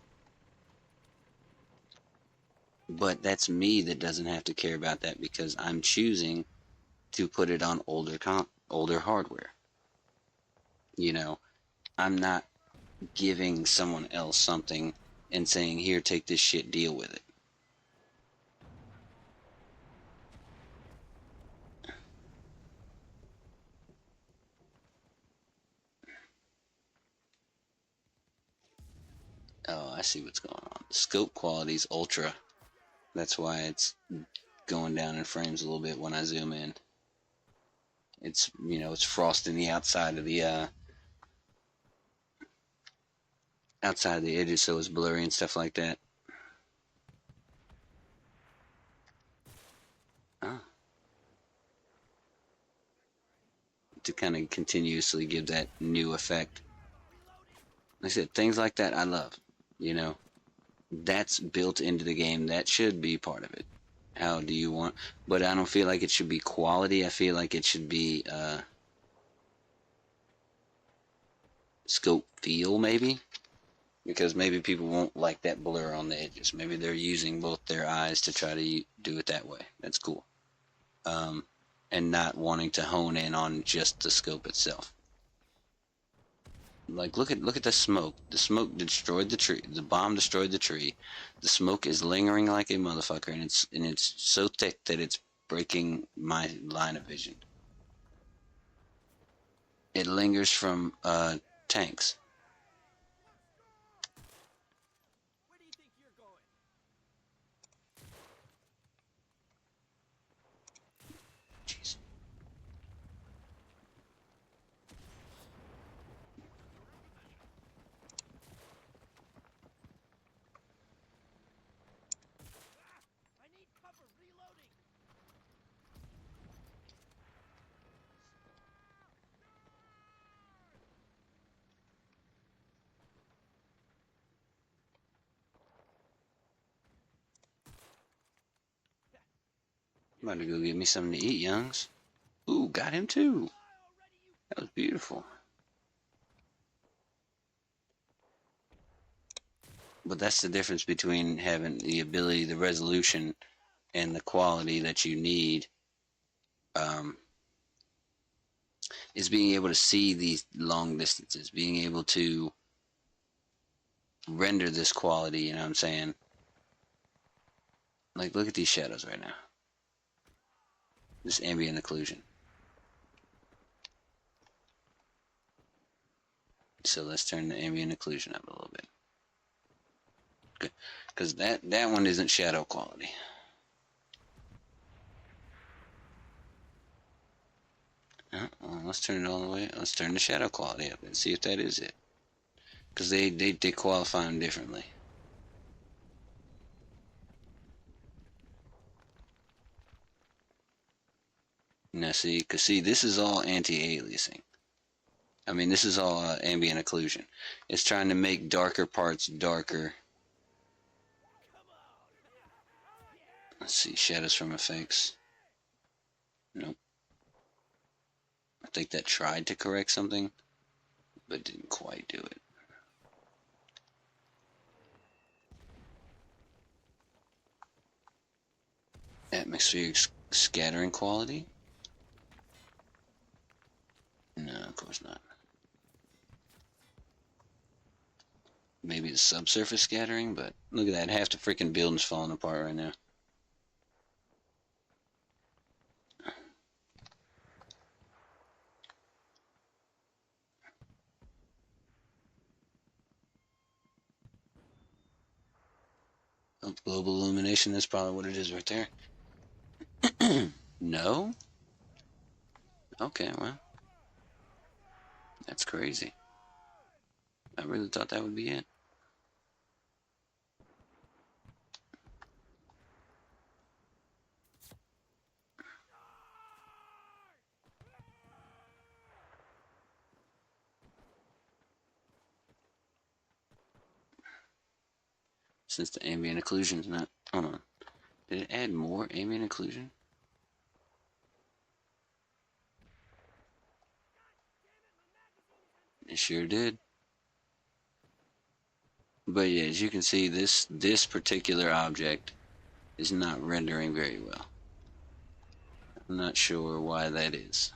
But that's me that doesn't have to care about that because I'm choosing to put it on older hardware. You know, I'm not giving someone else something and saying, here, take this shit, deal with it. Oh, I see what's going on. Scope quality's ultra. That's why it's going down in frames a little bit when I zoom in. It's, you know, it's frosting the outside of the edges, so it's blurry and stuff like that. Oh. To kind of continuously give that new effect. Like I said, things like that I love. You know, that's built into the game. That should be part of it. How do you want? But I don't feel like it should be quality. I feel like it should be scope feel, maybe. Because maybe people won't like that blur on the edges. Maybe they're using both their eyes to try to do it that way. That's cool. And not wanting to hone in on just the scope itself. Like look at the smoke. The smoke destroyed the tree. The bomb destroyed the tree. The smoke is lingering like a motherfucker, and it's so thick that it's breaking my line of vision. It lingers from tanks. Jeez. I'm about to go get me something to eat, youngs. Ooh, got him too. That was beautiful. But that's the difference between having the ability, the resolution, and the quality that you need. Is being able to see these long distances, being able to render this quality, you know what I'm saying? Like, look at these shadows right now. This ambient occlusion. So let's turn the ambient occlusion up a little bit. Good. Because that one isn't shadow quality. Well, let's turn it all the way. Let's turn the shadow quality up and see if that is it. Because they qualify them differently. Now see, because see, this is all anti-aliasing. I mean, this is all ambient occlusion. It's trying to make darker parts darker. Let's see, shadows from effects. Nope. I think that tried to correct something, but didn't quite do it. Atmospheric scattering quality? No, of course not. Maybe the subsurface scattering, but look at that. Half the freaking building's falling apart right now. Oh, global illumination, that's probably what it is right there. No? Okay, well. That's crazy. I really thought that would be it. Since the ambient occlusion's not... Hold on. Did it add more ambient occlusion? It sure did. But yeah, as you can see, this particular object is not rendering very well. I'm not sure why that is.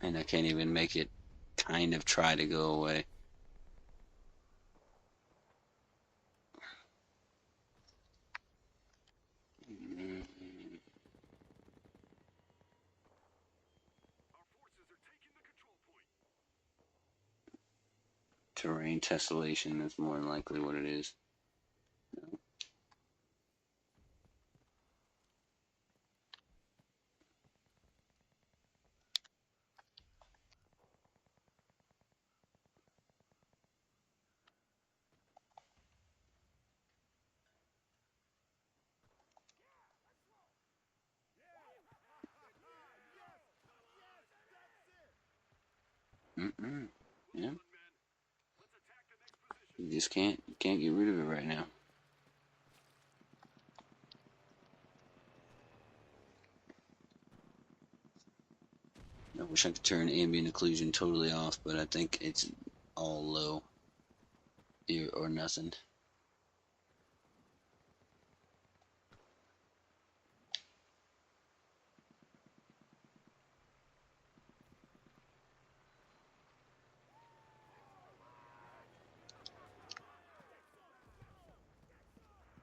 And I can't even make it kind of try to go away. Terrain tessellation, that's more than likely what it is. Yeah. You just can't get rid of it right now. I wish I could turn ambient occlusion totally off, but I think it's all low or nothing.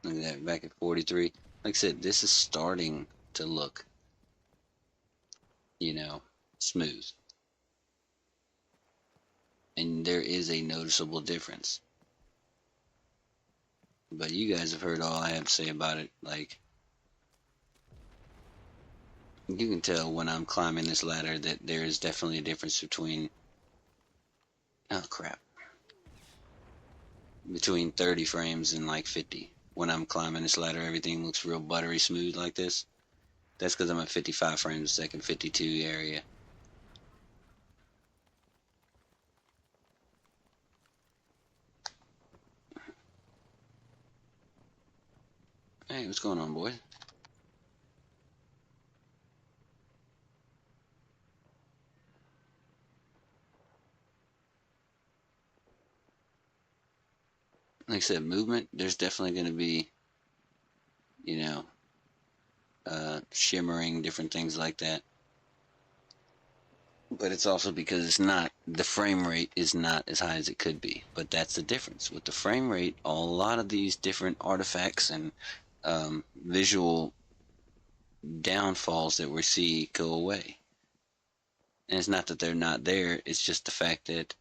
Look at that, back at 43. Like I said, this is starting to look, smooth. And there is a noticeable difference. But you guys have heard all I have to say about it. Like, you can tell when I'm climbing this ladder that there is definitely a difference between, oh crap, between 30 frames and like 50. When I'm climbing this ladder, everything looks real buttery smooth like this. That's because I'm at 55 frames a second, 52 area. Hey, what's going on, boys? Like I said, movement, there's definitely going to be, shimmering, different things like that. But it's also because the frame rate is not as high as it could be. But that's the difference. With the frame rate, a lot of these different artifacts and visual downfalls that we see go away. And it's not that they're not there, it's just the fact that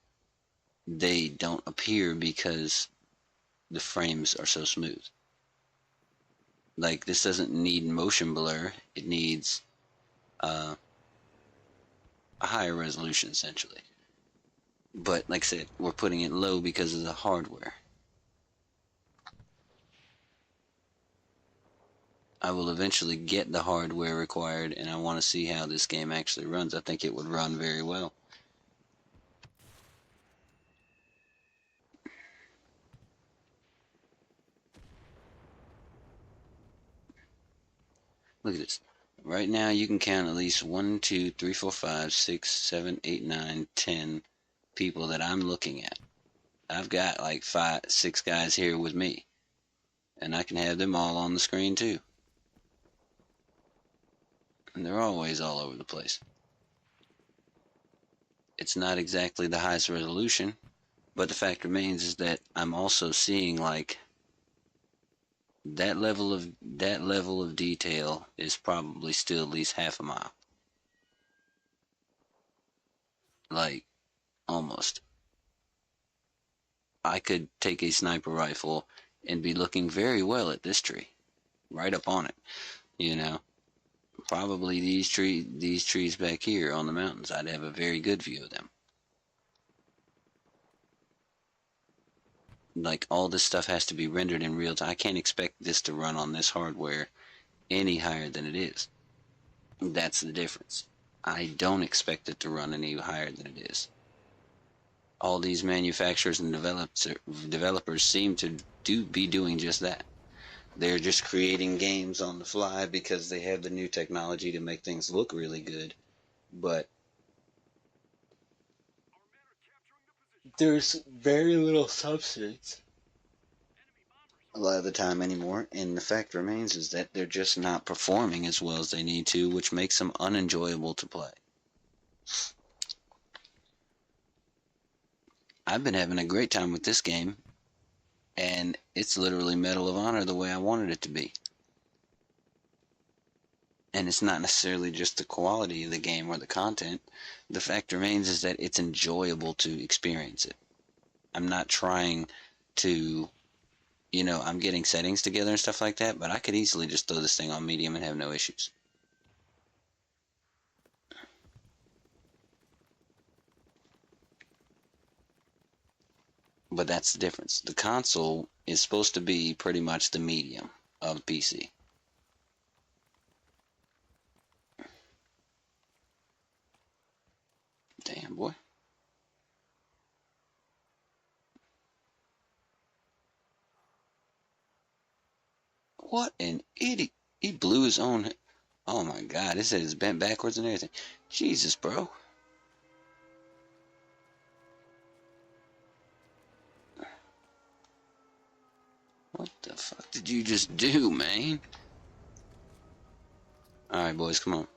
they don't appear because the frames are so smooth. Like, this doesn't need motion blur. It needs a higher resolution, essentially. But like I said, we're putting it low because of the hardware. I will eventually get the hardware required, and I want to see how this game actually runs. I think it would run very well. Look at this. Right now, you can count at least 1, 2, 3, 4, 5, 6, 7, 8, 9, 10 people that I'm looking at. I've got like 5, 6 guys here with me, and I can have them all on the screen too. And they're always all over the place. It's not exactly the highest resolution, but the fact remains is that I'm also seeing like that level of detail is probably still at least half a mile. Like, almost. I could take a sniper rifle and be looking very well at this tree, right up on it. You know, probably these trees back here on the mountains, I'd have a very good view of them. Like, all this stuff has to be rendered in real time. I can't expect this to run on this hardware any higher than it is. That's the difference. I don't expect it to run any higher than it is. All these manufacturers and developers seem to be doing just that. They're just creating games on the fly because they have the new technology to make things look really good. But there's very little substance a lot of the time anymore, and the fact remains is that they're just not performing as well as they need to, which makes them unenjoyable to play. I've been having a great time with this game, and it's literally Medal of Honor the way I wanted it to be. And it's not necessarily just the quality of the game or the content. The fact remains is that it's enjoyable to experience it. I'm not trying to, I'm getting settings together and stuff like that, but I could easily just throw this thing on medium and have no issues. But that's the difference. The console is supposed to be pretty much the medium of PC. Damn, boy. What an idiot. He blew his own. Oh my god, his head is bent backwards and everything. Jesus, bro. What the fuck did you just do, man? Alright, boys, come on.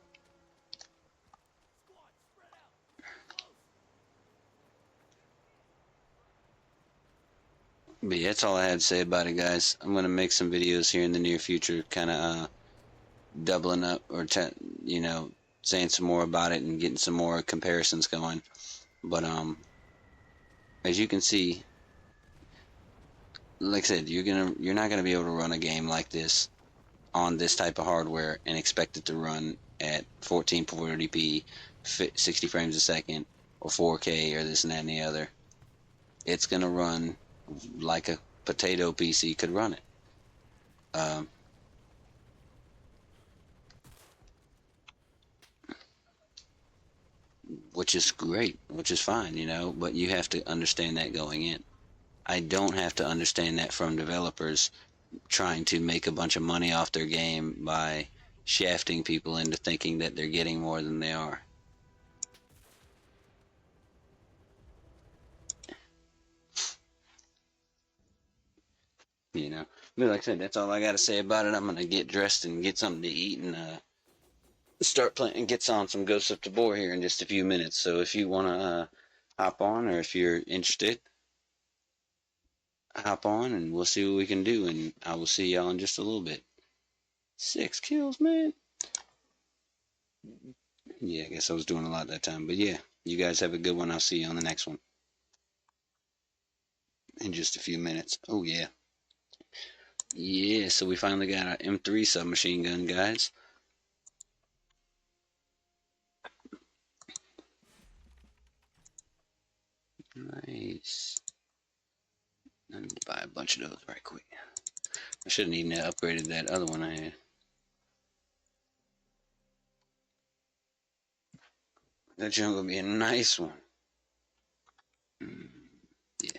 But yeah, that's all I had to say about it, guys. I'm going to make some videos here in the near future, kind of doubling up or, saying some more about it and getting some more comparisons going. But, as you can see, like I said, you're not gonna be able to run a game like this on this type of hardware and expect it to run at 1440p, 60 frames a second, or 4K, or this and that and the other. It's gonna run like a potato PC could run it. Which is great, which is fine, but you have to understand that going in. I don't have to understand that from developers trying to make a bunch of money off their game by shafting people into thinking that they're getting more than they are. But like I said, that's all I got to say about it. I'm gonna get dressed and get something to eat and start playing and get on some Ghosts of Tabor here in just a few minutes. So if you wanna hop on, or if you're interested, hop on and we'll see what we can do. And I will see y'all in just a little bit. 6 kills, man. Yeah, I guess I was doing a lot that time. But yeah, you guys have a good one. I'll see you on the next one in just a few minutes. Oh, yeah. Yeah, so we finally got our M3 submachine gun, guys. Nice. I need to buy a bunch of those right quick. I shouldn't even have upgraded that other one I had. That junk will be a nice one. Yeah.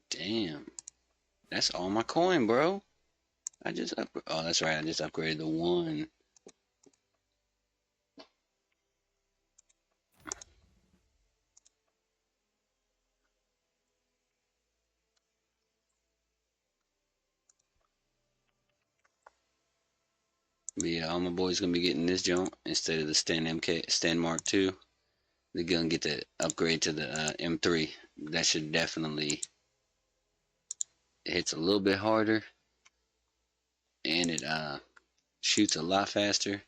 Damn. That's all my coin, bro. Oh, that's right. I just upgraded the one. But yeah, all my boys gonna be getting this junk instead of the Stand Mark II. They're gonna get the upgrade to the M3. That should definitely, it hits a little bit harder, and it shoots a lot faster.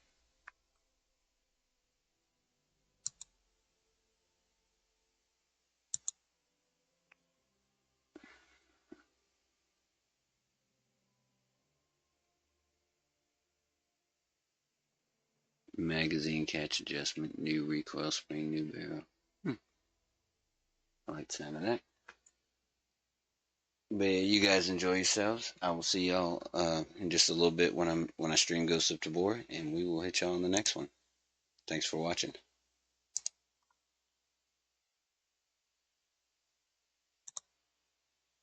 Magazine catch adjustment, new recoil spring, new barrel. I like the sound of that. But yeah, you guys enjoy yourselves. I will see y'all in just a little bit when I stream Ghost of Tabor, and we will hit y'all on the next one. Thanks for watching.